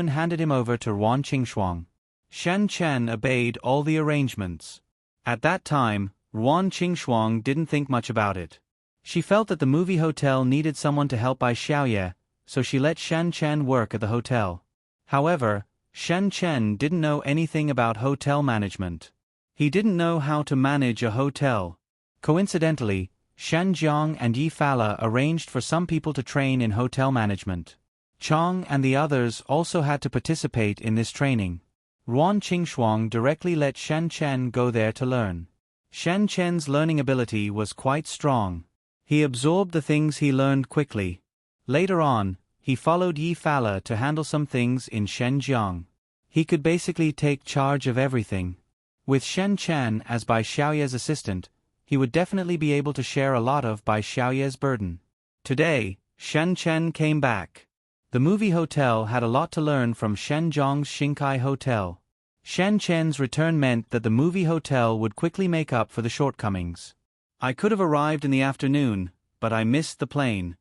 handed him over to Ruan Qingshuang. Shan Chen obeyed all the arrangements. At that time, Ruan Qingshuang didn't think much about it. She felt that the movie hotel needed someone to help by Xiaoye, so she let Shan Chen work at the hotel. However, Shan Chen didn't know anything about hotel management. He didn't know how to manage a hotel. Coincidentally, Shan Jiang and Yi Fala arranged for some people to train in hotel management. Chang and the others also had to participate in this training. Ruan Qingshuang directly let Shan Chen go there to learn. Shan Chen's learning ability was quite strong. He absorbed the things he learned quickly. Later on, he followed Yi Fala to handle some things in Shenzhen. He could basically take charge of everything. With Shen Chen as Bai Xiaoye's assistant, he would definitely be able to share a lot of Bai Xiaoye's burden. Today, Shen Chen came back. The movie hotel had a lot to learn from Shenzhong's Xinkai Hotel. Shen Chen's return meant that the movie hotel would quickly make up for the shortcomings. I could have arrived in the afternoon, but I missed the plane.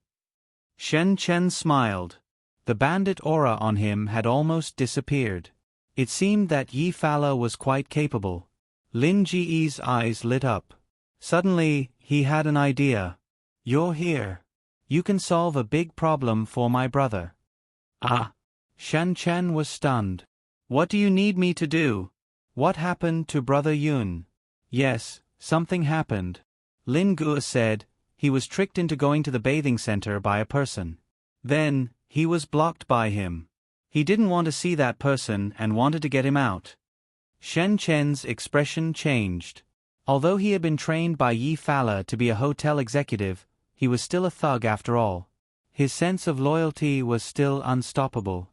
Shen Chen smiled. The bandit aura on him had almost disappeared. It seemed that Yi Fala was quite capable. Lin Ji's eyes lit up. Suddenly, he had an idea. You're here. You can solve a big problem for my brother. Ah! Shen Chen was stunned. What do you need me to do? What happened to Brother Yun? Yes, something happened. Lin Gu said. He was tricked into going to the bathing center by a person. Then, he was blocked by him. He didn't want to see that person and wanted to get him out. Shen Chen's expression changed. Although he had been trained by Yi Fala to be a hotel executive, he was still a thug after all. His sense of loyalty was still unstoppable.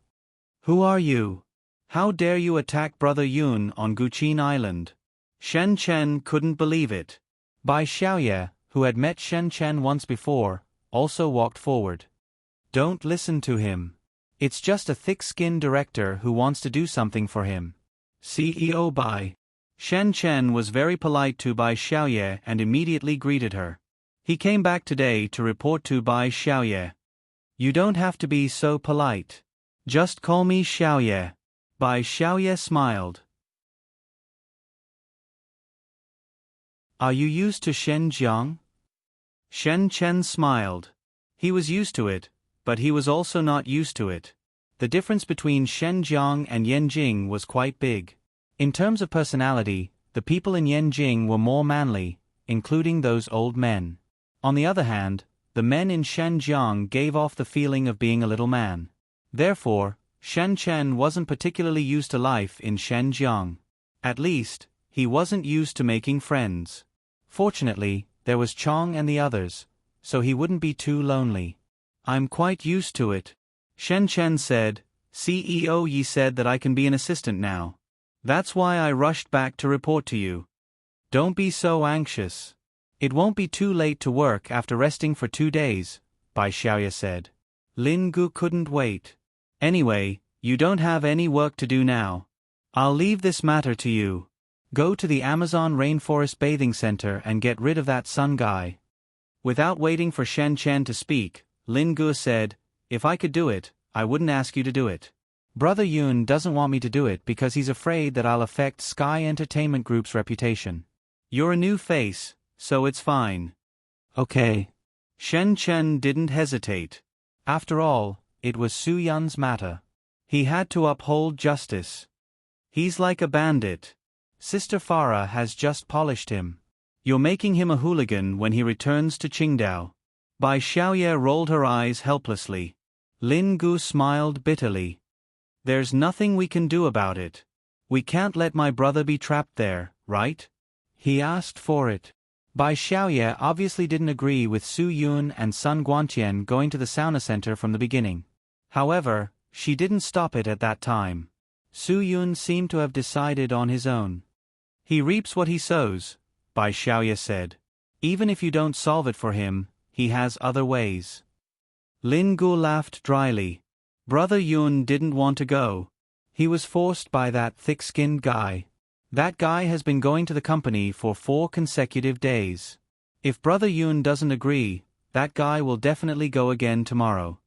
Who are you? How dare you attack Brother Yun on Guqin Island? Shen Chen couldn't believe it. Bai Xiaoye, who had met Shen Chen once before, also walked forward. Don't listen to him. It's just a thick-skinned director who wants to do something for him. CEO Bai. Shen Chen was very polite to Bai Xiaoye and immediately greeted her. He came back today to report to Bai Xiaoye. You don't have to be so polite. Just call me Xiaoye. Bai Xiaoye smiled. Are you used to Shen Jiang? Shen Chen smiled. He was used to it, but he was also not used to it. The difference between Shen Jiang and Yanjing was quite big. In terms of personality, the people in Yanjing were more manly, including those old men. On the other hand, the men in Shen Jiang gave off the feeling of being a little man. Therefore, Shen Chen wasn't particularly used to life in Shen Jiang. At least, he wasn't used to making friends. Fortunately, there was Chong and the others, so he wouldn't be too lonely. I'm quite used to it. Shen Chen said. CEO Yi said that I can be an assistant now. That's why I rushed back to report to you. Don't be so anxious. It won't be too late to work after resting for 2 days, Bai Xiaoye said. Lin Gu couldn't wait. Anyway, you don't have any work to do now. I'll leave this matter to you. Go to the Amazon Rainforest Bathing Center and get rid of that Sun guy. Without waiting for Shen Chen to speak, Lin Gu said, If I could do it, I wouldn't ask you to do it. Brother Yun doesn't want me to do it because he's afraid that I'll affect Sky Entertainment Group's reputation. You're a new face, so it's fine. Okay. Shen Chen didn't hesitate. After all, it was Su Yun's matter. He had to uphold justice. He's like a bandit. Sister Farah has just polished him. You're making him a hooligan when he returns to Qingdao. Bai Xiaoye rolled her eyes helplessly. Lin Gu smiled bitterly. There's nothing we can do about it. We can't let my brother be trapped there, right? He asked for it. Bai Xiaoye obviously didn't agree with Su Yun and Sun Guantian going to the sauna center from the beginning. However, she didn't stop it at that time. Su Yun seemed to have decided on his own. He reaps what he sows, Bai Xiaoye said. Even if you don't solve it for him, he has other ways. Lin Gu laughed dryly. Brother Yun didn't want to go. He was forced by that thick-skinned guy. That guy has been going to the company for 4 consecutive days. If Brother Yun doesn't agree, that guy will definitely go again tomorrow.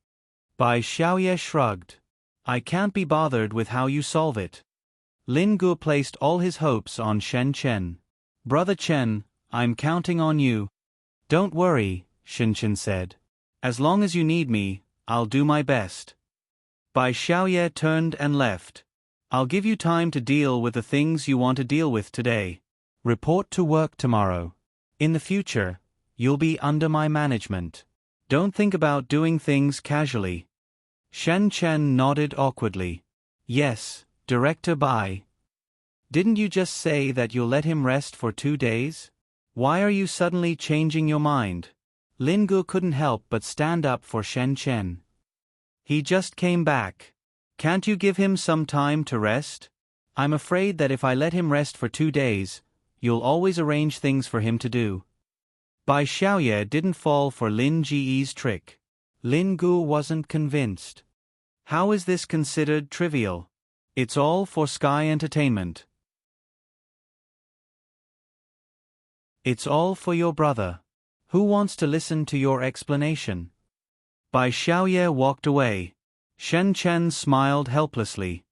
Bai Xiaoye shrugged. I can't be bothered with how you solve it. Lin Gu placed all his hopes on Shen Chen. Brother Chen, I'm counting on you. Don't worry, Shen Chen said. As long as you need me, I'll do my best. Bai Xiaoye turned and left. I'll give you time to deal with the things you want to deal with today. Report to work tomorrow. In the future, you'll be under my management. Don't think about doing things casually. Shen Chen nodded awkwardly. Yes, Director Bai. Didn't you just say that you'll let him rest for 2 days? Why are you suddenly changing your mind? Lin Gu couldn't help but stand up for Shen Chen. He just came back. Can't you give him some time to rest? I'm afraid that if I let him rest for 2 days, you'll always arrange things for him to do. Bai Xiaoye didn't fall for Lin Ji's trick. Lin Gu wasn't convinced. How is this considered trivial? It's all for Sky Entertainment. It's all for your brother. Who wants to listen to your explanation? Bai Xiaoye walked away. Shen Chen smiled helplessly.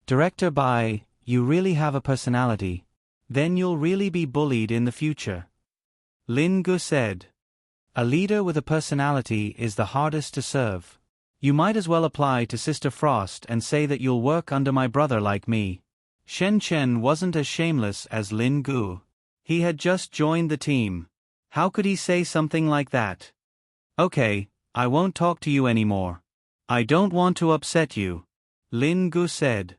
Director Bai, you really have a personality. Then you'll really be bullied in the future. Lin Gu said. A leader with a personality is the hardest to serve. You might as well apply to Sister Frost and say that you'll work under my brother like me. Shen Chen wasn't as shameless as Lin Gu. He had just joined the team. How could he say something like that? Okay, I won't talk to you anymore. I don't want to upset you. Lin Gu said.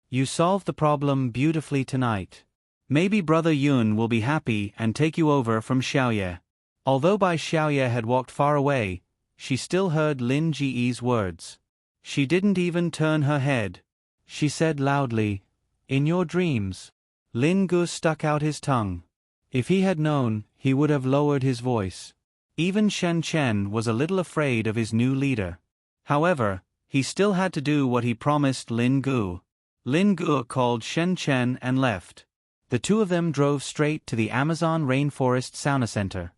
You solved the problem beautifully tonight. Maybe Brother Yun will be happy and take you over from Xiaoye. Although Bai Xiaoye had walked far away, she still heard Lin Ji's words. She didn't even turn her head. She said loudly, In your dreams. Lin Gu stuck out his tongue. If he had known, he would have lowered his voice. Even Shen Chen was a little afraid of his new leader. However, he still had to do what he promised Lin Gu. Lin Gu called Shen Chen and left. The two of them drove straight to the Amazon Rainforest Sauna Center.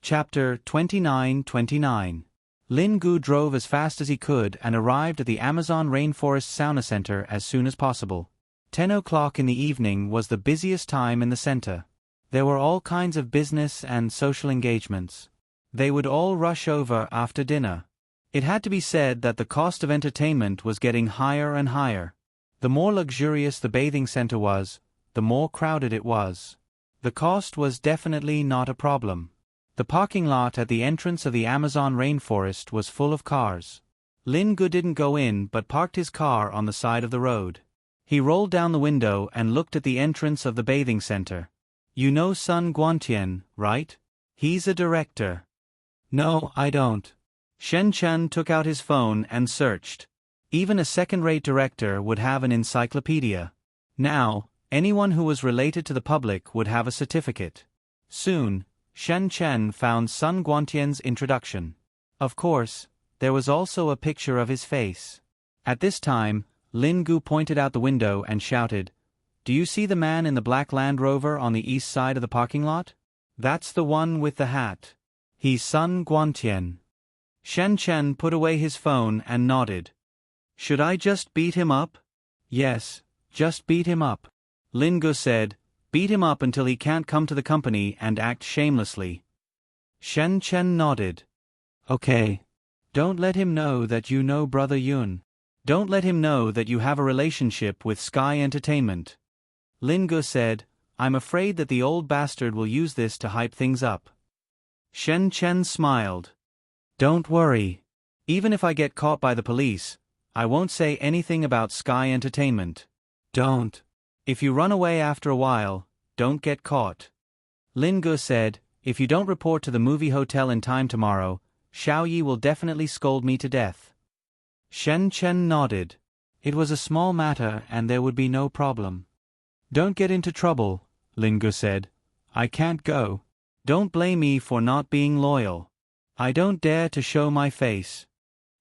Chapter 29-29. Lin Gu drove as fast as he could and arrived at the Amazon Rainforest Sauna Center as soon as possible. 10 o'clock in the evening was the busiest time in the center. There were all kinds of business and social engagements. They would all rush over after dinner. It had to be said that the cost of entertainment was getting higher and higher. The more luxurious the bathing center was, the more crowded it was. The cost was definitely not a problem. The parking lot at the entrance of the Amazon rainforest was full of cars. Lin Gu didn't go in but parked his car on the side of the road. He rolled down the window and looked at the entrance of the bathing center. You know Sun Guantian, right? He's a director. No, I don't. Shen Chen took out his phone and searched. Even a second-rate director would have an encyclopedia. Now, anyone who was related to the public would have a certificate. Soon, Shen Chen found Sun Guantian's introduction. Of course, there was also a picture of his face. At this time, Lin Gu pointed out the window and shouted, Do you see the man in the black Land Rover on the east side of the parking lot? That's the one with the hat. He's Sun Guantian. Shen Chen put away his phone and nodded. Should I just beat him up? Yes, just beat him up. Lin Gu said, Beat him up until he can't come to the company and act shamelessly. Shen Chen nodded. Okay. Don't let him know that you know Brother Yun. Don't let him know that you have a relationship with Sky Entertainment. Lin Gu said, I'm afraid that the old bastard will use this to hype things up. Shen Chen smiled. Don't worry. Even if I get caught by the police, I won't say anything about Sky Entertainment. Don't. If you run away after a while, don't get caught. Lin Gu said, If you don't report to the movie hotel in time tomorrow, Xiao Yi will definitely scold me to death. Shen Chen nodded. It was a small matter and there would be no problem. Don't get into trouble, Lin Gu said. I can't go. Don't blame me for not being loyal. I don't dare to show my face.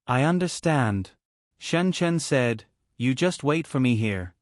I understand. Shen Chen said, You just wait for me here.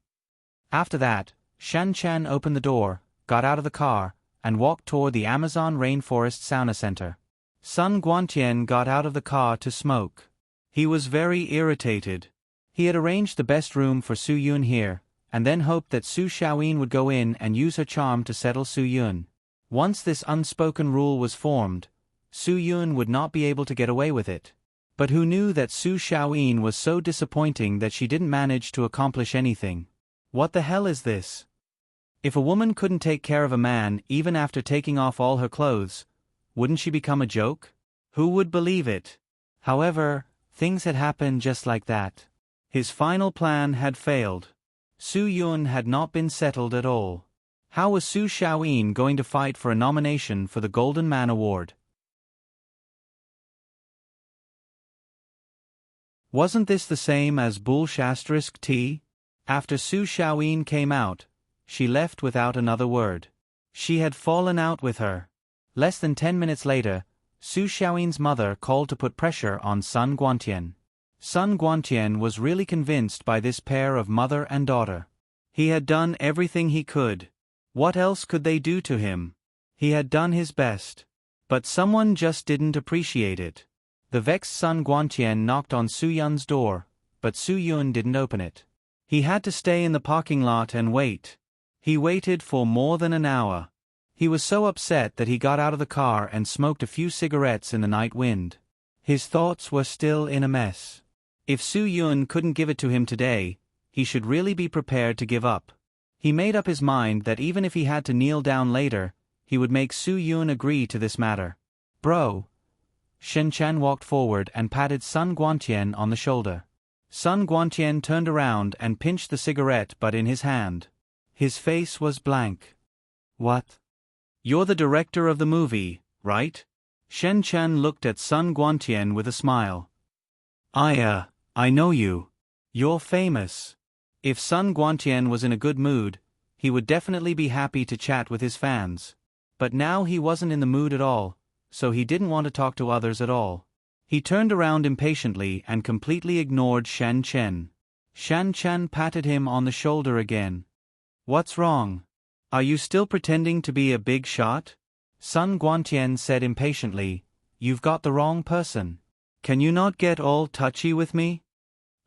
After that, Shen Chen opened the door, got out of the car, and walked toward the Amazon Rainforest Sauna Center. Sun Guantian got out of the car to smoke. He was very irritated. He had arranged the best room for Su Yun here, and then hoped that Su Xiaoyin would go in and use her charm to settle Su Yun. Once this unspoken rule was formed, Su Yun would not be able to get away with it. But who knew that Su Xiaoyin was so disappointing that she didn't manage to accomplish anything? What the hell is this? If a woman couldn't take care of a man even after taking off all her clothes, wouldn't she become a joke? Who would believe it? However, things had happened just like that. His final plan had failed. Su Yun had not been settled at all. How was Su Xiaoyin going to fight for a nomination for the Golden Man Award? Wasn't this the same as Bull*T? After Su Xiaoyin came out, she left without another word. She had fallen out with her. Less than 10 minutes later, Su Xiaoyin's mother called to put pressure on Sun Guantian. Sun Guantian was really convinced by this pair of mother and daughter. He had done everything he could. What else could they do to him? He had done his best. But someone just didn't appreciate it. The vexed Sun Guantian knocked on Su Yun's door, but Su Yun didn't open it. He had to stay in the parking lot and wait. He waited for more than an hour. He was so upset that he got out of the car and smoked a few cigarettes in the night wind. His thoughts were still in a mess. If Su Yun couldn't give it to him today, he should really be prepared to give up. He made up his mind that even if he had to kneel down later, he would make Su Yun agree to this matter. Bro. Shen Chan walked forward and patted Sun Guantian on the shoulder. Sun Guantian turned around and pinched the cigarette butt in his hand. His face was blank. What? You're the director of the movie, right? Shen Chan looked at Sun Guantian with a smile. I know you. You're famous. If Sun Guantian was in a good mood, he would definitely be happy to chat with his fans. But now he wasn't in the mood at all, so he didn't want to talk to others at all. He turned around impatiently and completely ignored Shen Chen. Shen Chen patted him on the shoulder again. What's wrong? Are you still pretending to be a big shot? Sun Guantian said impatiently, You've got the wrong person. Can you not get all touchy with me?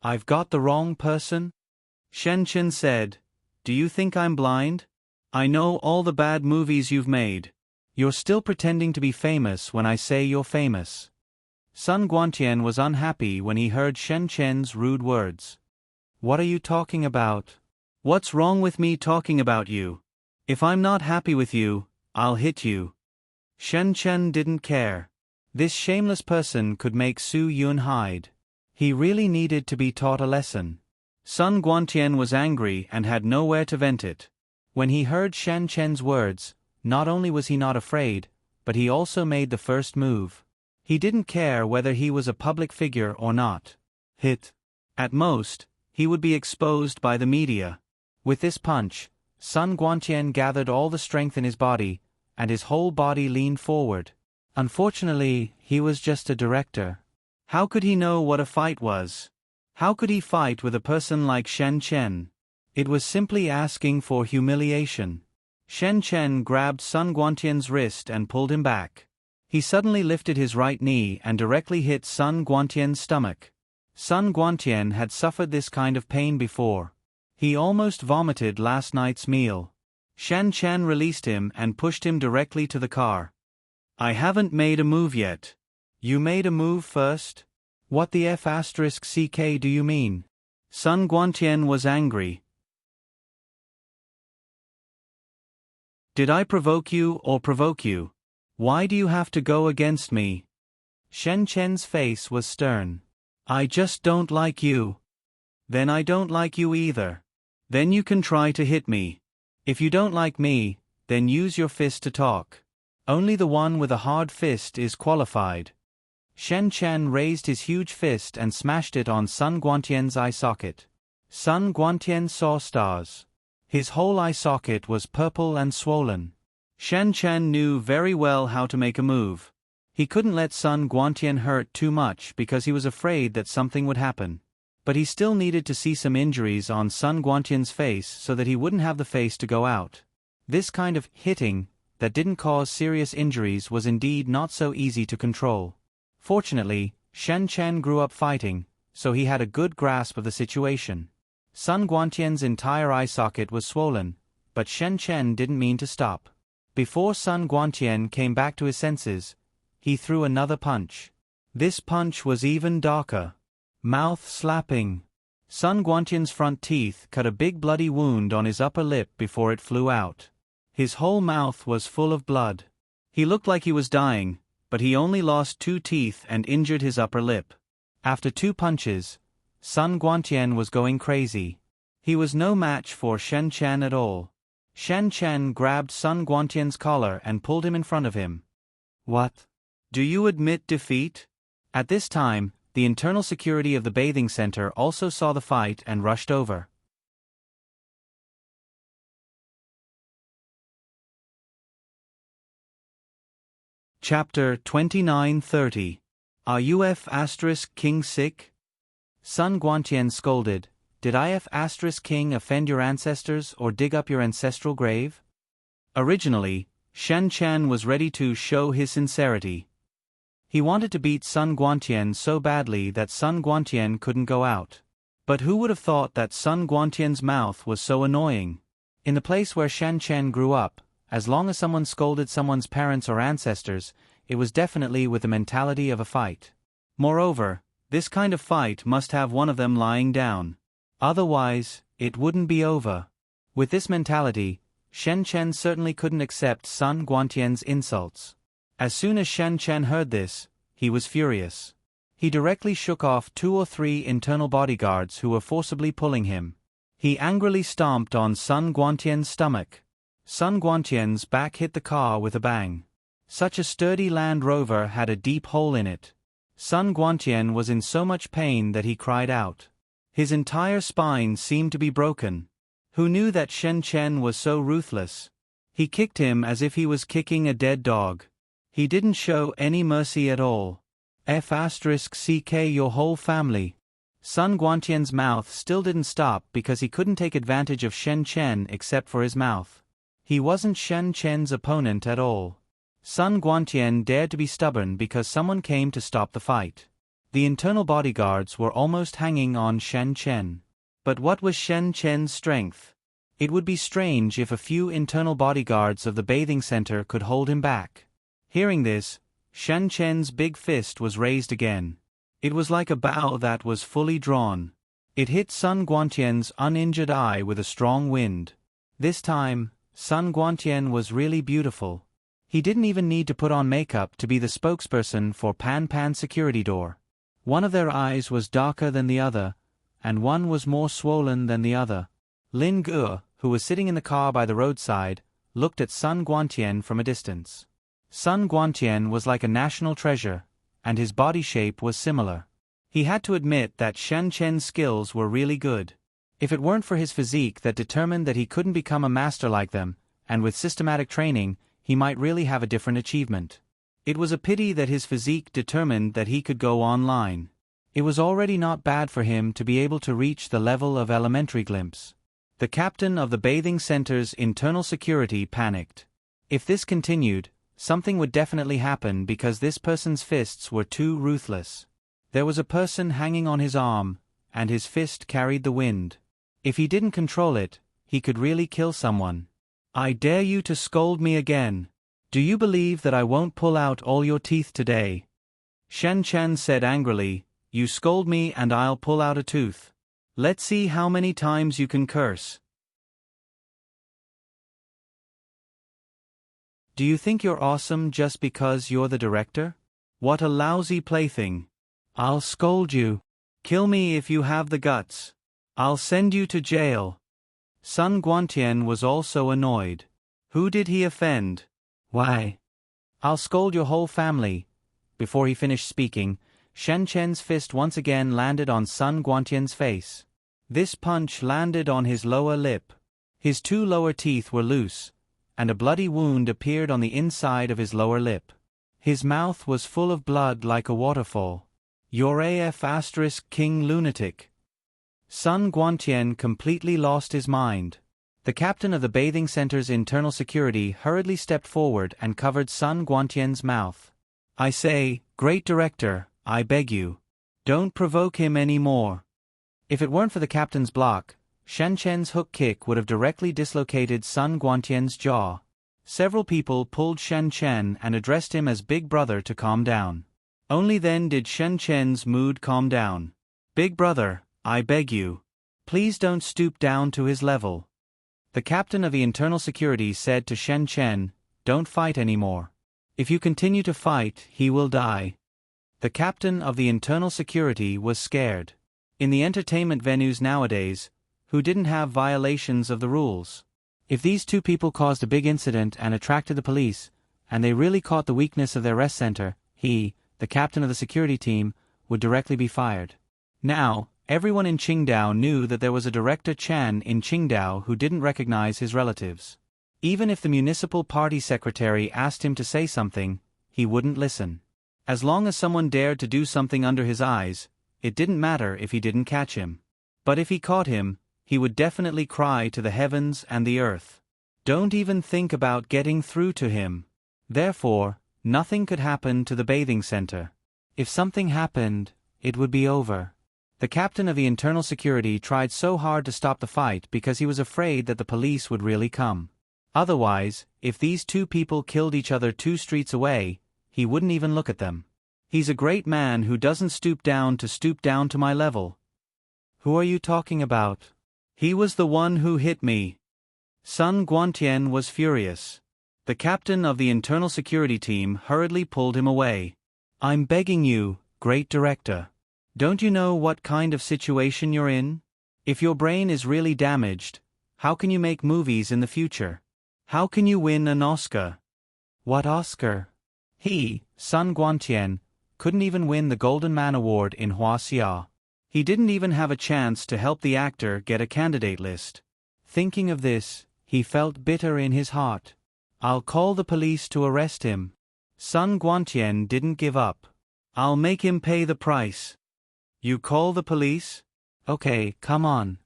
I've got the wrong person? Shen Chen said, Do you think I'm blind? I know all the bad movies you've made. You're still pretending to be famous when I say you're famous. Sun Guantian was unhappy when he heard Shen Chen's rude words. What are you talking about? What's wrong with me talking about you? If I'm not happy with you, I'll hit you. Shen Chen didn't care. This shameless person could make Su Yun hide. He really needed to be taught a lesson. Sun Guantian was angry and had nowhere to vent it. When he heard Shen Chen's words, not only was he not afraid, but he also made the first move. He didn't care whether he was a public figure or not. Hit. At most, he would be exposed by the media. With this punch, Sun Guantian gathered all the strength in his body, and his whole body leaned forward. Unfortunately, he was just a director. How could he know what a fight was? How could he fight with a person like Shen Chen? It was simply asking for humiliation. Shen Chen grabbed Sun Guantian's wrist and pulled him back. He suddenly lifted his right knee and directly hit Sun Guantian's stomach. Sun Guantian had suffered this kind of pain before. He almost vomited last night's meal. Shen Chen released him and pushed him directly to the car. I haven't made a move yet. You made a move first? What the F***ck do you mean? Sun Guantian was angry. Did I provoke you or provoke you? Why do you have to go against me? Shen Chen's face was stern. I just don't like you. Then I don't like you either. Then you can try to hit me. If you don't like me, then use your fist to talk. Only the one with a hard fist is qualified. Shen Chen raised his huge fist and smashed it on Sun Guantian's eye socket. Sun Guantian saw stars. His whole eye socket was purple and swollen. Shen Chen knew very well how to make a move. He couldn't let Sun Guantian hurt too much because he was afraid that something would happen. But he still needed to see some injuries on Sun Guantian's face so that he wouldn't have the face to go out. This kind of hitting that didn't cause serious injuries was indeed not so easy to control. Fortunately, Shen Chen grew up fighting, so he had a good grasp of the situation. Sun Guantian's entire eye socket was swollen, but Shen Chen didn't mean to stop. Before Sun Guantian came back to his senses, he threw another punch. This punch was even darker. Mouth slapping. Sun Guantian's front teeth cut a big bloody wound on his upper lip before it flew out. His whole mouth was full of blood. He looked like he was dying, but he only lost 2 teeth and injured his upper lip. After 2 punches, Sun Guantian was going crazy. He was no match for Shen Chen at all. Shen Chen grabbed Sun Guantian's collar and pulled him in front of him. What? Do you admit defeat? At this time, the internal security of the bathing center also saw the fight and rushed over. Chapter 29:30. Are UF King sick? Sun Guantian scolded, Did IF King offend your ancestors or dig up your ancestral grave? Originally, Shen Chen was ready to show his sincerity. He wanted to beat Sun Guantian so badly that Sun Guantian couldn't go out. But who would have thought that Sun Guantian's mouth was so annoying? In the place where Shen Chen grew up, as long as someone scolded someone's parents or ancestors, it was definitely with the mentality of a fight. Moreover, this kind of fight must have one of them lying down. Otherwise, it wouldn't be over. With this mentality, Shen Chen certainly couldn't accept Sun Guantian's insults. As soon as Shen Chen heard this, he was furious. He directly shook off 2 or 3 internal bodyguards who were forcibly pulling him. He angrily stomped on Sun Guantian's stomach. Sun Guantian's back hit the car with a bang. Such a sturdy Land Rover had a deep hole in it. Sun Guantian was in so much pain that he cried out. His entire spine seemed to be broken. Who knew that Shen Chen was so ruthless? He kicked him as if he was kicking a dead dog. He didn't show any mercy at all. F***ck your whole family. Sun Guantian's mouth still didn't stop because he couldn't take advantage of Shen Chen except for his mouth. He wasn't Shen Chen's opponent at all. Sun Guantian dared to be stubborn because someone came to stop the fight. The internal bodyguards were almost hanging on Shen Chen. But what was Shen Chen's strength? It would be strange if a few internal bodyguards of the bathing center could hold him back. Hearing this, Shen Chen's big fist was raised again. It was like a bow that was fully drawn. It hit Sun Guantian's uninjured eye with a strong wind. This time, Sun Guantian was really beautiful. He didn't even need to put on makeup to be the spokesperson for Pan Pan Security Door. One of their eyes was darker than the other, and one was more swollen than the other. Lin Ge, who was sitting in the car by the roadside, looked at Sun Guantian from a distance. Sun Guantian was like a national treasure, and his body shape was similar. He had to admit that Shen Chen's skills were really good. If it weren't for his physique that determined that he couldn't become a master like them, and with systematic training, he might really have a different achievement. It was a pity that his physique determined that he could go online. It was already not bad for him to be able to reach the level of elementary glimpse. The captain of the bathing center's internal security panicked. If this continued, something would definitely happen because this person's fists were too ruthless. There was a person hanging on his arm, and his fist carried the wind. If he didn't control it, he could really kill someone. I dare you to scold me again. Do you believe that I won't pull out all your teeth today? Shen Chen said angrily, You scold me and I'll pull out a tooth. Let's see how many times you can curse. Do you think you're awesome just because you're the director? What a lousy plaything. I'll scold you. Kill me if you have the guts. I'll send you to jail. Sun Guantian was also annoyed. Who did he offend? Why? I'll scold your whole family. Before he finished speaking, Shen Chen's fist once again landed on Sun Guantian's face. This punch landed on his lower lip. His 2 lower teeth were loose, and a bloody wound appeared on the inside of his lower lip. His mouth was full of blood like a waterfall. You're AF King lunatic. Sun Guantian completely lost his mind. The captain of the bathing center's internal security hurriedly stepped forward and covered Sun Guantian's mouth. I say, great director, I beg you. Don't provoke him any more. If it weren't for the captain's block, Shen Chen's hook kick would have directly dislocated Sun Guantian's jaw. Several people pulled Shen Chen and addressed him as Big Brother to calm down. Only then did Shen Chen's mood calm down. Big Brother, I beg you. Please don't stoop down to his level. The captain of the internal security said to Shen Chen, Don't fight anymore. If you continue to fight, he will die. The captain of the internal security was scared. In the entertainment venues nowadays, who didn't have violations of the rules? If these 2 people caused a big incident and attracted the police, and they really caught the weakness of their rest center, he, the captain of the security team, would directly be fired. Now, everyone in Qingdao knew that there was a Director Chan in Qingdao who didn't recognize his relatives. Even if the municipal party secretary asked him to say something, he wouldn't listen. As long as someone dared to do something under his eyes, it didn't matter if he didn't catch him. But if he caught him, he would definitely cry to the heavens and the earth. Don't even think about getting through to him. Therefore, nothing could happen to the bathing center. If something happened, it would be over. The captain of the internal security tried so hard to stop the fight because he was afraid that the police would really come. Otherwise, if these two people killed each other 2 streets away, he wouldn't even look at them. He's a great man who doesn't stoop down to my level. Who are you talking about? He was the one who hit me. Sun Guantian was furious. The captain of the internal security team hurriedly pulled him away. I'm begging you, great director. Don't you know what kind of situation you're in? If your brain is really damaged, how can you make movies in the future? How can you win an Oscar? What Oscar? He, Sun Guantian, couldn't even win the Golden Man Award in Huaxia. He didn't even have a chance to help the actor get a candidate list. Thinking of this, he felt bitter in his heart. I'll call the police to arrest him. Sun Guantian didn't give up. I'll make him pay the price. You call the police? Okay, come on.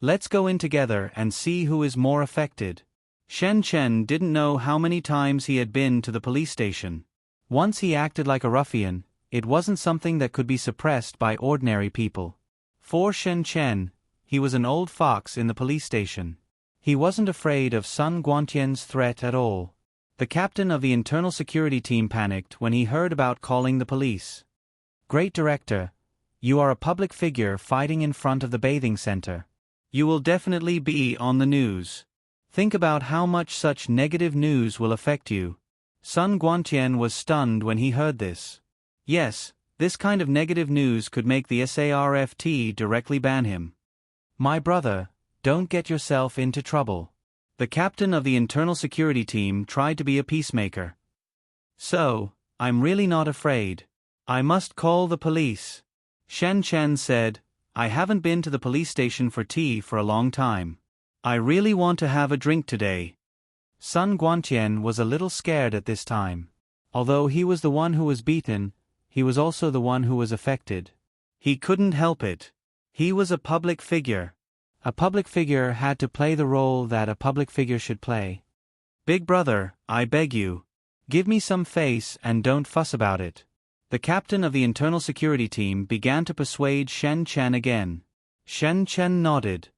Let's go in together and see who is more affected. Shen Chen didn't know how many times he had been to the police station. Once he acted like a ruffian, it wasn't something that could be suppressed by ordinary people. For Shen Chen, he was an old fox in the police station. He wasn't afraid of Sun Guantian's threat at all. The captain of the internal security team panicked when he heard about calling the police. Great director, you are a public figure fighting in front of the bathing center. You will definitely be on the news. Think about how much such negative news will affect you. Sun Guantian was stunned when he heard this. Yes, this kind of negative news could make the SARFT directly ban him. My brother, don't get yourself into trouble. The captain of the internal security team tried to be a peacemaker. So, I'm really not afraid. I must call the police. Shen Chen said, I haven't been to the police station for tea for a long time. I really want to have a drink today. Sun Guantian was a little scared at this time. Although he was the one who was beaten, he was also the one who was affected. He couldn't help it. He was a public figure. A public figure had to play the role that a public figure should play. Big brother, I beg you. Give me some face and don't fuss about it. The captain of the internal security team began to persuade Shen Chen again. Shen Chen nodded.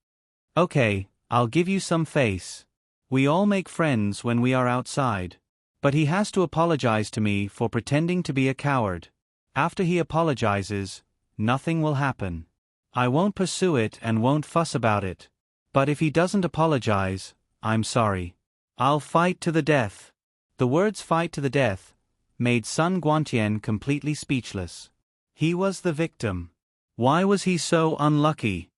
Okay, I'll give you some face. We all make friends when we are outside. But he has to apologize to me for pretending to be a coward. After he apologizes, nothing will happen. I won't pursue it and won't fuss about it. But if he doesn't apologize, I'm sorry. I'll fight to the death. The words fight to the death made Sun Guantian completely speechless. He was the victim. Why was he so unlucky?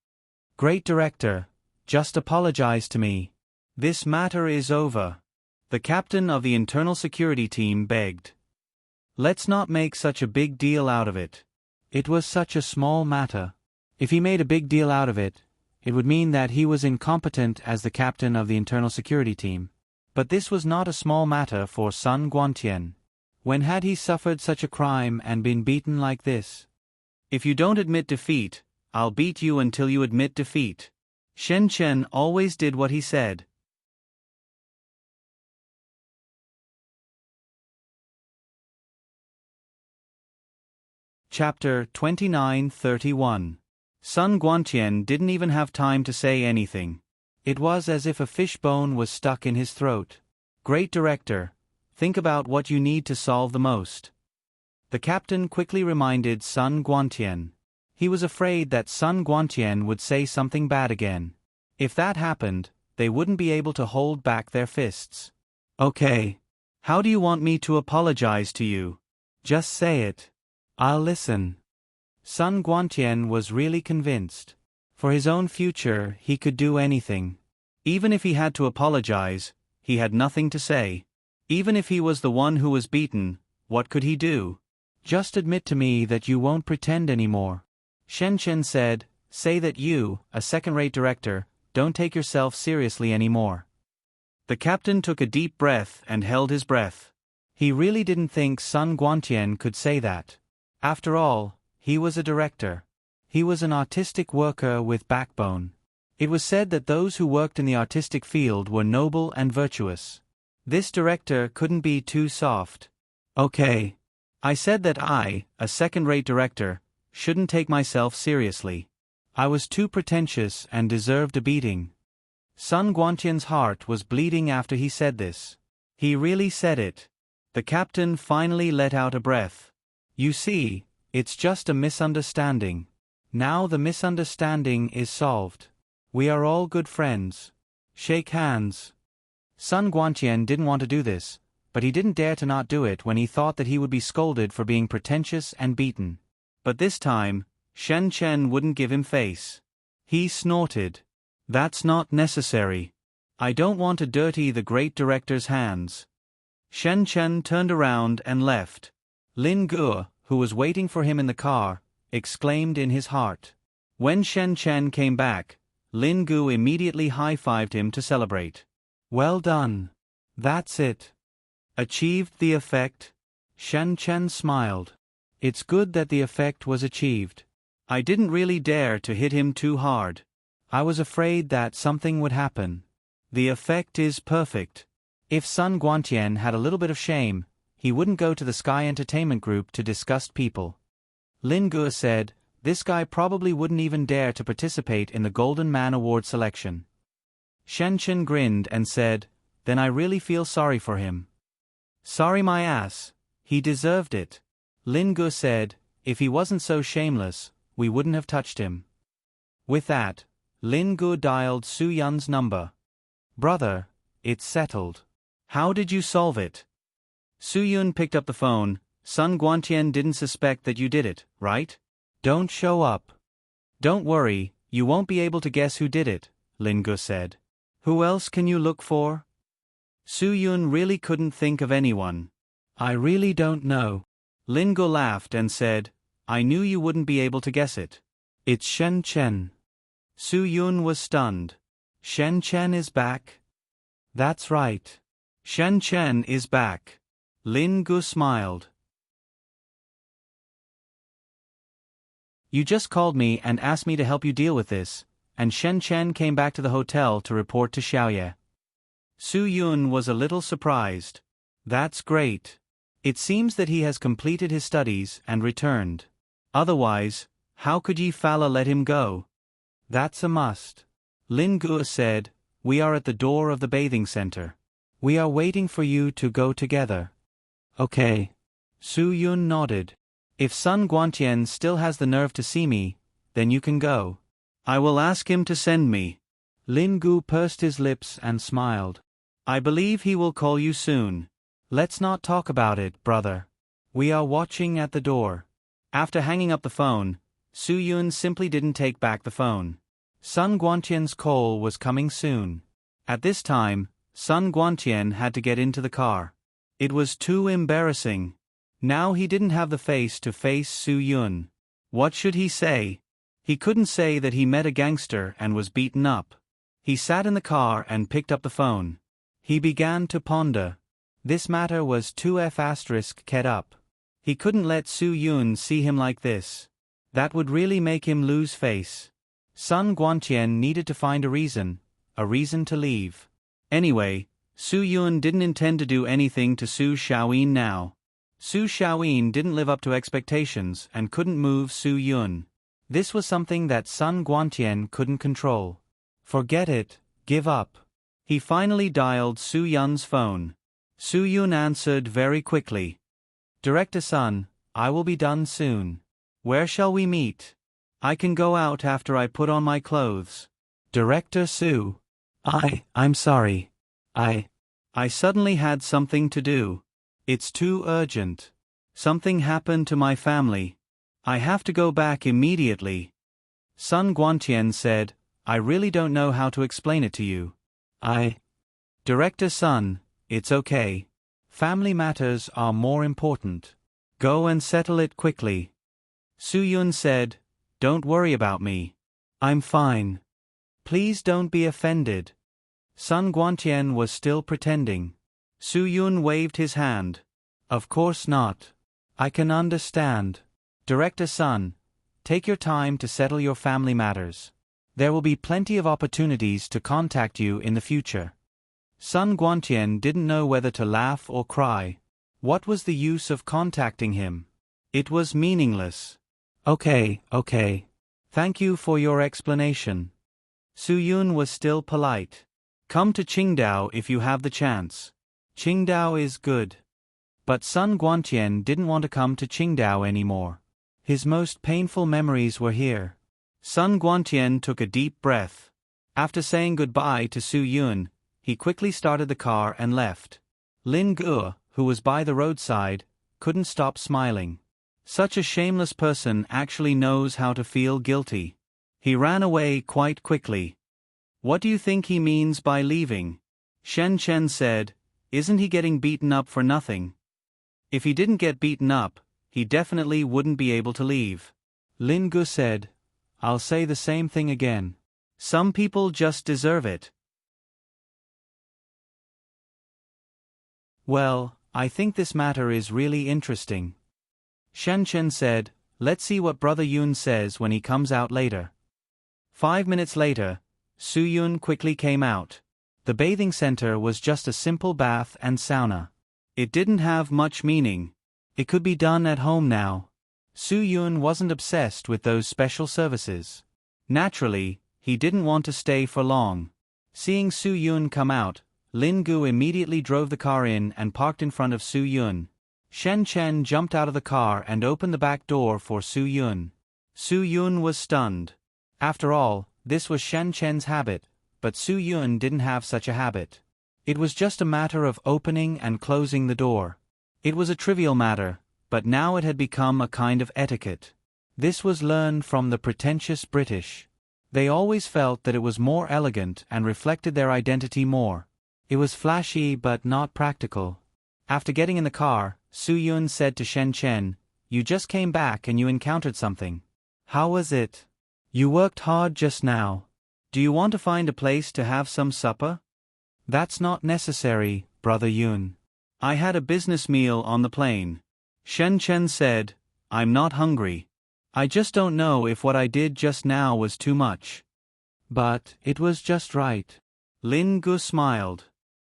Great director, just apologize to me. This matter is over. The captain of the internal security team begged. Let's not make such a big deal out of it. It was such a small matter. If he made a big deal out of it, it would mean that he was incompetent as the captain of the internal security team. But this was not a small matter for Sun Guantian. When had he suffered such a crime and been beaten like this? If you don't admit defeat, I'll beat you until you admit defeat. Shen Chen always did what he said. Chapter 29:31. Sun Guantian didn't even have time to say anything. It was as if a fishbone was stuck in his throat. Great director, think about what you need to solve the most. The captain quickly reminded Sun Guantian. He was afraid that Sun Guantian would say something bad again. If that happened, they wouldn't be able to hold back their fists. Okay. How do you want me to apologize to you? Just say it. I'll listen. Sun Guantian was really convinced. For his own future, he could do anything. Even if he had to apologize, he had nothing to say. Even if he was the one who was beaten, what could he do? Just admit to me that you won't pretend anymore. Shen Chen said, say that you, a second-rate director, don't take yourself seriously anymore. The captain took a deep breath and held his breath. He really didn't think Sun Guantian could say that. After all, he was a director. He was an artistic worker with backbone. It was said that those who worked in the artistic field were noble and virtuous. This director couldn't be too soft. Okay. I said that I, a second-rate director, shouldn't take myself seriously. I was too pretentious and deserved a beating. Sun Guantian's heart was bleeding after he said this. He really said it. The captain finally let out a breath. You see, it's just a misunderstanding. Now the misunderstanding is solved. We are all good friends. Shake hands. Sun Guantian didn't want to do this, but he didn't dare to not do it when he thought that he would be scolded for being pretentious and beaten. But this time, Shen Chen wouldn't give him face. He snorted. That's not necessary. I don't want to dirty the great director's hands. Shen Chen turned around and left. Lin Guo, who was waiting for him in the car, exclaimed in his heart. When Shen Chen came back, Lin Guo immediately high-fived him to celebrate. Well done. That's it. Achieved the effect? Shen Chen smiled. It's good that the effect was achieved. I didn't really dare to hit him too hard. I was afraid that something would happen. The effect is perfect. If Sun Guantian had a little bit of shame, he wouldn't go to the Sky Entertainment Group to disgust people. Lin Guo said, this guy probably wouldn't even dare to participate in the Golden Man Award selection. Shen Chen grinned and said, then I really feel sorry for him. Sorry my ass. He deserved it. Lin Guo said, if he wasn't so shameless, we wouldn't have touched him. With that, Lin Guo dialed Su Yun's number. Brother, it's settled. How did you solve it? Su Yun picked up the phone. Sun Guantian didn't suspect that you did it, right? Don't show up. Don't worry, you won't be able to guess who did it, Lin Guo said. Who else can you look for? Su Yun really couldn't think of anyone. I really don't know. Lin Guo laughed and said, I knew you wouldn't be able to guess it. It's Shen Chen. Su Yun was stunned. Shen Chen is back? That's right. Shen Chen is back. Lin Guo smiled. You just called me and asked me to help you deal with this, and Shen Chen came back to the hotel to report to Xiaoye. Su Yun was a little surprised. That's great. It seems that he has completed his studies and returned. Otherwise, how could Yi Fala let him go? That's a must. Lin Guo said, we are at the door of the bathing center. We are waiting for you to go together. Okay. Su Yun nodded. If Sun Guantian still has the nerve to see me, then you can go. I will ask him to send me. Lin Guo pursed his lips and smiled. I believe he will call you soon. Let's not talk about it, brother. We are watching at the door. After hanging up the phone, Su Yun simply didn't take back the phone. Sun Guantian's call was coming soon. At this time, Sun Guantian had to get into the car. It was too embarrassing. Now he didn't have the face to face Su Yun. What should he say? He couldn't say that he met a gangster and was beaten up. He sat in the car and picked up the phone. He began to ponder. This matter was too f***ed up. He couldn't let Su Yun see him like this. That would really make him lose face. Sun Guantian needed to find a reason to leave. Anyway, Su Yun didn't intend to do anything to Su Xiaoyin now. Su Xiaoyin didn't live up to expectations and couldn't move Su Yun. This was something that Sun Guantian couldn't control. Forget it, give up. He finally dialed Su Yun's phone. Su Yun answered very quickly. Director Sun, I will be done soon. Where shall we meet? I can go out after I put on my clothes. Director Su. I'm sorry. I suddenly had something to do. It's too urgent. Something happened to my family. I have to go back immediately. Sun Guantian said, I really don't know how to explain it to you. Director Sun, it's okay. Family matters are more important. Go and settle it quickly. Su Yun said, don't worry about me. I'm fine. Please don't be offended. Sun Guantian was still pretending. Su Yun waved his hand. Of course not. I can understand. Director Sun, take your time to settle your family matters. There will be plenty of opportunities to contact you in the future. Sun Guantian didn't know whether to laugh or cry. What was the use of contacting him? It was meaningless. Okay. Thank you for your explanation. Su Yun was still polite. Come to Qingdao if you have the chance. Qingdao is good. But Sun Guantian didn't want to come to Qingdao anymore. His most painful memories were here. Sun Guantian took a deep breath. After saying goodbye to Su Yun, he quickly started the car and left. Lin Gu, who was by the roadside, couldn't stop smiling. Such a shameless person actually knows how to feel guilty. He ran away quite quickly. What do you think he means by leaving? Shen Chen said, isn't he getting beaten up for nothing? If he didn't get beaten up, he definitely wouldn't be able to leave. Lin Gu said, I'll say the same thing again. Some people just deserve it. Well, I think this matter is really interesting. Shen Chen said, let's see what Brother Yun says when he comes out later. 5 minutes later, Su Yun quickly came out. The bathing center was just a simple bath and sauna. It didn't have much meaning. It could be done at home now. Su Yun wasn't obsessed with those special services. Naturally, he didn't want to stay for long. Seeing Su Yun come out, Lin Gu immediately drove the car in and parked in front of Su Yun. Shen Chen jumped out of the car and opened the back door for Su Yun. Su Yun was stunned. After all, this was Shen Chen's habit, but Su Yun didn't have such a habit. It was just a matter of opening and closing the door. It was a trivial matter, but now it had become a kind of etiquette. This was learned from the pretentious British. They always felt that it was more elegant and reflected their identity more. It was flashy but not practical. After getting in the car, Su Yun said to Shen Chen, you just came back and you encountered something. How was it? You worked hard just now. Do you want to find a place to have some supper? That's not necessary, Brother Yun. I had a business meal on the plane. Shen Chen said, I'm not hungry. I just don't know if what I did just now was too much. But it was just right. Lin Gu smiled.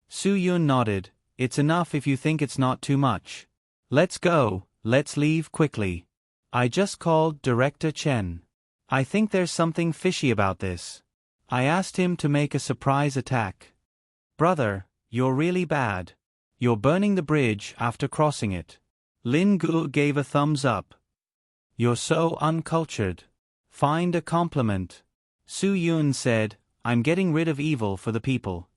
Su Yun nodded, it's enough if you think it's not too much. Let's go, let's leave quickly. I just called Director Chen. I think there's something fishy about this. I asked him to make a surprise attack. Brother, you're really bad. You're burning the bridge after crossing it. Lin Gu gave a thumbs up. You're so uncultured. Find a compliment. Su Yun said, I'm getting rid of evil for the people.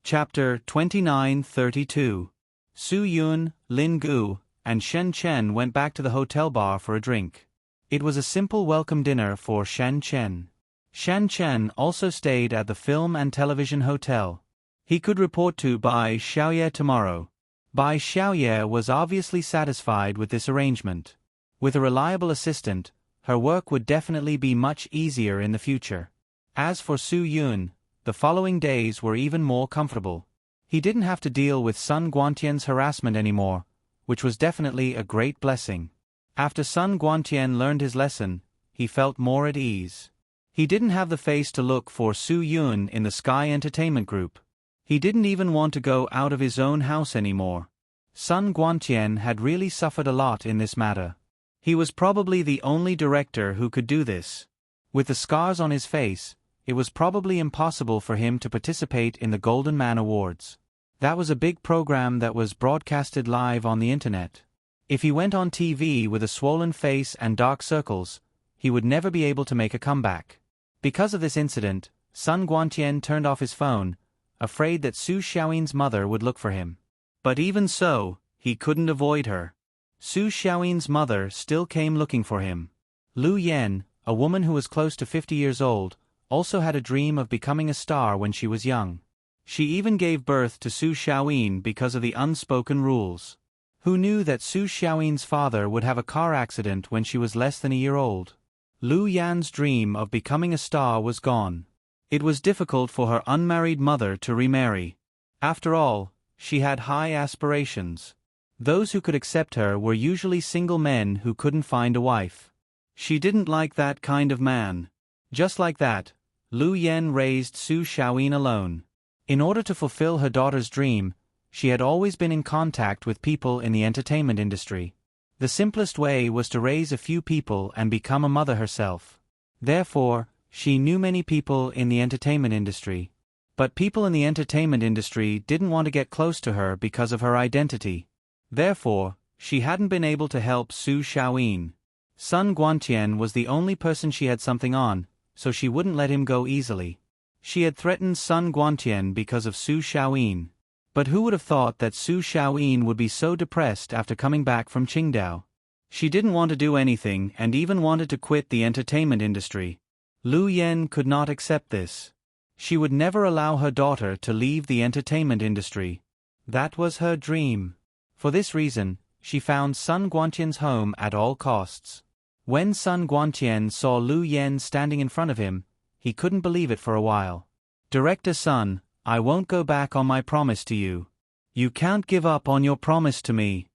Chapter 29:32. Su Yun, Lin Gu, and Shen Chen went back to the hotel bar for a drink. It was a simple welcome dinner for Shen Chen. Shen Chen also stayed at the Film and Television Hotel. He could report to Bai Xiaoye tomorrow. Bai Xiaoye was obviously satisfied with this arrangement. With a reliable assistant, her work would definitely be much easier in the future. As for Su Yun, the following days were even more comfortable. He didn't have to deal with Sun Guantian's harassment anymore, which was definitely a great blessing. After Sun Guantian learned his lesson, he felt more at ease. He didn't have the face to look for Su Yun in the Sky Entertainment Group. He didn't even want to go out of his own house anymore. Sun Guantian had really suffered a lot in this matter. He was probably the only director who could do this. With the scars on his face, it was probably impossible for him to participate in the Golden Man Awards. That was a big program that was broadcasted live on the internet. If he went on TV with a swollen face and dark circles, he would never be able to make a comeback. Because of this incident, Sun Guantian turned off his phone, afraid that Su Xiaoyin's mother would look for him. But even so, he couldn't avoid her. Su Xiaoyin's mother still came looking for him. Lu Yan, a woman who was close to 50 years old, also had a dream of becoming a star when she was young. She even gave birth to Su Xiaoyin because of the unspoken rules. Who knew that Su Xiaoyin's father would have a car accident when she was less than a year old? Lu Yan's dream of becoming a star was gone. It was difficult for her unmarried mother to remarry. After all, she had high aspirations. Those who could accept her were usually single men who couldn't find a wife. She didn't like that kind of man. Just like that, Lu Yan raised Su Xiaoyin alone. In order to fulfill her daughter's dream, she had always been in contact with people in the entertainment industry. The simplest way was to raise a few people and become a mother herself. Therefore, she knew many people in the entertainment industry. But people in the entertainment industry didn't want to get close to her because of her identity. Therefore, she hadn't been able to help Su Xiaoyin. Sun Guantian was the only person she had something on, so she wouldn't let him go easily. She had threatened Sun Guantian because of Su Xiaoyin. But who would have thought that Su Xiaoyin would be so depressed after coming back from Qingdao? She didn't want to do anything and even wanted to quit the entertainment industry. Lu Yan could not accept this. She would never allow her daughter to leave the entertainment industry. That was her dream. For this reason, she found Sun Guantian's home at all costs. When Sun Guantian saw Lu Yan standing in front of him, he couldn't believe it for a while. "Director Sun, I won't go back on my promise to you. You can't give up on your promise to me."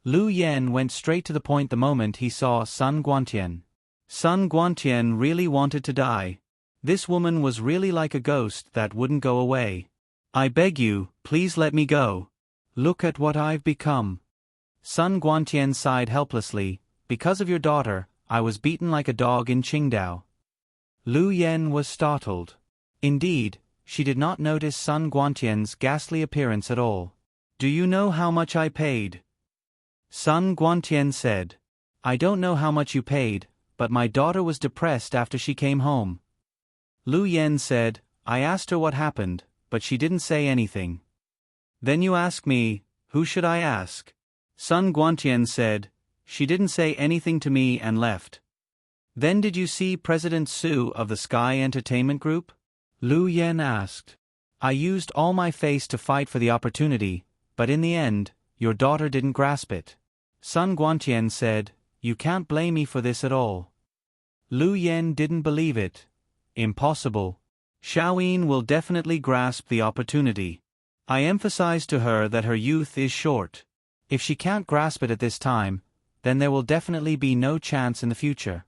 Lu Yan went straight to the point the moment he saw Sun Guantian. Sun Guantian really wanted to die. This woman was really like a ghost that wouldn't go away. "I beg you, please let me go. Look at what I've become." Sun Guantian sighed helplessly. "Because of your daughter, I was beaten like a dog in Qingdao." Lu Yan was startled. Indeed, she did not notice Sun Guantian's ghastly appearance at all. "Do you know how much I paid?" Sun Guantian said. "I don't know how much you paid, but my daughter was depressed after she came home." Lu Yan said, "I asked her what happened, but she didn't say anything." "Then you ask me, who should I ask?" Sun Guantian said, "She didn't say anything to me and left." "Then did you see President Su of the Sky Entertainment Group?" Lu Yan asked. "I used all my face to fight for the opportunity, but in the end, your daughter didn't grasp it." Sun Guantian said, "You can't blame me for this at all." Lu Yan didn't believe it. "Impossible. Xiaoyin will definitely grasp the opportunity. I emphasized to her that her youth is short. If she can't grasp it at this time, then there will definitely be no chance in the future."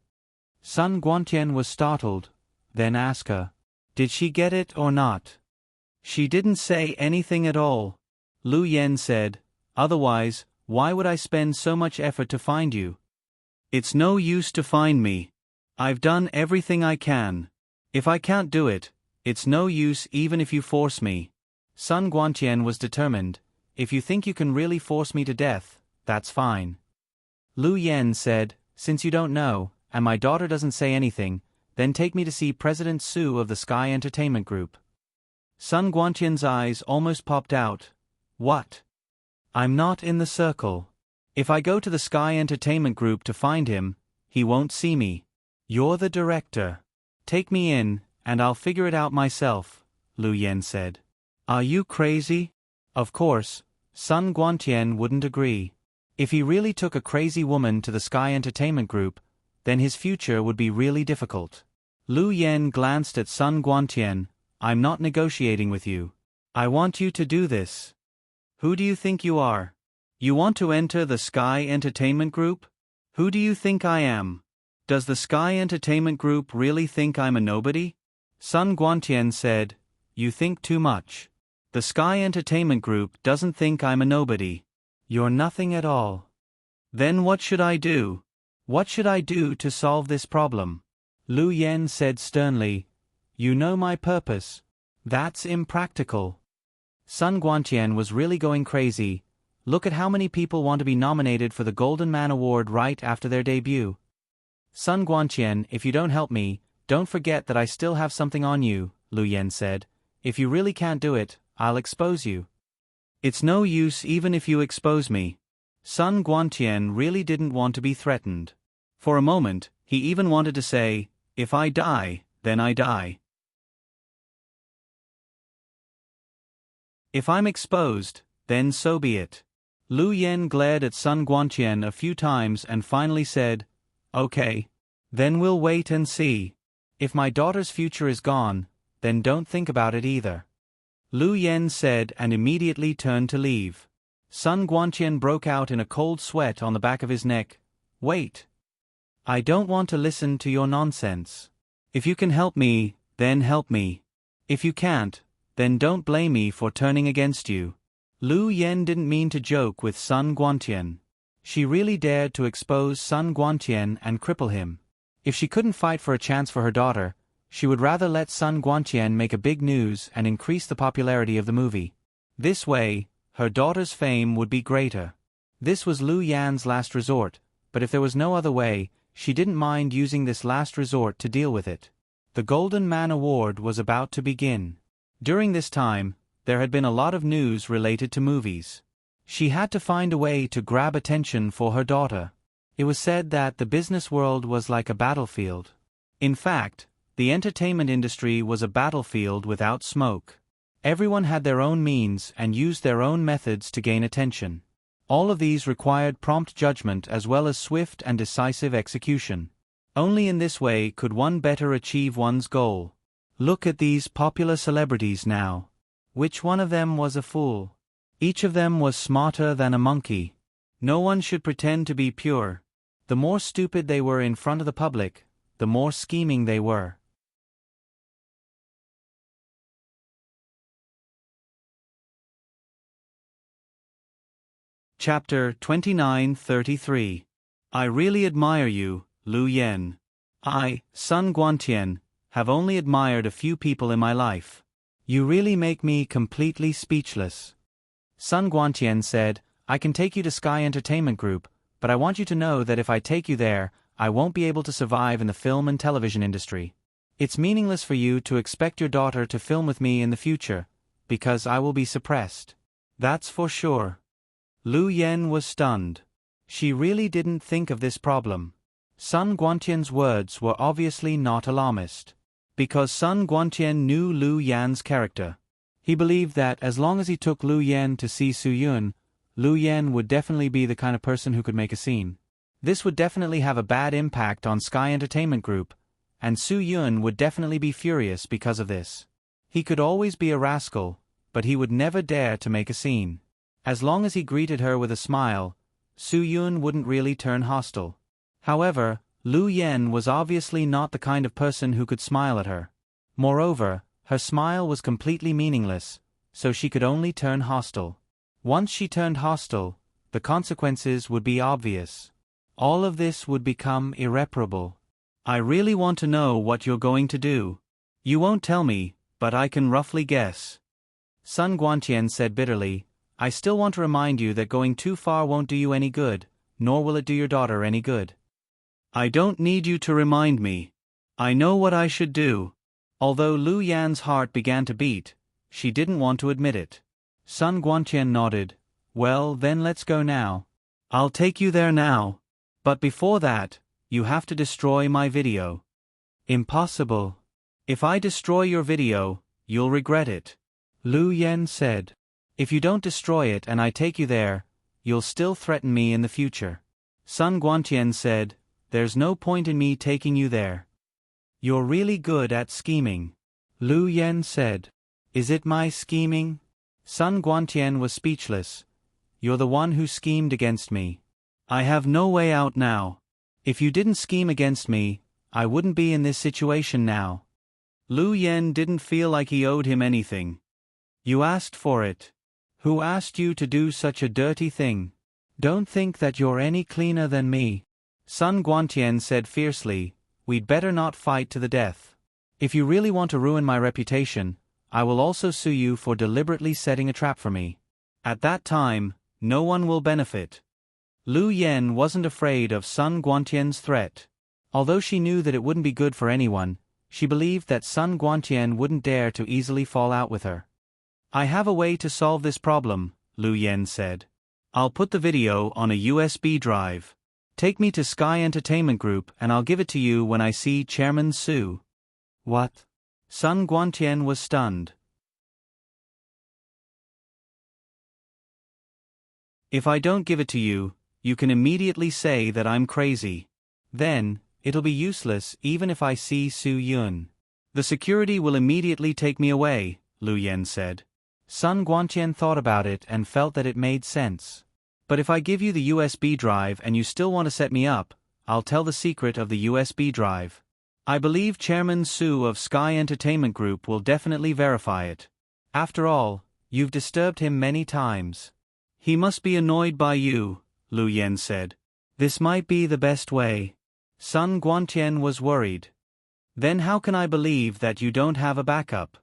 Sun Guantian was startled, then asked her, "Did she get it or not?" "She didn't say anything at all." Lu Yan said, "Otherwise, why would I spend so much effort to find you? It's no use to find me. I've done everything I can. If I can't do it, it's no use even if you force me." Sun Guantian was determined. "If you think you can really force me to death, that's fine." Lu Yan said, "Since you don't know, and my daughter doesn't say anything, then take me to see President Su of the Sky Entertainment Group." Sun Guantian's eyes almost popped out. "What? I'm not in the circle. If I go to the Sky Entertainment Group to find him, he won't see me. You're the director. Take me in, and I'll figure it out myself," Lu Yan said. "Are you crazy?" Of course, Sun Guantian wouldn't agree. If he really took a crazy woman to the Sky Entertainment Group, then his future would be really difficult. Lu Yan glanced at Sun Guantian. "I'm not negotiating with you. I want you to do this. Who do you think you are? You want to enter the Sky Entertainment Group? Who do you think I am? Does the Sky Entertainment Group really think I'm a nobody?" Sun Guantian said, "You think too much. The Sky Entertainment Group doesn't think I'm a nobody. You're nothing at all. Then what should I do? What should I do to solve this problem?" Lu Yan said sternly, "You know my purpose. That's impractical." Sun Guantian was really going crazy. Look at how many people want to be nominated for the Golden Man Award right after their debut. "Sun Guantian, if you don't help me, don't forget that I still have something on you," Lu Yan said. "If you really can't do it, I'll expose you." "It's no use even if you expose me." Sun Guantian really didn't want to be threatened. For a moment, he even wanted to say, "If I die, then I die." If I'm exposed, then so be it. Lu Yen glared at Sun Guantian a few times and finally said, "Okay. Then we'll wait and see. If my daughter's future is gone, then don't think about it either." Lu Yen said and immediately turned to leave. Sun Guantian broke out in a cold sweat on the back of his neck. "Wait. I don't want to listen to your nonsense. If you can help me, then help me. If you can't, then don't blame me for turning against you." Lu Yen didn't mean to joke with Sun Guantian. She really dared to expose Sun Guantian and cripple him. If she couldn't fight for a chance for her daughter, she would rather let Sun Guantian make a big news and increase the popularity of the movie. This way, her daughter's fame would be greater. This was Lu Yan's last resort, but if there was no other way, she didn't mind using this last resort to deal with it. The Golden Man Award was about to begin. During this time, there had been a lot of news related to movies. She had to find a way to grab attention for her daughter. It was said that the business world was like a battlefield. In fact, the entertainment industry was a battlefield without smoke. Everyone had their own means and used their own methods to gain attention. All of these required prompt judgment as well as swift and decisive execution. Only in this way could one better achieve one's goal. Look at these popular celebrities now. Which one of them was a fool? Each of them was smarter than a monkey. No one should pretend to be pure. The more stupid they were in front of the public, the more scheming they were. Chapter 29-33. I really admire you, Lu Yen. I, Sun Guantian, have only admired a few people in my life. You really make me completely speechless. Sun Guantian said, "I can take you to Sky Entertainment Group, but I want you to know that if I take you there, I won't be able to survive in the film and television industry. It's meaningless for you to expect your daughter to film with me in the future, because I will be suppressed. That's for sure." Lu Yen was stunned. She really didn't think of this problem. Sun Guantian's words were obviously not alarmist. Because Sun Guantian knew Lu Yan's character. He believed that as long as he took Lu Yen to see Su Yun, Lu Yen would definitely be the kind of person who could make a scene. This would definitely have a bad impact on Sky Entertainment Group, and Su Yun would definitely be furious because of this. He could always be a rascal, but he would never dare to make a scene. As long as he greeted her with a smile, Su Yun wouldn't really turn hostile. However, Lu Yen was obviously not the kind of person who could smile at her. Moreover, her smile was completely meaningless, so she could only turn hostile. Once she turned hostile, the consequences would be obvious. All of this would become irreparable. I really want to know what you're going to do. You won't tell me, but I can roughly guess. Sun Guantian said bitterly, I still want to remind you that going too far won't do you any good, nor will it do your daughter any good. I don't need you to remind me. I know what I should do. Although Lu Yan's heart began to beat, she didn't want to admit it. Sun Guantian nodded. Well, then let's go now. I'll take you there now. But before that, you have to destroy my video. Impossible. If I destroy your video, you'll regret it. Lu Yen said. If you don't destroy it and I take you there, you'll still threaten me in the future. Sun Guantian said, There's no point in me taking you there. You're really good at scheming. Lu Yen said. Is it my scheming? Sun Guantian was speechless. You're the one who schemed against me. I have no way out now. If you didn't scheme against me, I wouldn't be in this situation now. Lu Yen didn't feel like he owed him anything. You asked for it. Who asked you to do such a dirty thing? Don't think that you're any cleaner than me. Sun Guantian said fiercely, We'd better not fight to the death. If you really want to ruin my reputation, I will also sue you for deliberately setting a trap for me. At that time, no one will benefit. Lu Yen wasn't afraid of Sun Guantian's threat. Although she knew that it wouldn't be good for anyone, she believed that Sun Guantian wouldn't dare to easily fall out with her. I have a way to solve this problem, Lu Yen said. I'll put the video on a USB drive. Take me to Sky Entertainment Group and I'll give it to you when I see Chairman Su. What? Sun Guantian was stunned. If I don't give it to you, you can immediately say that I'm crazy. Then, it'll be useless even if I see Su Yun. The security will immediately take me away, Lu Yen said. Sun Guantian thought about it and felt that it made sense. But if I give you the USB drive and you still want to set me up, I'll tell the secret of the USB drive. I believe Chairman Su of Sky Entertainment Group will definitely verify it. After all, you've disturbed him many times. He must be annoyed by you, Lu Yen said. This might be the best way. Sun Guantian was worried. Then how can I believe that you don't have a backup?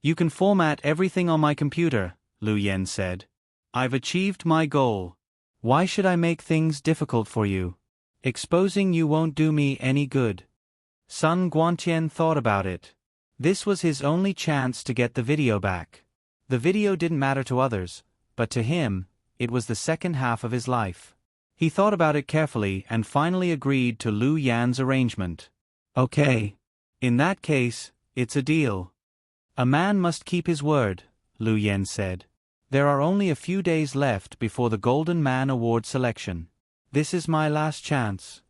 You can format everything on my computer, Lu Yen said. I've achieved my goal. Why should I make things difficult for you? Exposing you won't do me any good. Sun Guantian thought about it. This was his only chance to get the video back. The video didn't matter to others, but to him, it was the second half of his life. He thought about it carefully and finally agreed to Lu Yan's arrangement. Okay. In that case, it's a deal. A man must keep his word, Lu Yen said. There are only a few days left before the Golden Man Award selection. This is my last chance.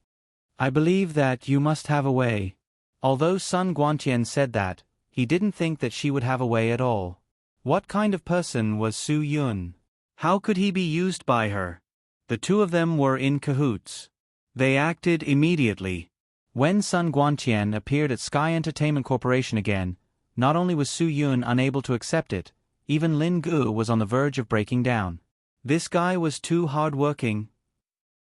I believe that you must have a way. Although Sun Guantian said that, he didn't think that she would have a way at all. What kind of person was Su Yun? How could he be used by her? The two of them were in cahoots. They acted immediately. When Sun Guantian appeared at Sky Entertainment Corporation again, not only was Su Yun unable to accept it, even Lin Gu was on the verge of breaking down. This guy was too hard-working.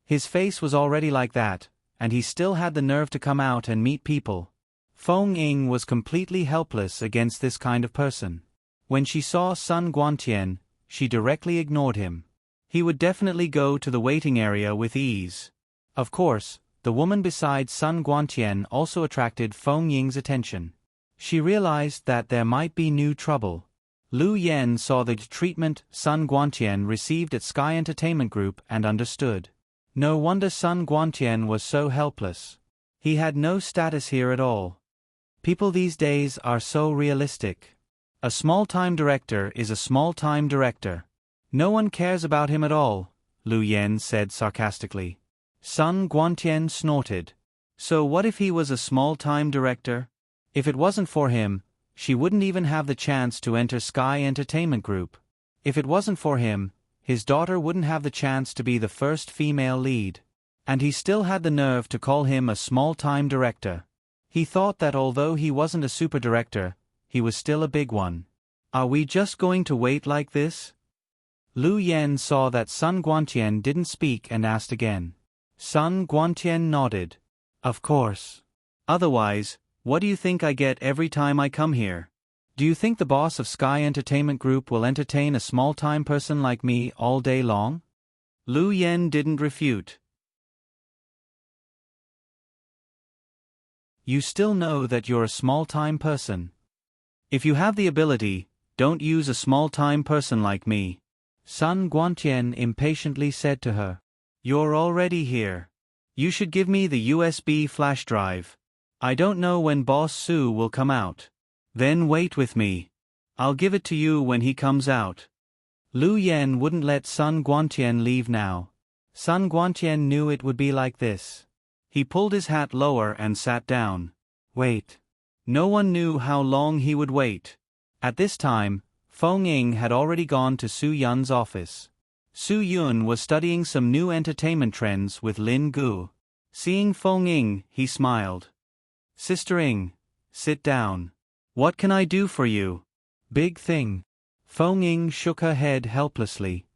His face was already like that, and he still had the nerve to come out and meet people. Feng Ying was completely helpless against this kind of person. When she saw Sun Guantian, she directly ignored him. He would definitely go to the waiting area with ease. Of course, the woman beside Sun Guantian also attracted Feng Ying's attention. She realized that there might be new trouble. Lu Yen saw the treatment Sun Guantian received at Sky Entertainment Group and understood. No wonder Sun Guantian was so helpless. He had no status here at all. People these days are so realistic. A small-time director is a small-time director. No one cares about him at all, Lu Yen said sarcastically. Sun Guantian snorted. So what if he was a small-time director? If it wasn't for him, she wouldn't even have the chance to enter Sky Entertainment Group. If it wasn't for him, his daughter wouldn't have the chance to be the first female lead. And he still had the nerve to call him a small-time director. He thought that although he wasn't a super director, he was still a big one. Are we just going to wait like this? Lu Yen saw that Sun Guantian didn't speak and asked again. Sun Guantian nodded. Of course. Otherwise, what do you think I get every time I come here? Do you think the boss of Sky Entertainment Group will entertain a small-time person like me all day long? Lu Yen didn't refute. You still know that you're a small-time person. If you have the ability, don't use a small-time person like me. Sun Guantian impatiently said to her. You're already here. You should give me the USB flash drive. I don't know when Boss Su will come out. Then wait with me. I'll give it to you when he comes out. Lu Yen wouldn't let Sun Guantian leave now. Sun Guantian knew it would be like this. He pulled his hat lower and sat down. Wait. No one knew how long he would wait. At this time, Feng Ying had already gone to Su Yun's office. Su Yun was studying some new entertainment trends with Lin Gu. Seeing Feng Ying, he smiled. Sister Ying, sit down. What can I do for you? Big thing. Feng Ying shook her head helplessly.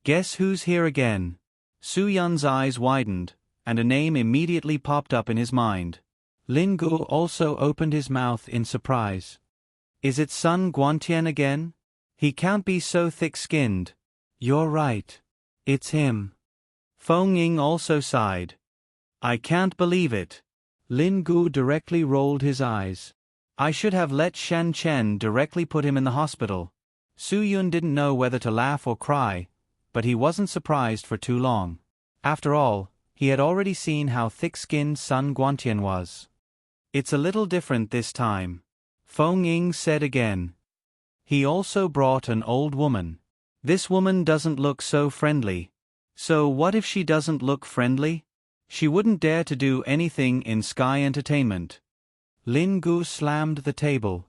Guess who's here again? Su Yun's eyes widened, and a name immediately popped up in his mind. Lin Gu also opened his mouth in surprise. Is it Sun Guantian again? He can't be so thick-skinned. You're right. It's him. Feng Ying also sighed. I can't believe it. Lin Gu directly rolled his eyes. I should have let Shen Chen directly put him in the hospital. Su Yun didn't know whether to laugh or cry, but he wasn't surprised for too long. After all, he had already seen how thick-skinned Sun Guantian was. It's a little different this time. Feng Ying said again. He also brought an old woman. This woman doesn't look so friendly. So what if she doesn't look friendly? She wouldn't dare to do anything in Sky Entertainment. Lin Gu slammed the table.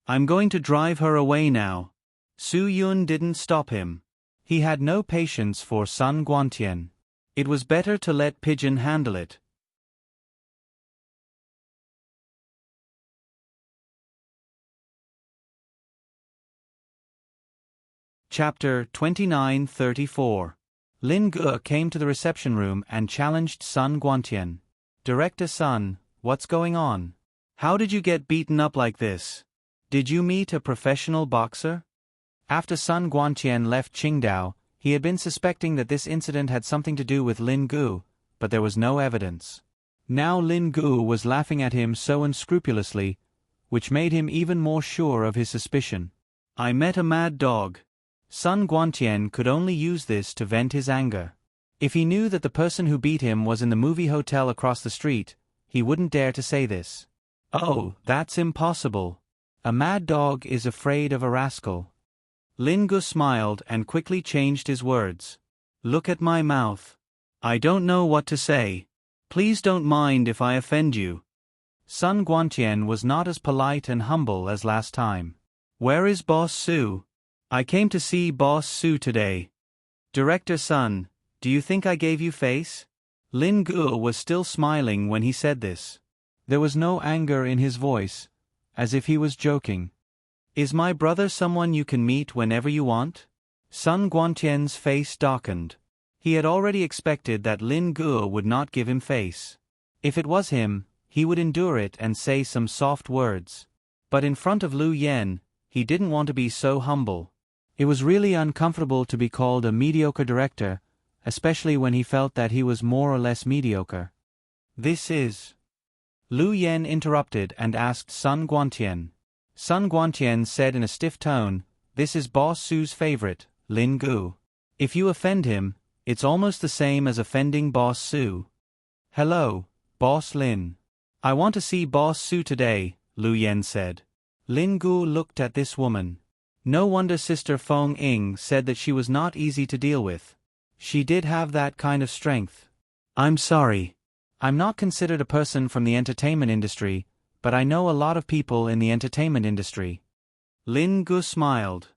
I'm going to drive her away now. Su Yun didn't stop him. He had no patience for Sun Guantian. It was better to let Pigeon handle it. Chapter 2934. Lin Gu came to the reception room and challenged Sun Guantian. Director Sun, what's going on? How did you get beaten up like this? Did you meet a professional boxer? After Sun Guantian left Qingdao, he had been suspecting that this incident had something to do with Lin Gu, but there was no evidence. Now Lin Gu was laughing at him so unscrupulously, which made him even more sure of his suspicion. I met a mad dog. Sun Guantian could only use this to vent his anger. If he knew that the person who beat him was in the movie hotel across the street, he wouldn't dare to say this. Oh, that's impossible. A mad dog is afraid of a rascal. Lin Gu smiled and quickly changed his words. Look at my mouth. I don't know what to say. Please don't mind if I offend you. Sun Guantian was not as polite and humble as last time. Where is Boss Su? I came to see Boss Su today. Director Sun, do you think I gave you face? Lin Gu was still smiling when he said this. There was no anger in his voice, as if he was joking. Is my brother someone you can meet whenever you want? Sun Guantian's face darkened. He had already expected that Lin Gu would not give him face. If it was him, he would endure it and say some soft words. But in front of Lu Yen, he didn't want to be so humble. It was really uncomfortable to be called a mediocre director, especially when he felt that he was more or less mediocre. This is... Lu Yen interrupted and asked Sun Guantian. Sun Guantian said in a stiff tone, this is Boss Su's favorite, Lin Gu. If you offend him, it's almost the same as offending Boss Su. Hello, Boss Lin. I want to see Boss Su today, Lu Yen said. Lin Gu looked at this woman. No wonder Sister Feng Ying said that she was not easy to deal with. She did have that kind of strength. I'm sorry. I'm not considered a person from the entertainment industry, but I know a lot of people in the entertainment industry. Lin Gu smiled.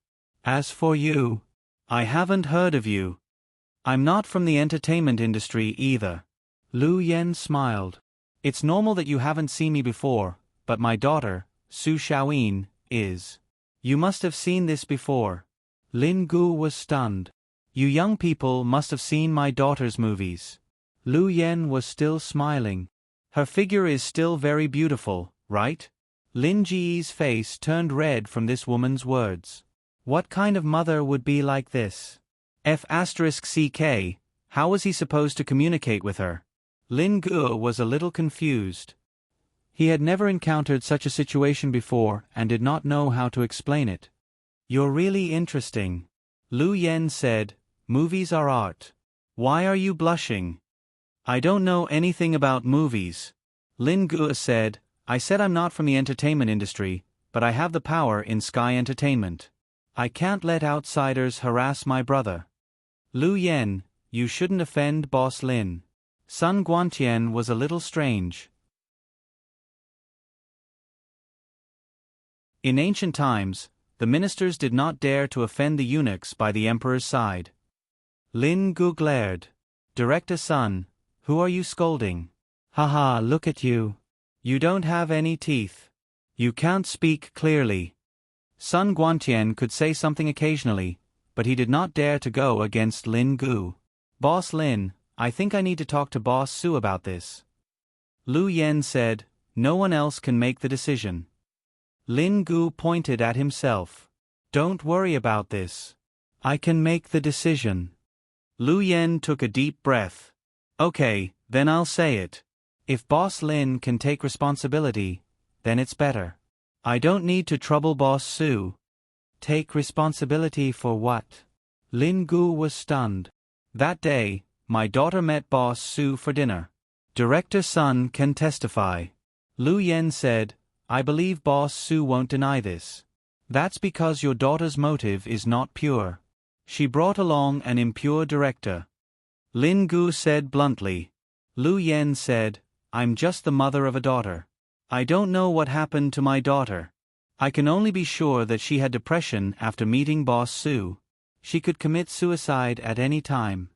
As for you, I haven't heard of you. I'm not from the entertainment industry either. Lu Yen smiled. It's normal that you haven't seen me before, but my daughter, Su Xiaoyin, is. You must have seen this before. Lin Gu was stunned. You young people must have seen my daughter's movies. Lu Yen was still smiling. Her figure is still very beautiful, right? Lin Ji's face turned red from this woman's words. What kind of mother would be like this? F***CK, how was he supposed to communicate with her? Lin Gu was a little confused. He had never encountered such a situation before and did not know how to explain it. You're really interesting. Lu Yen said, movies are art. Why are you blushing? I don't know anything about movies. Lin Gu said, I said I'm not from the entertainment industry, but I have the power in Sky Entertainment. I can't let outsiders harass my brother. Lu Yen, you shouldn't offend Boss Lin. Sun Guantian was a little strange. In ancient times, the ministers did not dare to offend the eunuchs by the emperor's side. Lin Gu glared. Director Sun, who are you scolding? Haha, look at you. You don't have any teeth. You can't speak clearly. Sun Guantian could say something occasionally, but he did not dare to go against Lin Gu. Boss Lin, I think I need to talk to Boss Su about this. Lu Yen said, no one else can make the decision. Lin Gu pointed at himself. Don't worry about this. I can make the decision. Lu Yen took a deep breath. Okay, then I'll say it. If Boss Lin can take responsibility, then it's better. I don't need to trouble Boss Su. Take responsibility for what? Lin Gu was stunned. That day, my daughter met Boss Su for dinner. Director Sun can testify. Lu Yen said, I believe Boss Su won't deny this. That's because your daughter's motive is not pure. She brought along an impure director. Lin Gu said bluntly. Lu Yen said, I'm just the mother of a daughter. I don't know what happened to my daughter. I can only be sure that she had depression after meeting Boss Su. She could commit suicide at any time.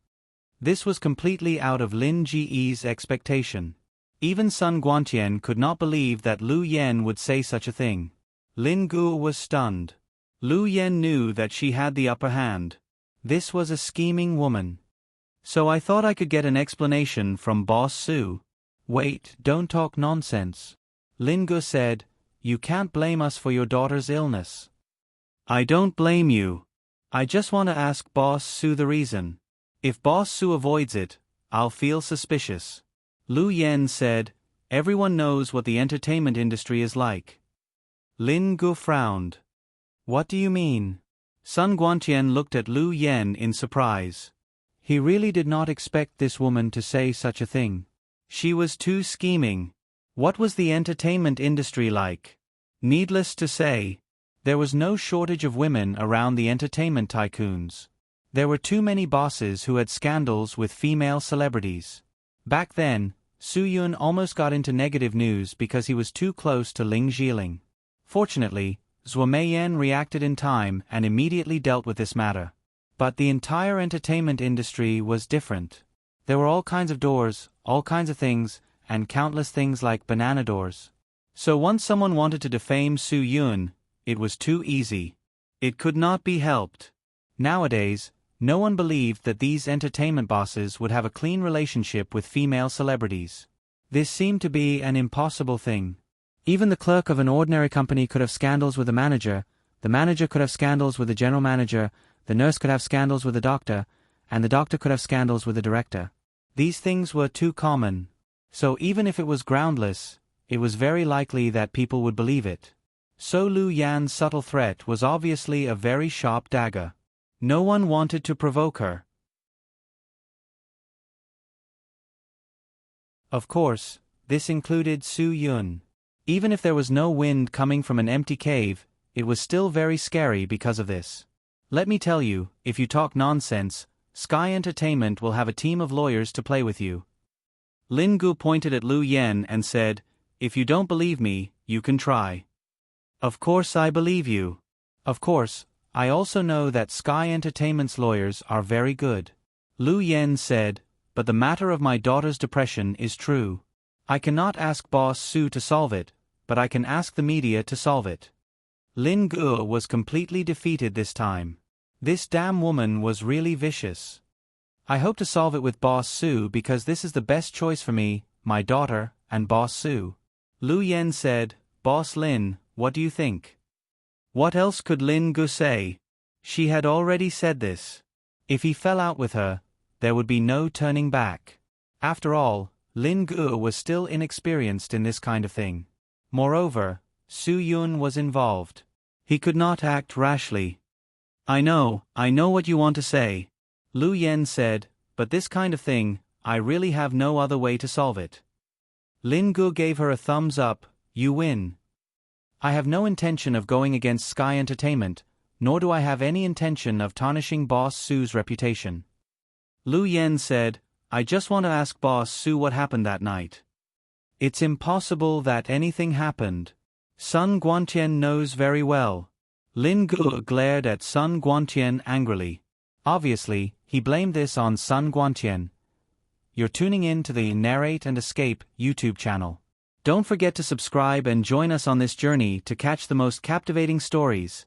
This was completely out of Lin Ji's expectation. Even Sun Guantian could not believe that Lu Yen would say such a thing. Lin Gu was stunned. Lu Yen knew that she had the upper hand. This was a scheming woman. So I thought I could get an explanation from Boss Su. Wait, don't talk nonsense. Lin Gu said, you can't blame us for your daughter's illness. I don't blame you. I just want to ask Boss Su the reason. If Boss Su avoids it, I'll feel suspicious. Lu Yen said, everyone knows what the entertainment industry is like. Lin Gu frowned. What do you mean? Sun Guantian looked at Lu Yen in surprise. He really did not expect this woman to say such a thing. She was too scheming. What was the entertainment industry like? Needless to say, there was no shortage of women around the entertainment tycoons. There were too many bosses who had scandals with female celebrities. Back then, Su Yun almost got into negative news because he was too close to Ling Jiling. Fortunately, Zhuo Meiyan reacted in time and immediately dealt with this matter. But the entire entertainment industry was different. There were all kinds of doors, all kinds of things, and countless things like banana doors. So once someone wanted to defame Su Yun, it was too easy. It could not be helped. Nowadays, no one believed that these entertainment bosses would have a clean relationship with female celebrities. This seemed to be an impossible thing. Even the clerk of an ordinary company could have scandals with the manager could have scandals with the general manager, the nurse could have scandals with the doctor could have scandals with the director. These things were too common. So even if it was groundless, it was very likely that people would believe it. So Lu Yan's subtle threat was obviously a very sharp dagger. No one wanted to provoke her. Of course, this included Su Yun. Even if there was no wind coming from an empty cave, it was still very scary because of this. Let me tell you, if you talk nonsense, Sky Entertainment will have a team of lawyers to play with you. Lin Gu pointed at Lu Yen and said, if you don't believe me, you can try. Of course I believe you. Of course, I also know that Sky Entertainment's lawyers are very good. Lu Yen said, but the matter of my daughter's depression is true. I cannot ask Boss Su to solve it, but I can ask the media to solve it. Lin Gu was completely defeated this time. This damn woman was really vicious. I hope to solve it with Boss Su because this is the best choice for me, my daughter, and Boss Su. Lu Yen said, Boss Lin, what do you think? What else could Lin Gu say? She had already said this. If he fell out with her, there would be no turning back. After all, Lin Gu was still inexperienced in this kind of thing. Moreover, Su Yun was involved. He could not act rashly. I know what you want to say. Lu Yen said, but this kind of thing, I really have no other way to solve it. Lin Gu gave her a thumbs up, you win. I have no intention of going against Sky Entertainment, nor do I have any intention of tarnishing Boss Su's reputation. Lu Yen said, I just want to ask Boss Su what happened that night. It's impossible that anything happened. Sun Guantian knows very well. Lin Gu glared at Sun Guantian angrily. Obviously, he blamed this on Sun Guantian. You're tuning in to the Narrate and Escape YouTube channel. Don't forget to subscribe and join us on this journey to catch the most captivating stories.